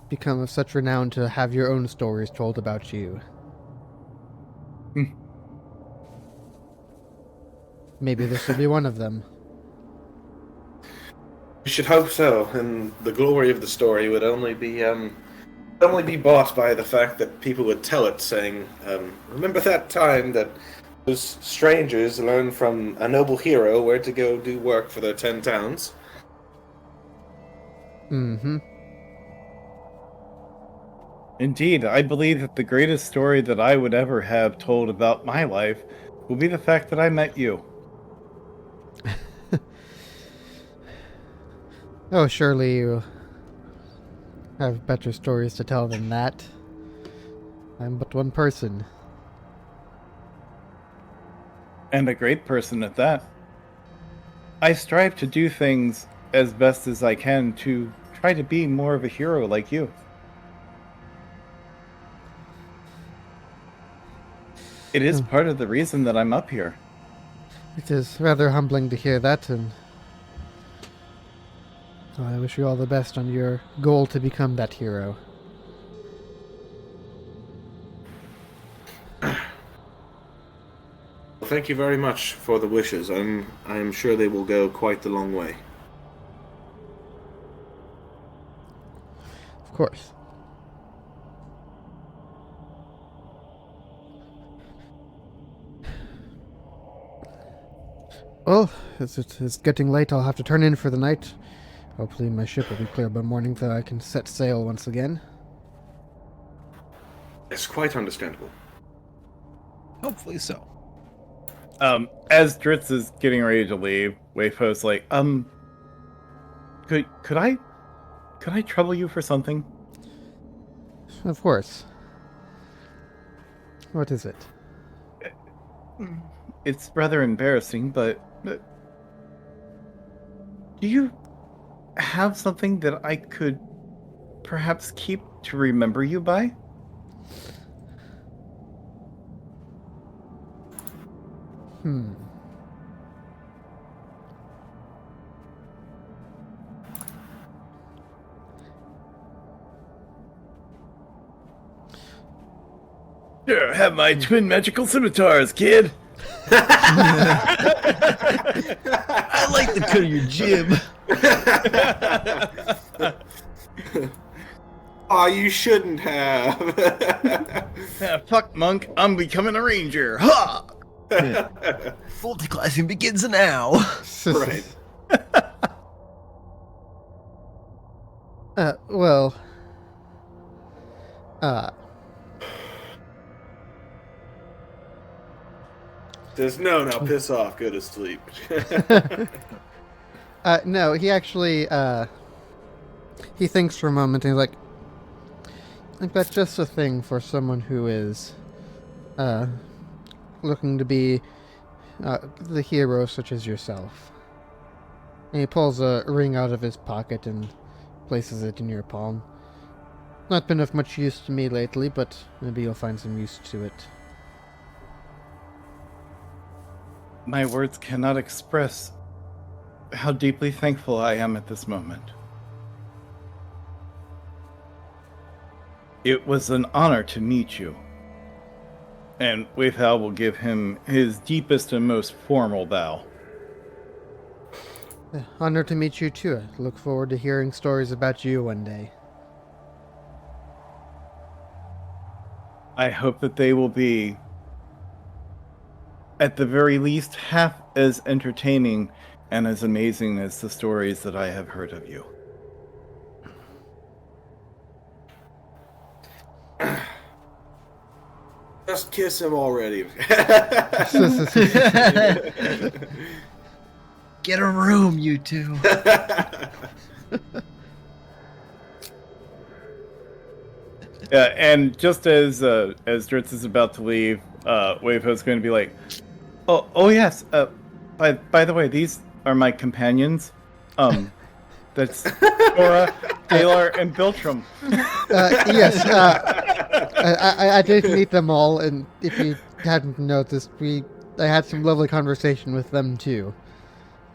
become of such renown to have your own stories told about you. Maybe this will be one of them. We should hope so, and the glory of the story would only be bought by the fact that people would tell it, saying, "Remember that time that those strangers learned from a noble hero where to go do work for their 10 towns?" Mm-hmm. Indeed, I believe that the greatest story that I would ever have told about my life will be the fact that I met you. Oh, surely you have better stories to tell than that. I'm but one person. And a great person at that. I strive to do things as best as I can to try to be more of a hero like you. It is part of the reason that I'm up here. It is rather humbling to hear that, and I wish you all the best on your goal to become that hero. Well, thank you very much for the wishes. I'm sure they will go quite the long way. Of course. Well, it's getting late. I'll have to turn in for the night. Hopefully my ship will be clear by morning, so I can set sail once again. It's quite understandable. Hopefully so. As Dritz is getting ready to leave, Waypo's like, could I trouble you for something? Of course. What is it? It's rather embarrassing, but do you have something that I could perhaps keep to remember you by? Sure, have my twin magical scimitars, kid. I like the cut of your jib. Aw, you shouldn't have. Fuck, monk, I'm becoming a ranger. Ha! Multiclassing begins now. Right. Well... Says, no, now piss off, go to sleep. No, he actually, he thinks for a moment and he's like, that's just a thing for someone who is, looking to be, the hero such as yourself. And he pulls a ring out of his pocket and places it in your palm. Not been of much use to me lately, but maybe you'll find some use to it. My words cannot express how deeply thankful I am at this moment. It was an honor to meet you. And Weifal will give him his deepest and most formal bow. Honor to meet you too. I look forward to hearing stories about you one day. I hope that they will be, at the very least, half as entertaining and as amazing as the stories that I have heard of you. Just kiss him already. Get a room, you two. And just as Dritz is about to leave, Waveho's going to be like, "Oh yes. By the way, these are my companions. That's Cora, Taylor, and Biltram." Yes, I did meet them all, and if you hadn't noticed, I had some lovely conversation with them too.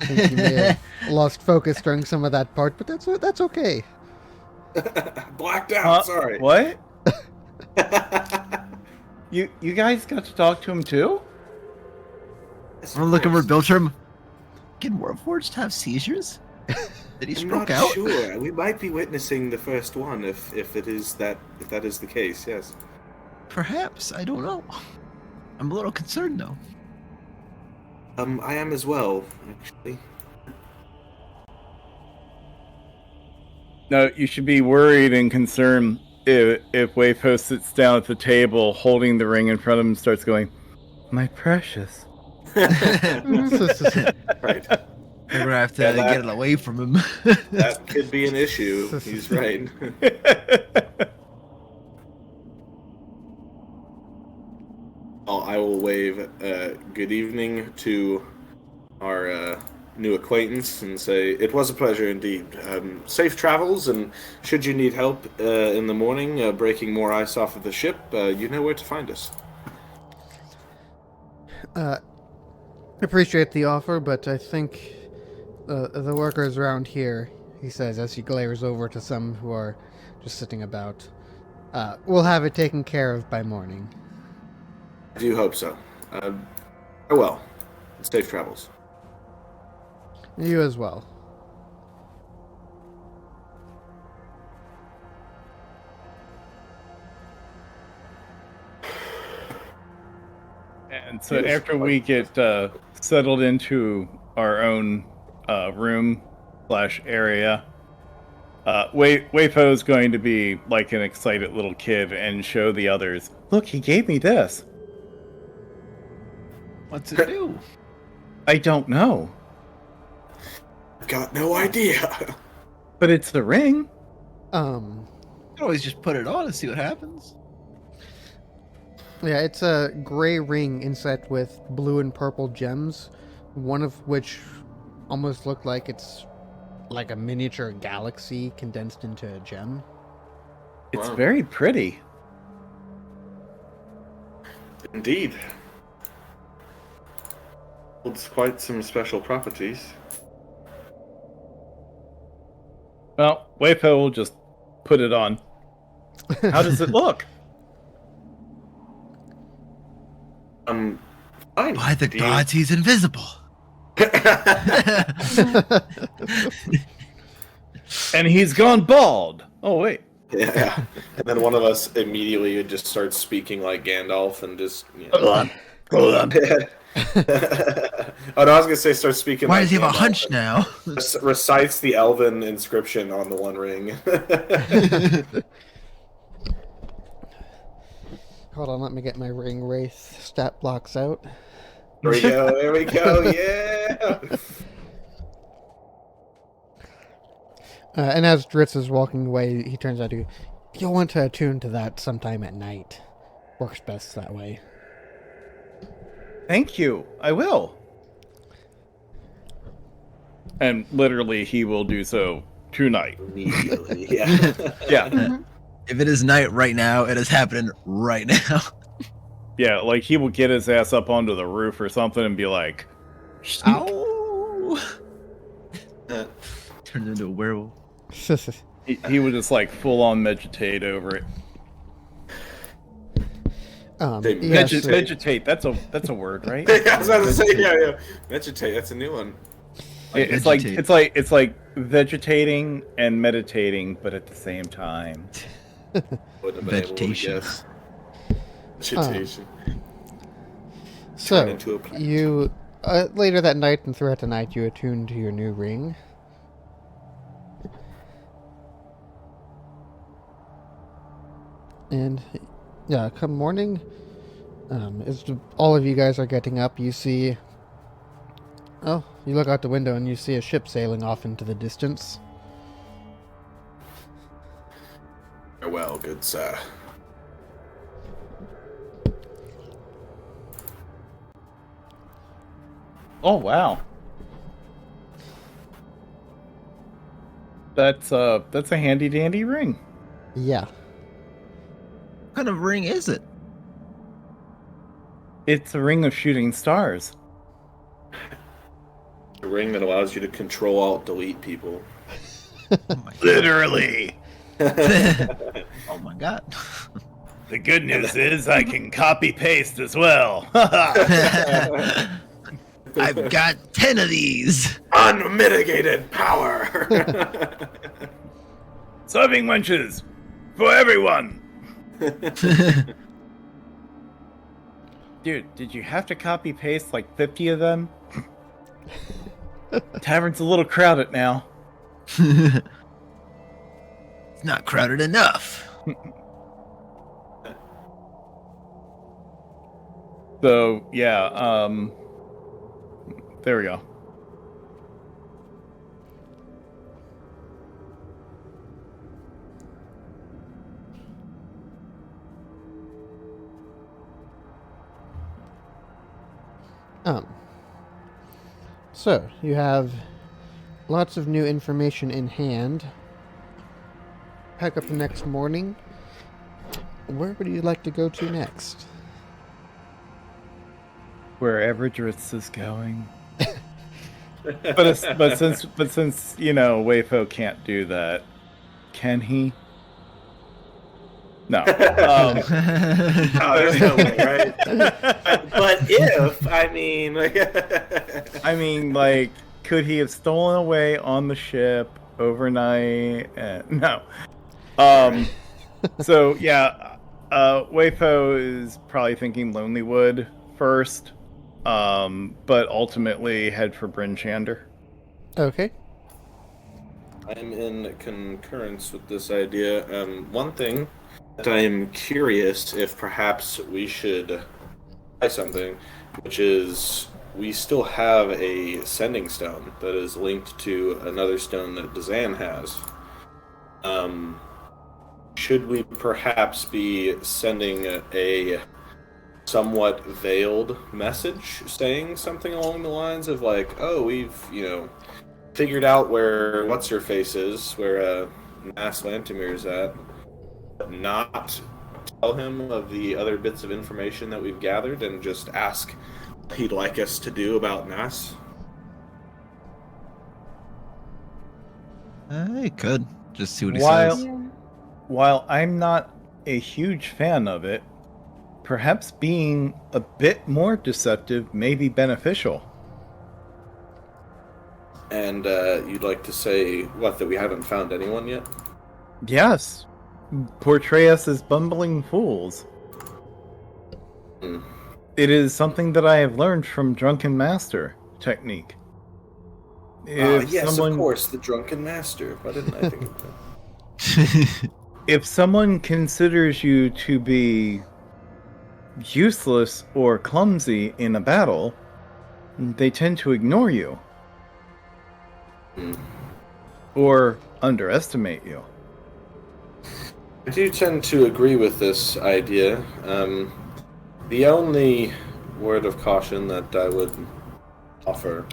I think you may have lost focus during some of that part, but that's okay. Blacked out. Sorry. What? You guys got to talk to him too? Yes, I'm of looking for course. Biltram. Can Warforged have seizures? Did he I'm stroke not out? sure. We might be witnessing the first one if that is the case. Yes. Perhaps. I don't know. I'm a little concerned though. I am as well, actually. No, you should be worried and concerned if Waypo sits down at the table holding the ring in front of him and starts going, "My precious." Right. We're gonna have to Yeah, that- get it away from him. That could be an issue. He's right. I will wave good evening to our new acquaintance and say it was a pleasure indeed. Safe travels, and should you need help in the morning breaking more ice off of the ship, you know where to find us. Appreciate the offer, but I think the workers around here, he says as he glares over to some who are just sitting about, will have it taken care of by morning. I do hope so. Farewell. Safe travels. You as well. And so after we get settled into our own room / area, Waypo is going to be like an excited little kid and show the others, "Look, he gave me this." What's it do? I don't know, Got no idea. but it's the ring. Um, You can always just put it on and see what happens. yeah, it's a gray ring inset with blue and purple gems, one of which almost looked like it's like a miniature galaxy condensed into a gem. It's Wow. very pretty. Indeed. Holds quite some special properties. Well, Waypo will just put it on. How does it look? Fine. By the Do you- gods, he's invisible. And he's gone bald. Oh wait. Yeah. And then one of us immediately just starts speaking like Gandalf and just. Hold on. Hold on. Oh no, I was gonna say start speaking. Why like does he have a Gandalf hunch and now? Recites the elven inscription on the One Ring. Hold on, let me get my ring wraith stat blocks out. There we go. There we go. Yeah. And as Dritz is walking away, he turns out to, "You'll want to attune to that sometime at night. Works best that way." Thank you. I will. And literally, he will do so tonight. Immediately. Yeah. Yeah. If it is night right now, it is happening right now. Yeah, like he will get his ass up onto the roof or something and be like, Ow! Turned into a werewolf. he would just like full on meditate over it. They yes, Vegetate, that's a word, right? I was about to say, yeah. Vegetate, that's a new one. It's like vegetating and meditating, but at the same time. Wouldn't have been able to Vegetation. guess. Vegetation. so into a plant. you later that night and throughout the night, you attune to your new ring. And yeah, come morning, as all of you guys are getting up, you see. Oh, you look out the window and you see a ship sailing off into the distance. Farewell, good sir. Oh wow. That's a handy dandy ring. Yeah. What kind of ring is it? It's a ring of shooting stars. A ring that allows you to control alt delete people. Oh my Literally. oh my god. The good news is I can copy paste as well. I've got 10 of these. Unmitigated power. Serving wenches for everyone. Dude, did you have to copy paste like 50 of them? Tavern's a little crowded now. It's not crowded enough. So, yeah, there we go. So you have lots of new information in hand. Pack up the next morning. Where would you like to go to next? Wherever Dritz is going. but since you know Wayfo can't do that, can he? No. No, there's no way, right? But if, I mean, I mean, like, could he have stolen away on the ship overnight? No. So yeah, Wayfo is probably thinking Lonelywood first, but ultimately head for Bryn Shander. Okay. I'm in concurrence with this idea. One thing that I'm curious if perhaps we should try something, which is we still have a sending stone that is linked to another stone that Dazan has. Should we perhaps be sending a somewhat veiled message saying something along the lines of like, oh, we've, figured out where what's-her-face is, where Nass Lantimir is at, but not tell him of the other bits of information that we've gathered and just ask what he'd like us to do about Nass? I could just see what he While- says. While I'm not a huge fan of it, perhaps being a bit more deceptive may be beneficial. And you'd like to say, what, that we haven't found anyone yet? Yes. Portray us as bumbling fools. Hmm. It is something that I have learned from Drunken Master technique. Yes, of course, the Drunken Master. Why didn't I think of that? If someone considers you to be useless or clumsy in a battle, they tend to ignore you. Or underestimate you. I do tend to agree with this idea. The only word of caution that I would offer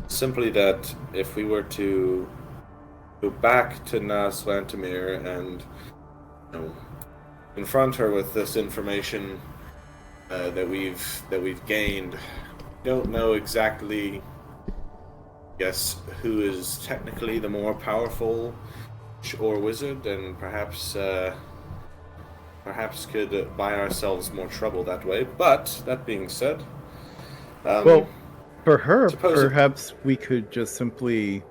is simply that if we were to go back to Nass Lantimir and confront her with this information that we've gained, don't know exactly, who is technically the more powerful or wizard, and perhaps could buy ourselves more trouble that way. But that being said, Well, for her, suppose perhaps we could just simply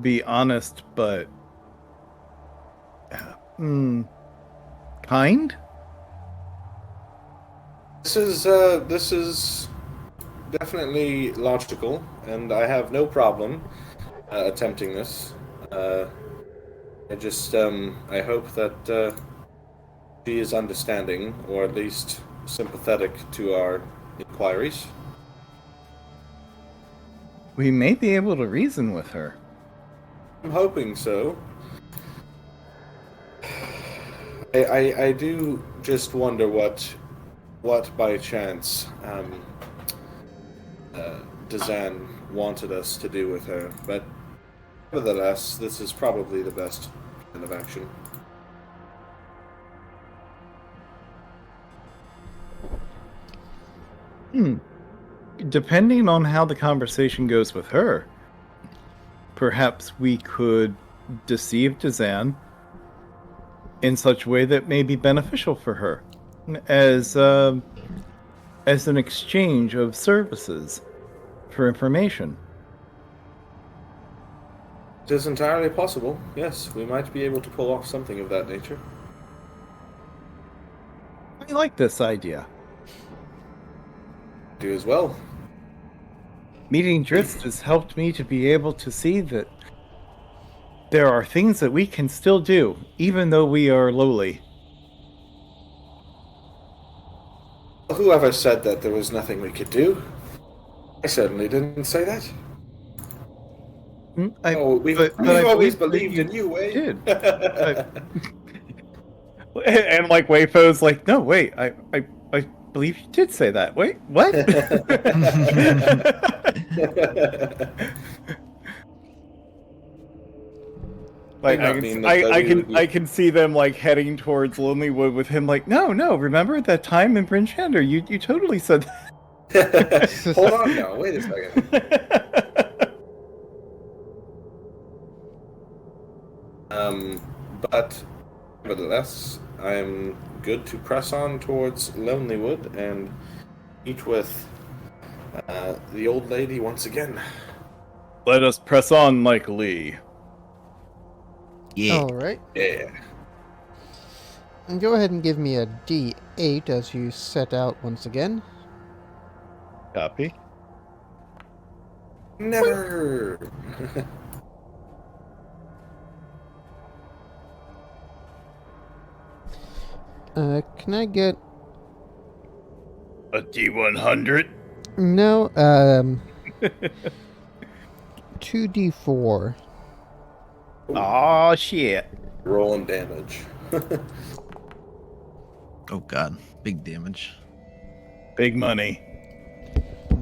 be honest, but kind. this is definitely logical, and I have no problem attempting this. I just I hope that she is understanding, or at least sympathetic to our inquiries. We may be able to reason with her. I'm hoping so. I do just wonder what by chance Dazan wanted us to do with her, but nevertheless, this is probably the best kind of action. depending on how the conversation goes with her, perhaps we could deceive Dazan in such a way that may be beneficial for her, as an exchange of services for information. It is entirely possible. Yes, we might be able to pull off something of that nature. I like this idea. Do as well. Meeting Dritz has helped me to be able to see that there are things that we can still do, even though we are lowly. Whoever said that there was nothing we could do? I certainly didn't say that. We've always believed in you, Wei. Did. And like Weifo's like, no, wait, I believe you did say that. Wait, what? Like I can see them like heading towards Lonelywood with him like, no, remember that time in Bryn Shander? You totally said that. Hold on now, wait a second. But nevertheless, I'm good to press on towards Lonelywood and meet with the old lady once again. Let us press on, Mike Lee. Yeah. All right. Yeah. And go ahead and give me a D8 as you set out once again. Copy. Never. Can I get... A D100? No, 2D4. Aw, shit. Rolling damage. Oh god, big damage. Big money.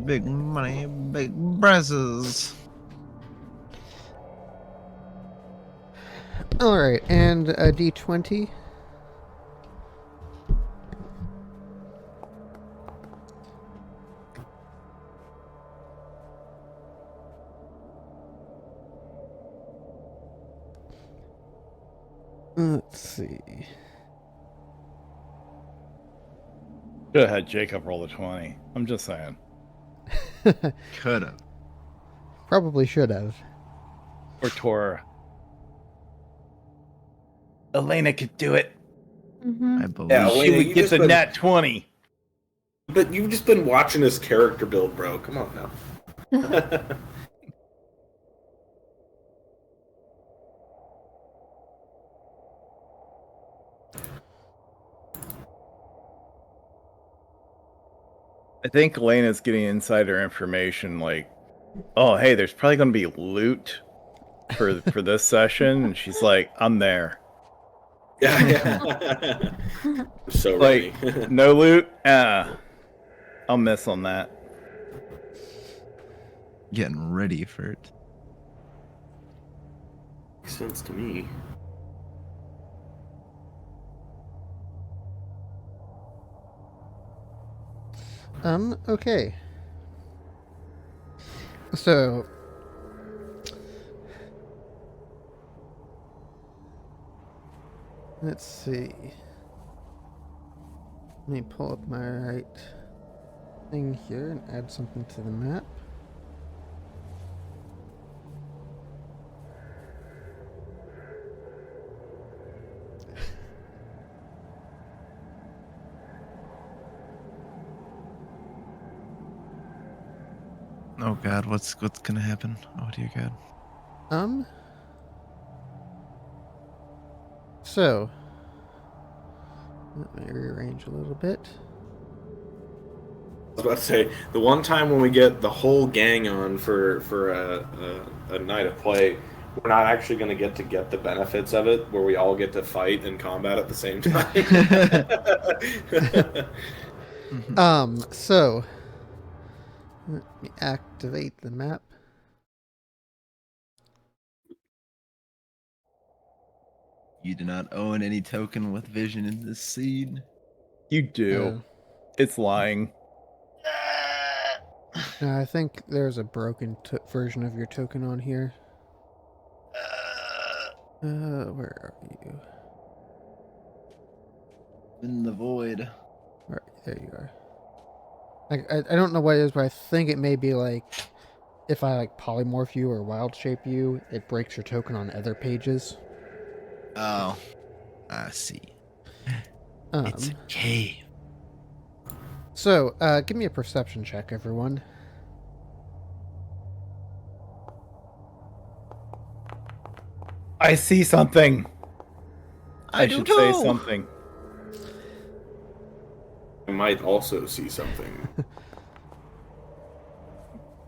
Big money, big brasses. Alright, and a D20. Let's see. Should have had Jacob roll the 20. I'm just saying. Could've. Probably should have. Or Tora. Elena could do it. I believe. Yeah, She Elena, would you get just the been- nat 20. But you've just been watching his character build, bro. Come on now. I think Elena's getting insider information like, oh, hey, there's probably going to be loot for this session. And she's like, I'm there. Yeah. So ready. Like, no loot? I'll miss on that. Getting ready for it. Makes sense to me. Okay. So... let's see. Let me pull up my right thing here and add something to the map. Oh god, what's gonna happen? Oh dear god. So, let me rearrange a little bit. I was about to say, the one time when we get the whole gang on for a night of play, we're not actually going to get the benefits of it, where we all get to fight and combat at the same time. So, let me activate the map. You do not own any token with vision in this scene. You do. It's lying. I think there's a broken version of your token on here. Where are you? In the void. Right, there you are. I don't know what it is, but I think it may be like if I like polymorph you or wild shape you, it breaks your token on other pages. Oh, I see. It's a Um, cave. so give me a perception check, everyone. I see something. I do should too. say something. I might also see something.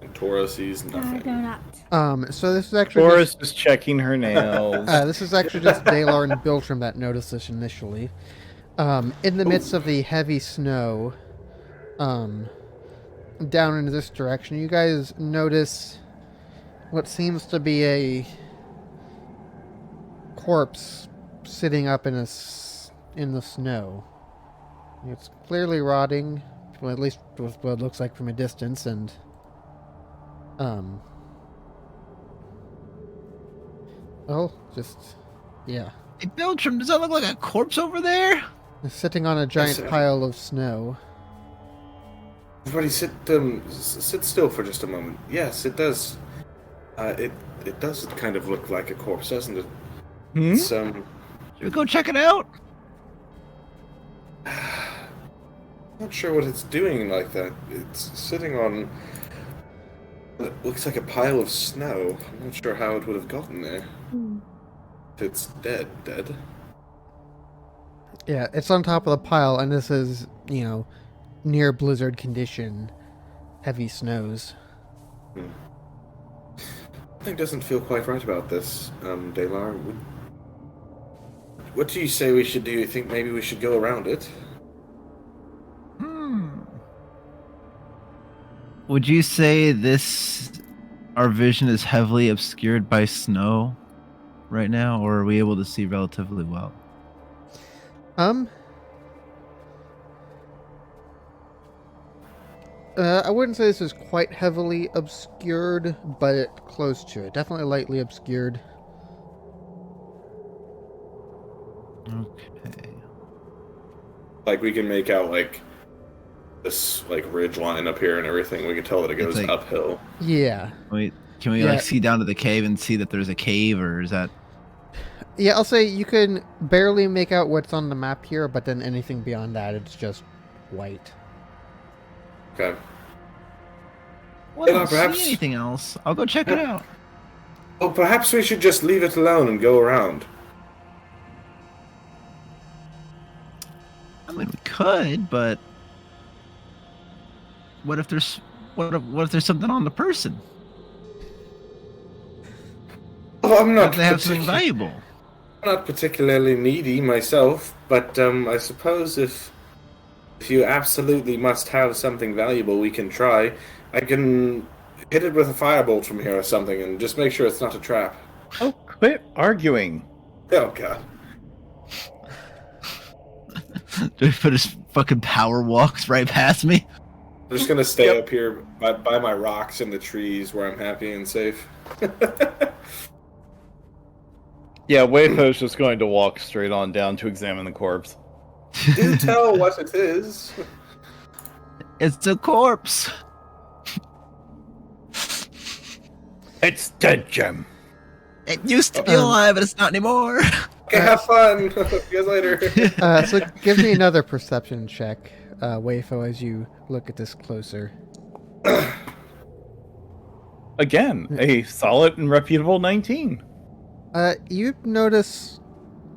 And Tora sees I nothing. do not. So this is actually Dora's just checking her nails. this is actually just Dalar and Biltram that noticed this initially. In the midst of the heavy snow, down in this direction, you guys notice what seems to be a corpse sitting up in the snow. It's clearly rotting, well, at least what it looks like from a distance, and well, just yeah, Hey, Beltram, does that look like a corpse over there? it's sitting on a giant Yes, pile of snow. Everybody sit still for just a moment. Yes, it does. It does kind of look like a corpse, doesn't it? Hmm? It's Should we go check it out? not sure what it's doing like that. It's sitting on what looks like a pile of snow. I'm not sure how it would have gotten there. Hmm. If it's dead. Yeah, it's on top of the pile, and this is, near blizzard condition, heavy snows. Something doesn't feel quite right about this, Dalar. What do you say we should do? You think maybe we should go around it? Would you say our vision is heavily obscured by snow right now, or are we able to see relatively well? I wouldn't say this is quite heavily obscured, but close to it. Definitely lightly obscured. Okay. Like we can make out like this ridge line up here and everything. We can tell that it goes like- uphill. Yeah. Can we Yeah. see down to the cave and see that there's a cave, or is that? Yeah, I'll say you can barely make out what's on the map here, but then anything beyond that, it's just white. Okay. Well, I don't perhaps- see anything else. I'll go check it out. Oh, perhaps we should just leave it alone and go around. I mean, we could, but what if there's something on the person? Oh, I'm What not. if they have something valuable? I'm not particularly needy myself, but I suppose if you absolutely must have something valuable, we can try. I can hit it with a firebolt from here or something, and just make sure it's not a trap. Oh, quit arguing. Oh God. Do we put his fucking power walks right past me? I'm just gonna stay up here by my rocks in the trees where I'm happy and safe. Yeah, Waypo's just going to walk straight on down to examine the corpse. Do tell what it is. It's a corpse. It's dead, Jim. It used to be alive, but it's not anymore. Okay, have fun. See you guys later. So give me another perception check, Wayfo, as you look at this closer. Again, a solid and reputable 19. You notice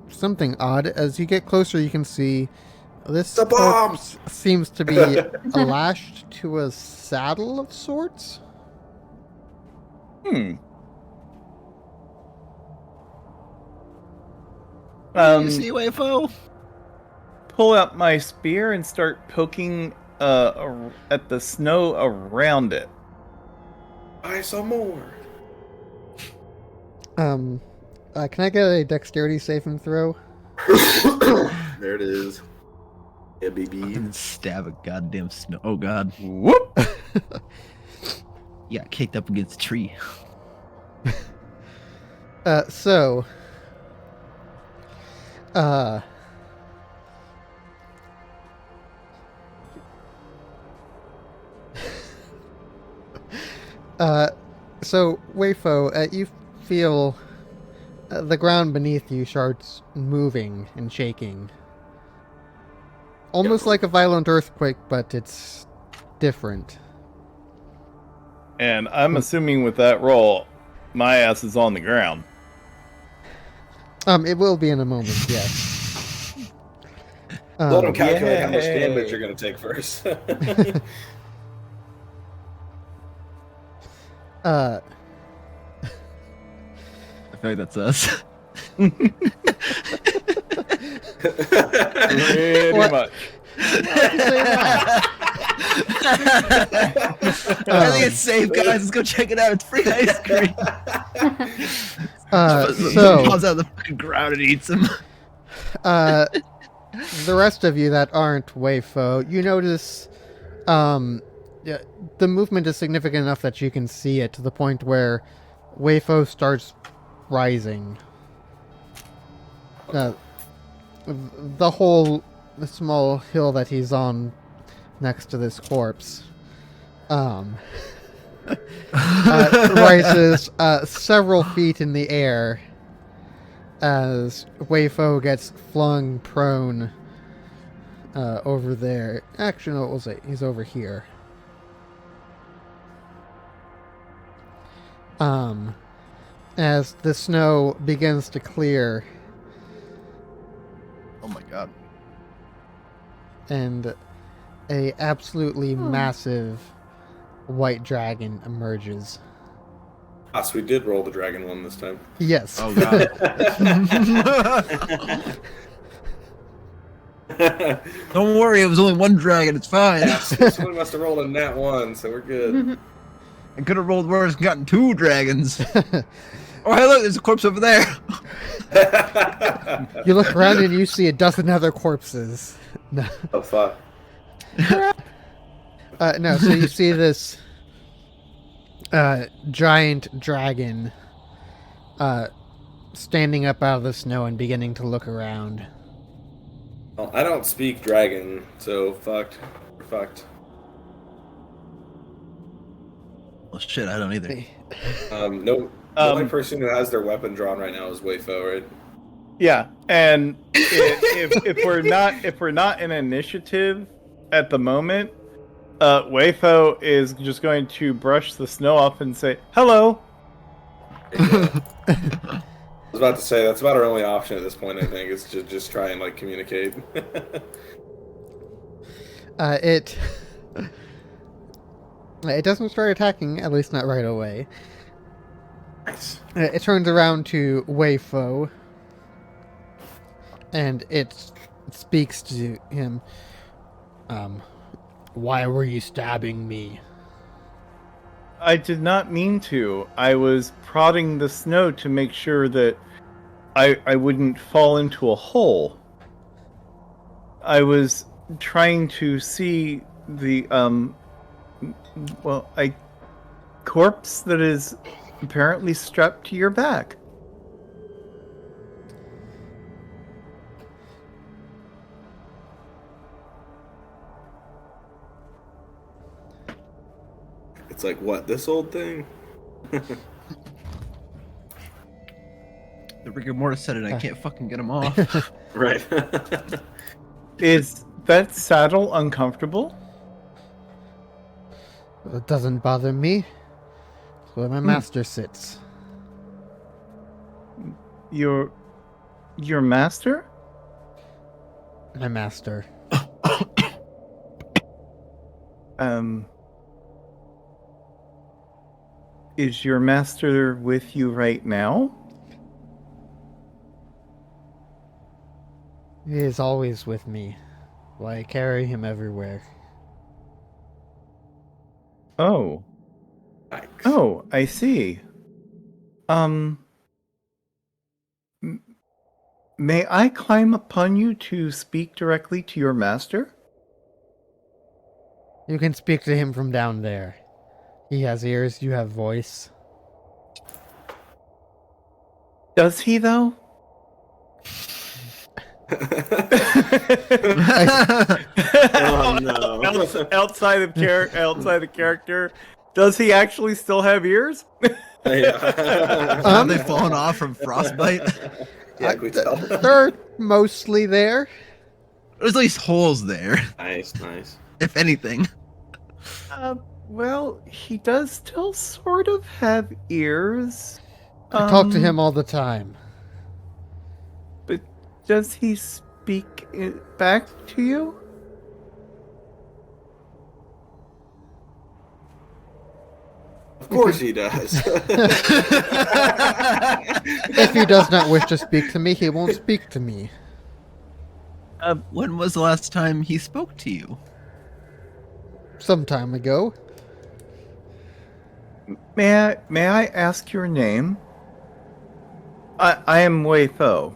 something odd. As you get closer, you can see this The bombs! corpse seems to be lashed to a saddle of sorts. Hmm. You see, Wayfo? Pull out my spear and start poking at the snow around it. Buy some more. Can I get a dexterity saving throw? There it is. Yeah, baby. And stab a goddamn snow. Oh god. Whoop! He got kicked up against a tree. So, so Weifo, you feel the ground beneath you starts moving and shaking. Almost like a violent earthquake, but it's different. And I'm assuming with that roll, my ass is on the ground. It will be in a moment, yes. Let him calculate how much Yay. damage you're going to take first. Uh, I feel like that's us. Pretty What? much. I think it's safe, guys. Let's go check it out. It's free ice cream. so, Falls out of the fucking ground and eats him. the rest of you that aren't Weifo, you notice, yeah, the movement is significant enough that you can see it to the point where Weifo starts rising. The whole small hill that he's on next to this corpse rises several feet in the air as Weifo gets flung prone over there. Actually, no, we'll say he's over here. As the snow begins to clear Oh my god. and a absolutely massive white dragon emerges. So we did roll the dragon one this time. Yes. Oh god. Don't worry, it was only one dragon. It's fine. Someone must have rolled a nat one, so we're good. I could have rolled worse and gotten 2 dragons. Oh, hey, look, there's a corpse over there. You look around and you see a dozen other corpses. No, Oh, fuck. no, so you see this giant dragon standing up out of the snow and beginning to look around. Well, I don't speak dragon, so fucked. We're fucked. Well, shit, I don't either. No, the only person who has their weapon drawn right now is Weifo, right? Yeah, and if we're not in initiative at the moment, Weifo is just going to brush the snow off and say hello. I was about to say that's about our only option at this point. I think is to just try and like communicate. It doesn't start attacking, at least not right away. Nice. It turns around to Weifo, and it speaks to him. Why were you stabbing me? I did not mean to. I was prodding the snow to make sure that I wouldn't fall into a hole. I was trying to see the corpse that is apparently strapped to your back. It's like, what, this old thing? The rigor mortis said it, I can't fucking get him off. Right. Is that saddle uncomfortable? It doesn't bother me. It's where my master sits. Your master? My master. Is your master with you right now? He is always with me. Why I carry him everywhere. Oh. Yikes. Oh, I see. May I climb upon you to speak directly to your master? You can speak to him from down there. He has ears, you have voice. Does he though? Oh, no. Outside of character, does he actually still have ears? Have they fallen off from frostbite? Yeah, we tell. They're mostly there. There's at least holes there, Nice, nice. if anything. Well, he does still sort of have ears. I talk to him all the time. But does he speak it back to you? Of course he does. If he does not wish to speak to me, he won't speak to me. When was the last time he spoke to you? Some time ago. May I ask your name? I am Wei Fo.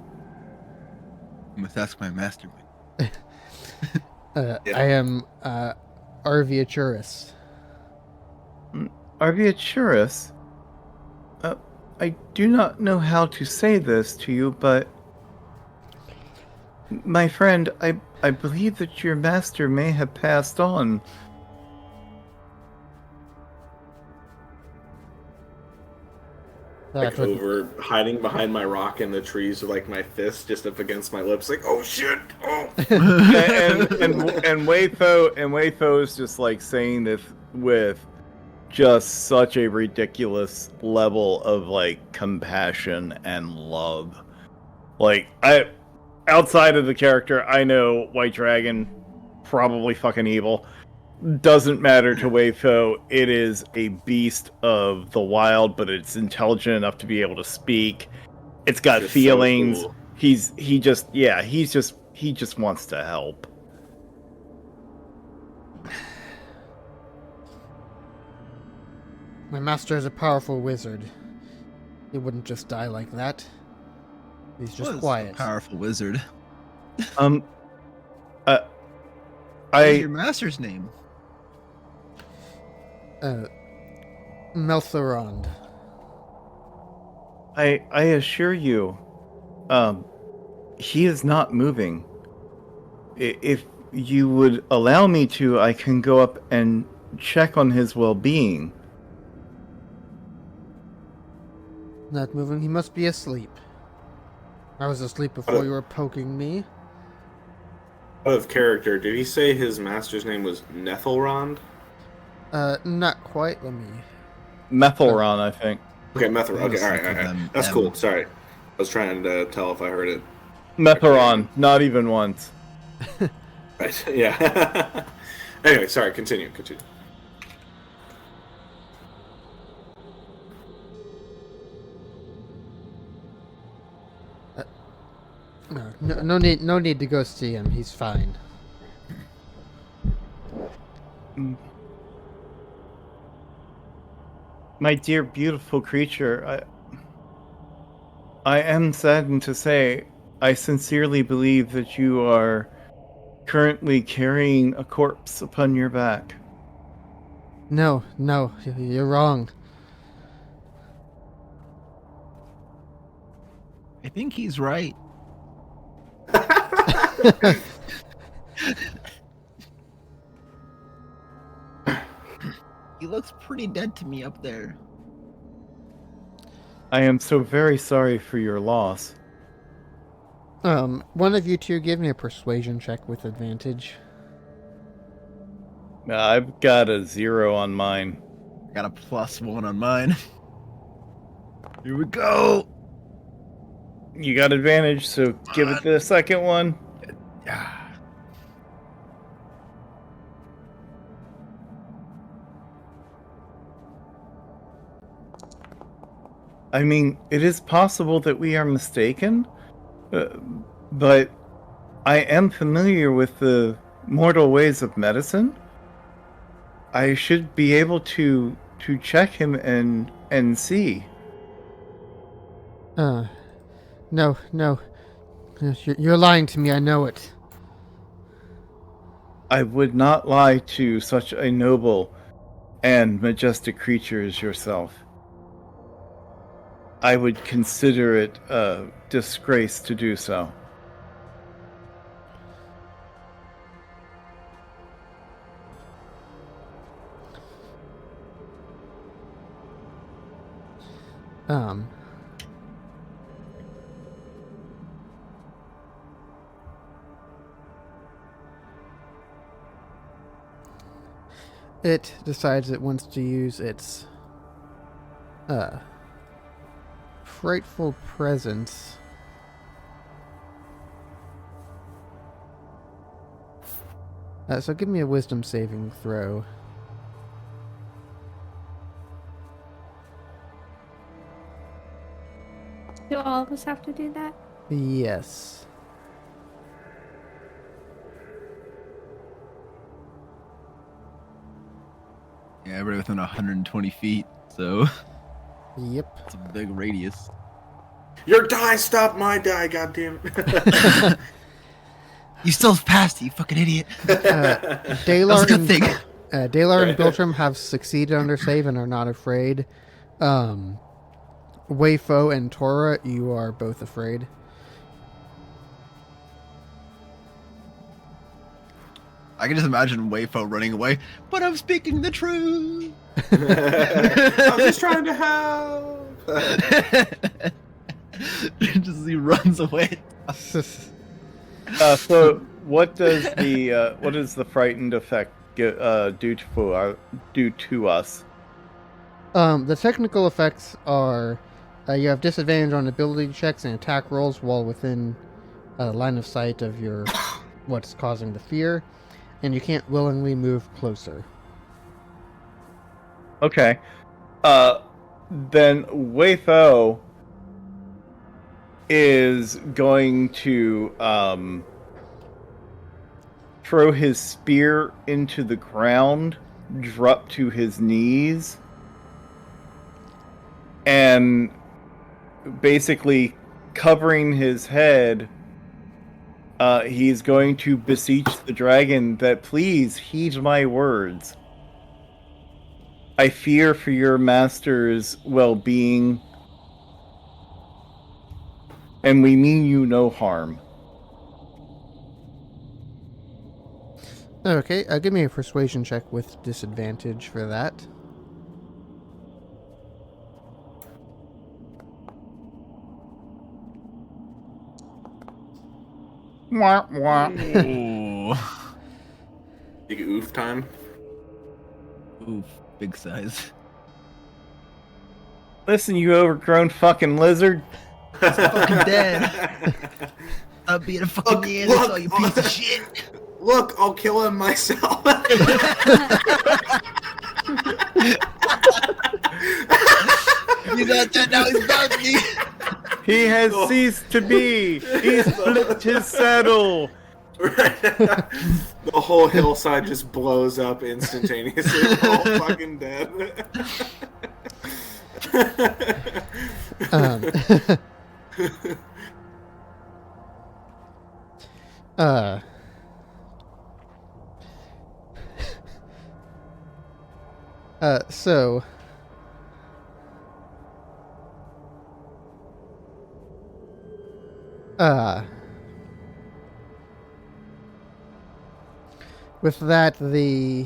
I must ask my master. Yeah. I am Arviaturus. Arviaturus? I do not know how to say this to you, but my friend, I believe that your master may have passed on. Like over hiding behind my rock in the trees with like my fist just up against my lips, like, oh shit, oh. and Wei Fo is just like saying this with just such a ridiculous level of like compassion and love. Like outside of the character, I know White Dragon probably fucking evil. Doesn't matter to Wei Fo. It is a beast of the wild, but it's intelligent enough to be able to speak. It's got Just feelings. so cool. He just wants to help. My master is a powerful wizard. He wouldn't just die like that. He's just Was quiet. a powerful wizard. What What is your I master's name? Melthorond. assure you, he is not moving. If you would allow me to, I can go up and check on his well-being. Not moving. He must be asleep. I was asleep before you were poking me. Out of character, did he say his master's name was Nethelrond? Not quite. Let me. Methelron, I think. Okay, Methelrond. Okay, Let's all right, look all at right. them. That's cool. Sorry, I was trying to tell if I heard it. Metheron, not even once. Right. Yeah. Anyway, sorry. Continue. No need to go see him. He's fine. My dear, beautiful creature, I am saddened to say, I sincerely believe that you are currently carrying a corpse upon your back. No, you're wrong. I think he's right. He looks pretty dead to me up there. I am so very sorry for your loss. One of you two give me a persuasion check with advantage. I've got a 0 on mine. I got a +1 on mine. Here we go. You got advantage, so give it the second one. Yeah. I mean, it is possible that we are mistaken, but I am familiar with the mortal ways of medicine. I should be able to check him and see. No. You're lying to me. I know it. I would not lie to such a noble and majestic creatures yourself, I would consider it a disgrace to do so. Um. It decides it wants to use its frightful presence so give me a wisdom saving throw. Do all of us have to do that? Yes. Yeah, we're within 120 feet, so Yep. it's a big radius. Your die stopped my die, goddammit. You still passed, you fucking idiot. Dalar That's a good and thing. Dalar and Biltram have succeeded on their save and are not afraid. Wayfo and Tora, you are both afraid. I can just imagine Wayfo running away, but I'm speaking the truth. I'm just trying to help. Just he runs away. So what does the frightened effect do to us? The technical effects are you have disadvantage on ability checks and attack rolls while within line of sight of your what's causing the fear, and you can't willingly move closer. Okay. Then Wayfo is going to throw his spear into the ground, drop to his knees, and basically covering his head, he's going to beseech the dragon that please heed my words. I fear for your master's well-being, and we mean you no harm. Okay, give me a persuasion check with disadvantage for that. Wah, wah. Ooh. Big oof time. Oof, big size. Listen, you overgrown fucking lizard. Fucking dead. Stop being a fucking Look, Neanderthal, look, you piece of shit. Look, I'll kill him myself. He's not dead now, he's balcony. He has ceased to be. He's flipped his saddle. The whole hillside just blows up instantaneously. We're all fucking dead. Um, so with that, the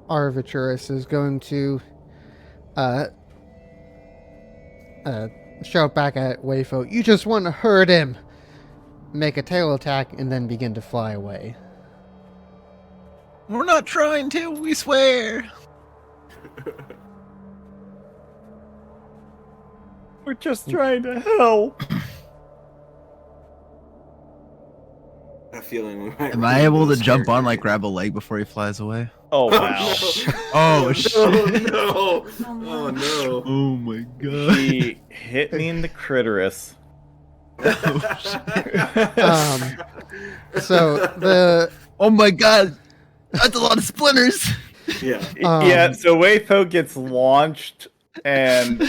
Arviturus is going to shout back at Wayfo, "You just want to hurt him!" Make a tail attack and then begin to fly away. We're not trying to, we swear. We're just trying to help. A feeling we might Am I able to jump on, like, grab a leg before he flies away? Oh wow. Oh, shit. Oh no! Oh no! Oh my god. He hit me in the clitoris. So the Oh my god. That's a lot of splinters. Yeah. Yeah, so Wayfo gets launched and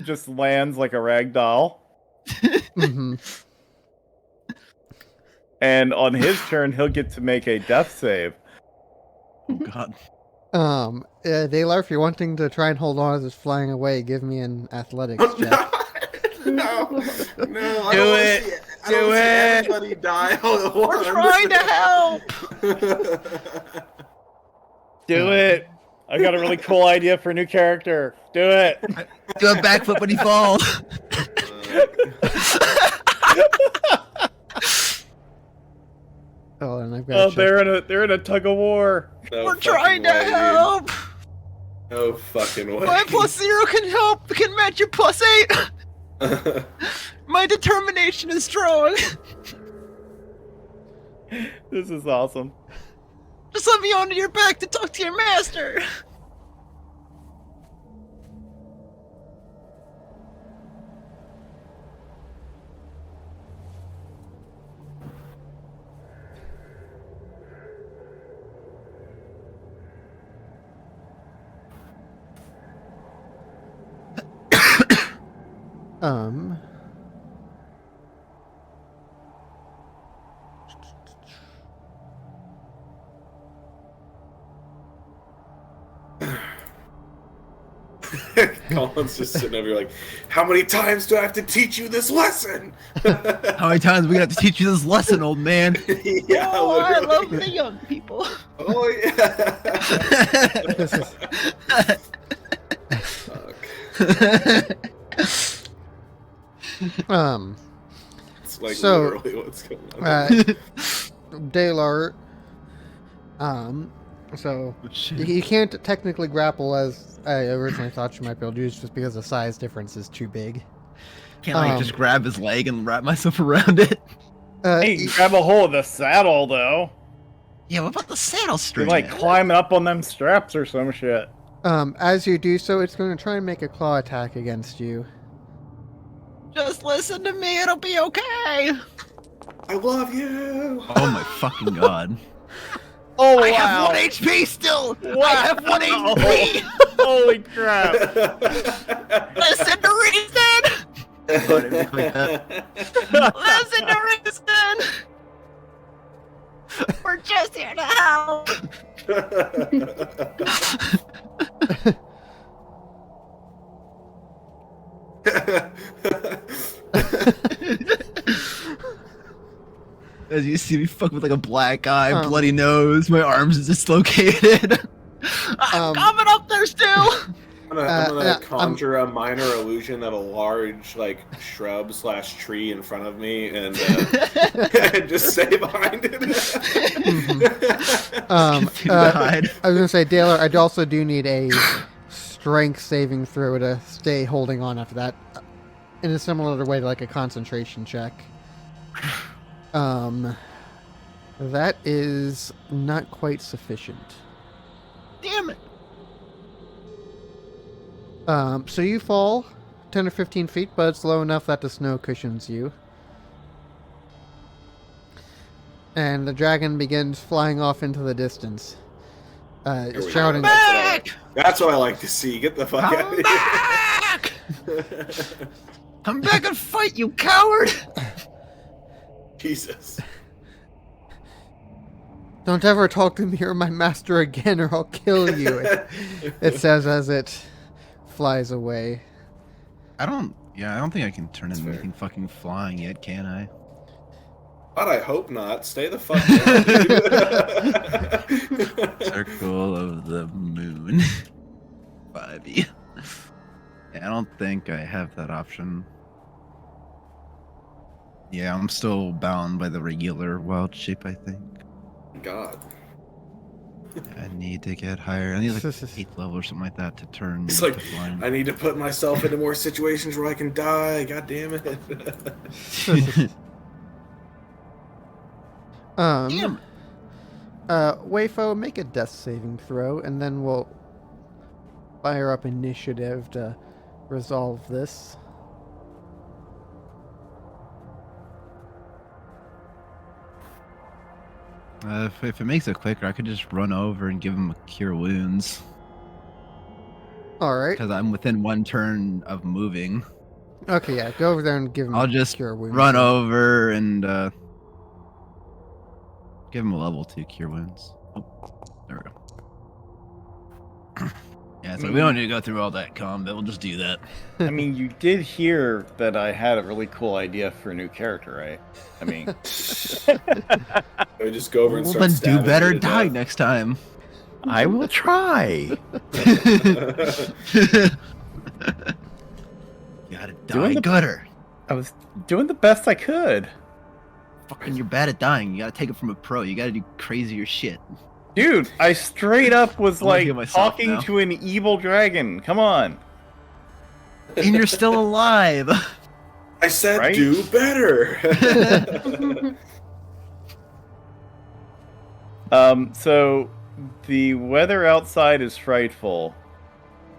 just lands like a rag doll. mhm. And on his turn, he'll get to make a death save. Oh god. Dalar, if you're wanting to try and hold on as it's flying away, give me an athletics check. No, I Do don't wanna it. see- I Do don't see it. everybody die all at once. We're trying to help. Do it. I got a really cool idea for a new character. Do it. Do a backflip when he falls. Oh, and I've got. Oh, they're in a tug of war. No We're fucking trying to way, dude. help. No fucking way. 5 plus 0 can help. Can match your plus 8. My determination is strong. This is awesome. Just let me onto your back to talk to your master. Um. Colin's just sitting over here like, how many times do I have to teach you this lesson? How many times are we gonna have to teach you this lesson, old man? Yeah, Oh, I literally. love the young people. Oh yeah. Fuck. It's like So, literally what's going on. Dalar. So you can't technically grapple as I originally thought you might be able to do, just because the size difference is too big. Can't I just grab his leg and wrap myself around it? Hey, you can grab a hold of the saddle though. Yeah, what about the saddle You're string? like climbing up on them straps or some shit. As you do so, it's going to try and make a claw attack against you. Just listen to me, it'll be okay. I love you. Oh my fucking god. Oh wow! I have 1 HP still! I have 1 HP! Holy crap! Listen to reason! Listen to reason! We're just here to help! As you see me fuck with like a black eye, bloody nose, my arms are dislocated. I'm coming up there still! I'm gonna conjure a minor illusion of a large, like, shrub/tree in front of me and just stay behind it. I was going to say, Dalar, I also do need a strength saving throw to stay holding on after that, in a similar way to like a concentration check. That is not quite sufficient. Damn it! So you fall 10 or 15 feet, but it's low enough that the snow cushions you. And the dragon begins flying off into the distance. It's shouting. That's what I like to see. Get the fuck out of here. Back! Come back and fight, you coward! Jesus. Don't ever talk to me or my master again, or I'll kill you. It says as it flies away. I don't think I can turn into anything fucking flying yet, can I? But I hope not. Stay the fuck down, dude. Circle of the moon. 5e. Yeah, I don't think I have that option. Yeah, I'm still bound by the regular wild shape, I think. God. I need to get higher. I need like 8th level or something like that to turn. It's like, to flying. I need to put myself into more situations where I can die. God damn it. Damn. Wayfo, make a death saving throw, and then we'll fire up initiative to resolve this. If it makes it quicker, I could just run over and give him a cure wounds. Alright. Because I'm within 1 turn of moving. Okay, yeah, go over there and give him I'll just cure wounds. run over and give him a level 2 cure wounds. Oh, there we go. Yeah, so we don't need to go through all that combat. We'll just do that. I mean, you did hear that I had a really cool idea for a new character, right? I mean, We just go over and Well, start then do stabbing better, you to die death. next time. I will try. You gotta Doing die the- gooder. I was doing the best I could. Fucking, you're bad at dying. You gotta take it from a pro. You gotta do crazier shit. Dude, I straight up was I'm looking like at myself talking now. to an evil dragon. Come on. And you're still alive. I said Right? do better. So the weather outside is frightful,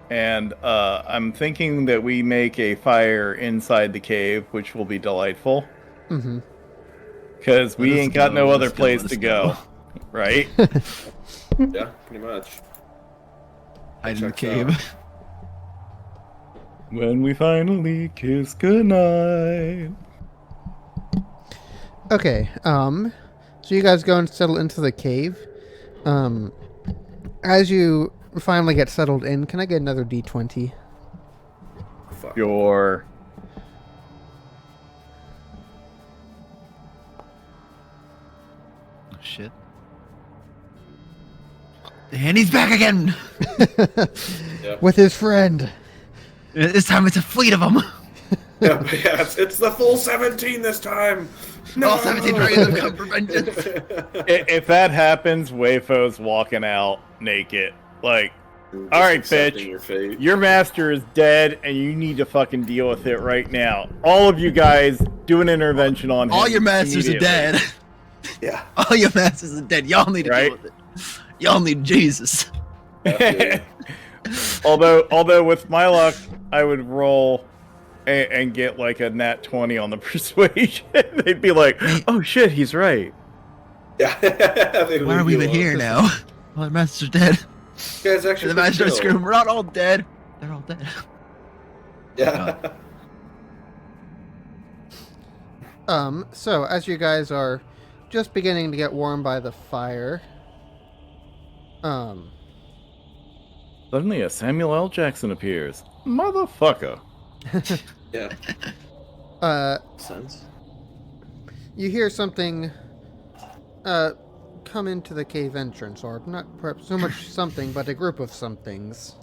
and I'm thinking that we make a fire inside the cave, which will be delightful. Mm-hmm. Because we Let us ain't got know, no let other us know, place let to us go, know. right? Yeah, pretty much. Hide in the Checks cave. out. When we finally kiss goodnight. Okay, so you guys go and settle into the cave. As you finally get settled in, can I get another D20? Fuck. Your Oh, shit. And he's back again. Yep. With his friend. This time it's a fleet of them. Yeah, it's the full 17 this time. All 17 dragons have come for vengeance. if that happens, Wayfo's walking out naked. Like, Just all right, accepting bitch. Your fate. Your master is dead, and you need to fucking deal with it right now. All of you guys do an intervention on him. All your masters are immediately. dead. Yeah. All your masters are dead. Y'all need to Right? deal with it. Y'all need Jesus. although with my luck, I would roll and get like a nat 20 on the persuasion. They'd be like, "Oh shit, he's right." Yeah. Why are we even here now? All our masters are dead. You guys And actually the masters pretty are screaming, we're not all dead. They're all dead. Yeah. So as you guys are just beginning to get warm by the fire, Suddenly, a Samuel L. Jackson appears. Motherfucker. Yeah. Sense. you hear something come into the cave entrance, or not perhaps so much something, but a group of somethings.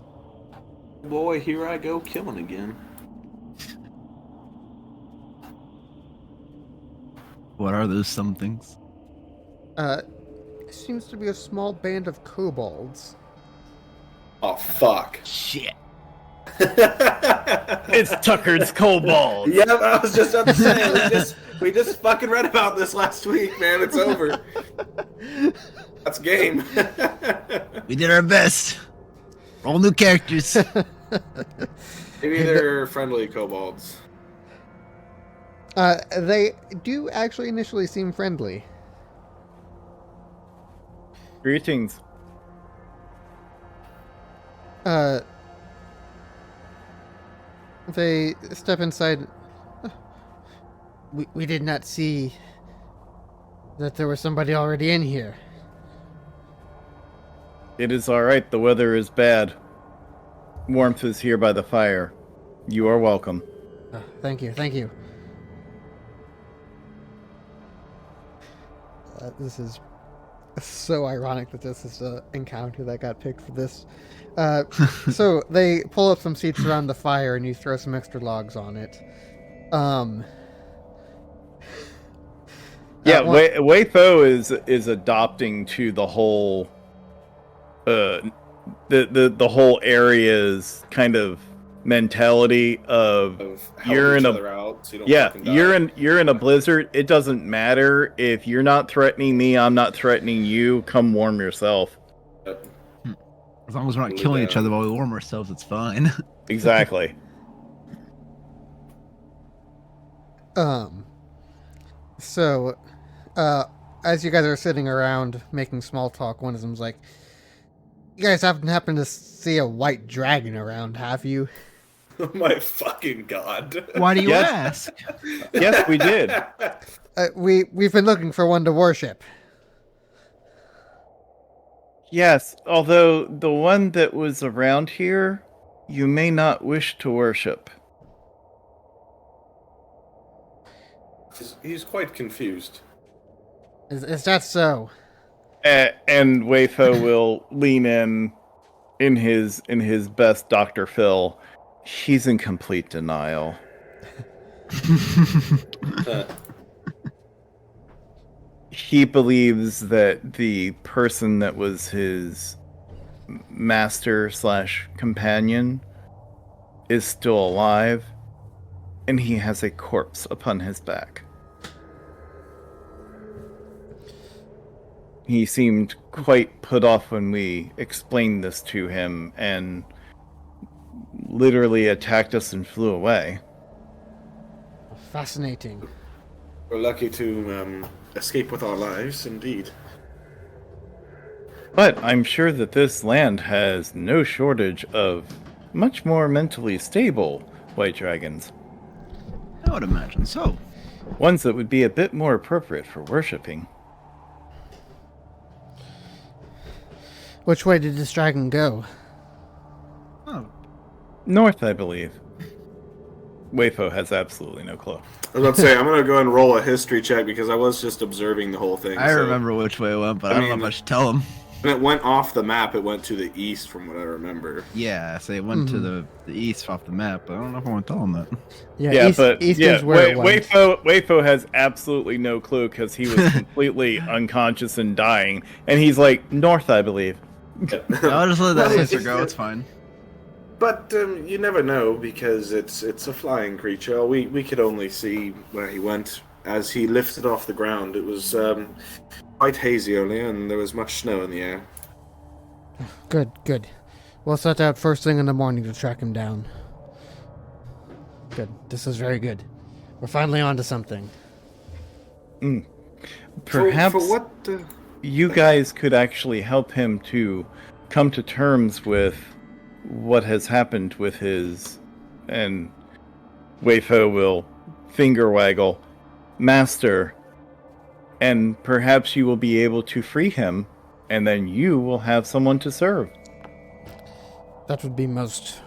Boy, here I go killing again. What are those somethings? It seems to be a small band of kobolds. Oh, fuck. Shit. It's Tucker's Kobold. Yep, I was just about to say, we just fucking read about this last week, man. It's over. That's game. We did our best. All new characters. Maybe they're friendly kobolds. They do actually initially seem friendly. Greetings. They step inside. We did not see that there was somebody already in here. It is alright, the weather is bad. Warmth is here by the fire. You are welcome. Thank you, thank you. This is so ironic that this is an encounter that got picked for this. So they pull up some seats around the fire and you throw some extra logs on it. Yeah, one- Wayfo is adopting to the whole the whole area's kind of mentality of Helping you're in each a other out, so you don't yeah, fucking die. you're in a blizzard. It doesn't matter if you're not threatening me, I'm not threatening you. Come warm yourself. As long as we're not killing each other while we warm ourselves, it's fine. Exactly. So, as you guys are sitting around making small talk, one of them's like, "You guys haven't happened to see a white dragon around, have you?" Oh my fucking god. Why do you Yes. ask? Yes, we did. We've been looking for one to worship. Yes, although the one that was around here, you may not wish to worship. He's quite confused. Is that so? And Wayfo will lean in his best Dr. Phil. He's in complete denial. He believes that the person that was his master slash companion is still alive, and he has a corpse upon his back. He seemed quite put off when we explained this to him, and literally attacked us and flew away. Fascinating. We're lucky to escape with our lives, indeed. But I'm sure that this land has no shortage of much more mentally stable white dragons. I would imagine so. Ones that would be a bit more appropriate for worshipping. Which way did this dragon go? Oh, North, I believe. Wayfo has absolutely no clue. I was about to say, I'm going to go and roll a history check because I was just observing the whole thing. I remember which way it went, but I don't know if I should tell him. When it went off the map, it went to the east from what I remember. Yeah, so it went to the east off the map, but I don't know if I want to tell him that. Yeah, but east is where it went. Wayfo has absolutely no clue because he was completely unconscious and dying, and he's like, north, I believe. I'll just let that Well, answer go. It's fine. But you never know because it's a flying creature. We could only see where he went as he lifted off the ground. It was quite hazy only, and there was much snow in the air. Good, good. We'll set out first thing in the morning to track him down. Good. This is very good. We're finally onto something. Perhaps For what? you guys could actually help him to come to terms with what has happened with his, and Wayfo will finger waggle, master, and perhaps you will be able to free him, and then you will have someone to serve. That would be most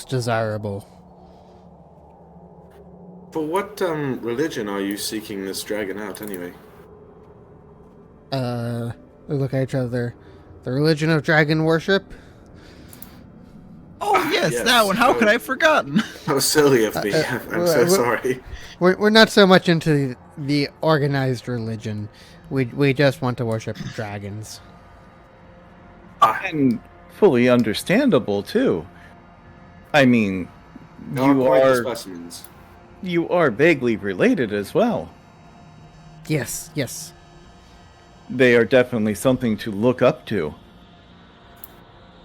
desirable. For what religion are you seeking this dragon out anyway? We look at each other. The religion of dragon worship? Oh, yes, yes. that one. How could I have forgotten? How silly of me. I'm so sorry. We're not so much into the organized religion. We just want to worship dragons. And fully understandable, too. I mean, Not quite the specimens. you are vaguely related as well. Yes, yes. They are definitely something to look up to.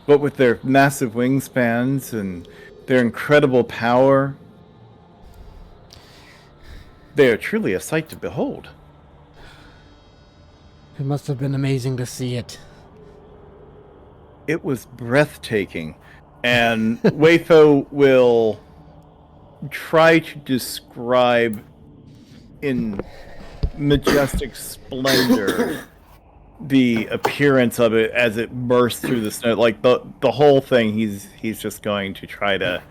But with their massive wingspans and their incredible power, they are truly a sight to behold. It must have been amazing to see it. It was breathtaking. And Wayfo will try to describe in majestic splendor the appearance of it as it bursts through the snow. Like the whole thing, he's just going to try to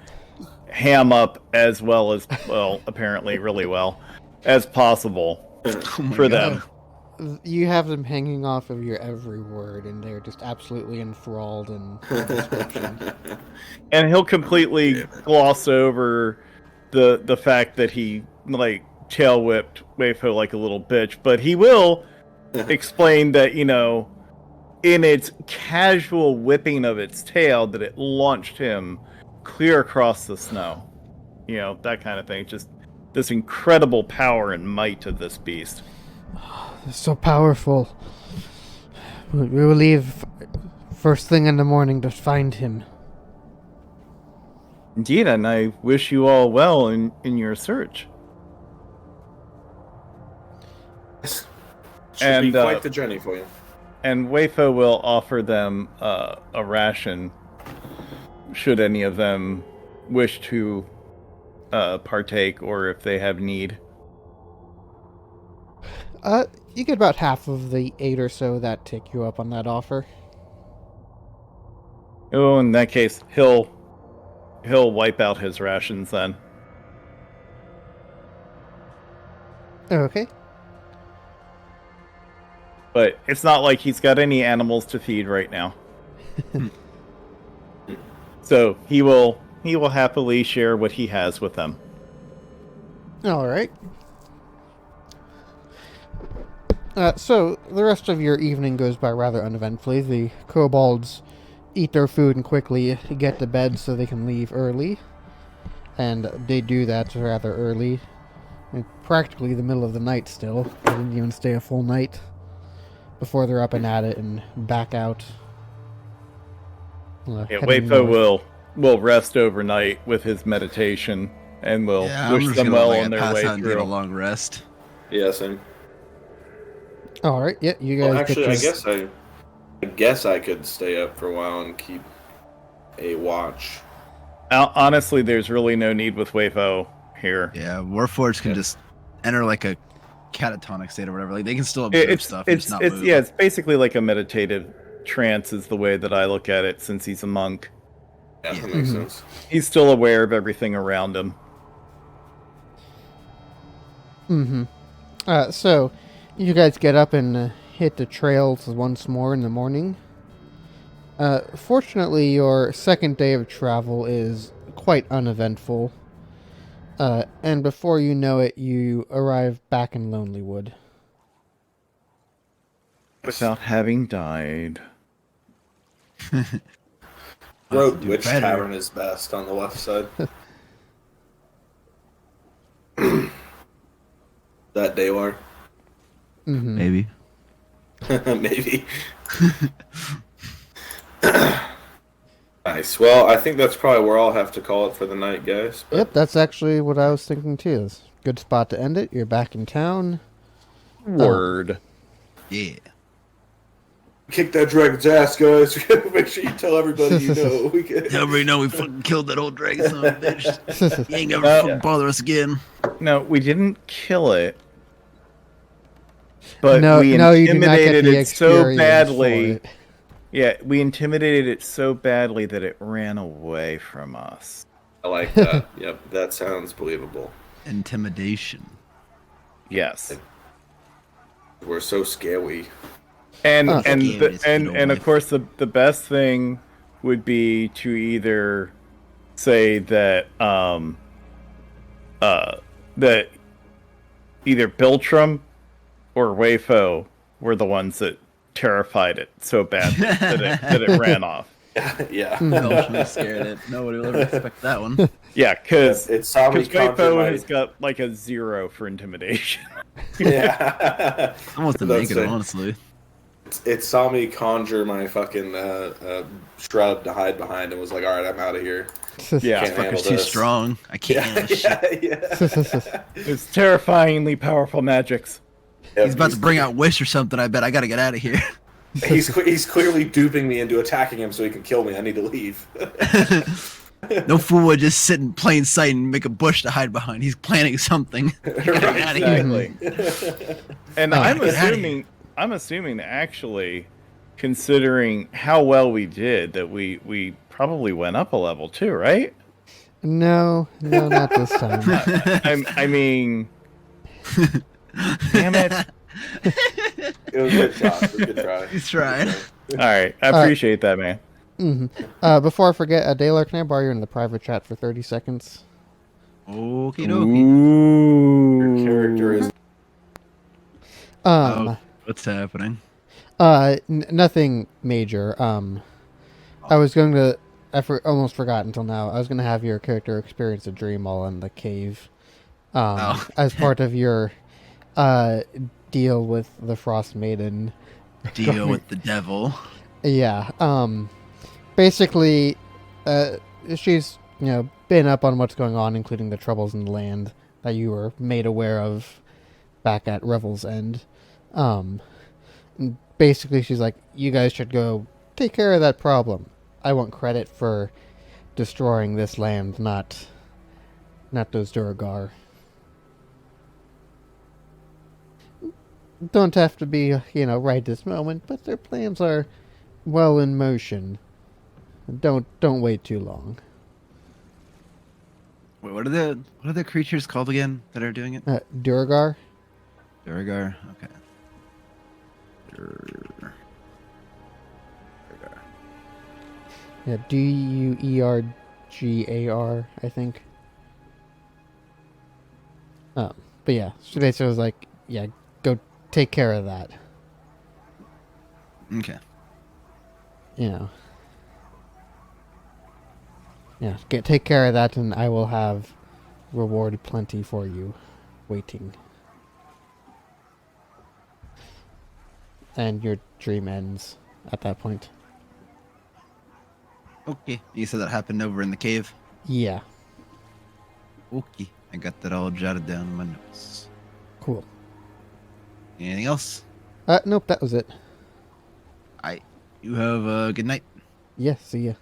ham up as well as, well, apparently really well as possible for them. You have them hanging off of your every word, and they're just absolutely enthralled in the description. And he'll completely gloss over the fact that he like tail whipped Wayfo like a little bitch, but he will explain that, you know, in its casual whipping of its tail, that it launched him clear across the snow. You know, that kind of thing. Just this incredible power and might of this beast. It's so powerful. We will leave first thing in the morning to find him. Indeed, and I wish you all well in your search. Should be quite the journey for you. And Wayfo will offer them a ration, should any of them wish to partake, or if they have need. You get about half of the 8 or so that take you up on that offer. Oh, in that case, he'll wipe out his rations then. Okay. But it's not like he's got any animals to feed right now. So he will happily share what he has with them. All right. So the rest of your evening goes by rather uneventfully. The kobolds eat their food and quickly get to bed so they can leave early. And they do that rather early. Practically the middle of the night still. They didn't even stay a full night before they're up and at it and back out. Yeah, Heading Wapo north. will rest overnight with his meditation and will Yeah, wish I'm just them gonna well like on their pass way out and get a through. long rest. Yeah, same. All right. Yeah, you guys Well, get actually, to... I guess I could stay up for a while and keep a watch. Honestly, there's really no need with Wapo here. Yeah, Warforged can just enter like a catatonic state or whatever. Like they can still observe stuff and just not move. Yeah, it's basically like a meditative trance is the way that I look at it since he's a monk. Yeah, that makes sense. He's still aware of everything around him. So, you guys get up and hit the trails once more in the morning. Fortunately, your second day of travel is quite uneventful. And before you know it, you arrive back in Lonelywood. Without having died. Road do Witch better. Tavern is best on the left side. That Daywar. Maybe. Maybe. Nice. Well, I think that's probably where I'll have to call it for the night, guys. But Yep, that's actually what I was thinking too. It's a good spot to end it. You're back in town. Word. Yeah. kick that dragon's ass, guys. Make sure you tell everybody you know. We can... Everybody know we fucking killed that old dragon son of a bitch. He ain't never No. fucking bother us again. No, we didn't kill it. But No, we no, you do not get intimidated the it so experience badly. for it. Yeah, we intimidated it so badly that it ran away from us. I like that. Yep, that sounds believable. Intimidation. Yes. We're so scary. And Huh. and Yeah, the, it's and no and of life. course the best thing would be to either say that that either Biltram or Wayfo were the ones that terrified it so bad that it ran off. Yeah. Belgium scared it. Nobody will ever expect that one. Yeah, because It saw me conjure Wayfo my... has got like a 0 for intimidation. Yeah. Almost didn't make it, honestly. It saw me conjure my fucking shrub to hide behind and was like, alright, I'm out of here. Yeah, Can't handle Fucker's too this. strong. I can't handle this shit. Yeah. it's terrifyingly powerful magics. He's about to bring out Wish or something. I bet I gotta get out of here. He's clearly duping me into attacking him so he can kill me. I need to leave. No fool would just sit in plain sight and make a bush to hide behind. He's planning something. Get out of here. Exactly. And Oh, I'm assuming actually, considering how well we did, that we probably went up a level too, right? No, not this time. I mean, damn it! It was a good shot. It was a good try. He's trying. All right, I appreciate that, man. Before I forget, Daylor, can I borrow you in the private chat for 30 seconds? Okie dokie. Your character is... What's happening? Nothing major. I was going to... almost forgot until now. I was going to have your character experience a dream while in the cave. As part of your deal with the Frostmaiden. Deal with the devil. Yeah. Basically, she's, been up on what's going on, including the troubles in the land that you were made aware of back at Revel's End. And basically, she's like, you guys should go take care of that problem. I want credit for destroying this land, not those Duragar. Don't have to be, right this moment, but their plans are well in motion. Don't wait too long. Wait, what are the creatures called again that are doing it? Duragar? Duragar. Okay. Duragar. Yeah, Duergar, I think. But yeah, so basically was like, yeah, go take care of that. Okay. You know. Yeah, take care of that, and I will have reward plenty for you, waiting. And your dream ends at that point. Okay. You said that happened over in the cave. Yeah, Okay. I got that all jotted down in my notes. cool. Anything else? Nope, that was it. You have a good night. Yeah, see ya.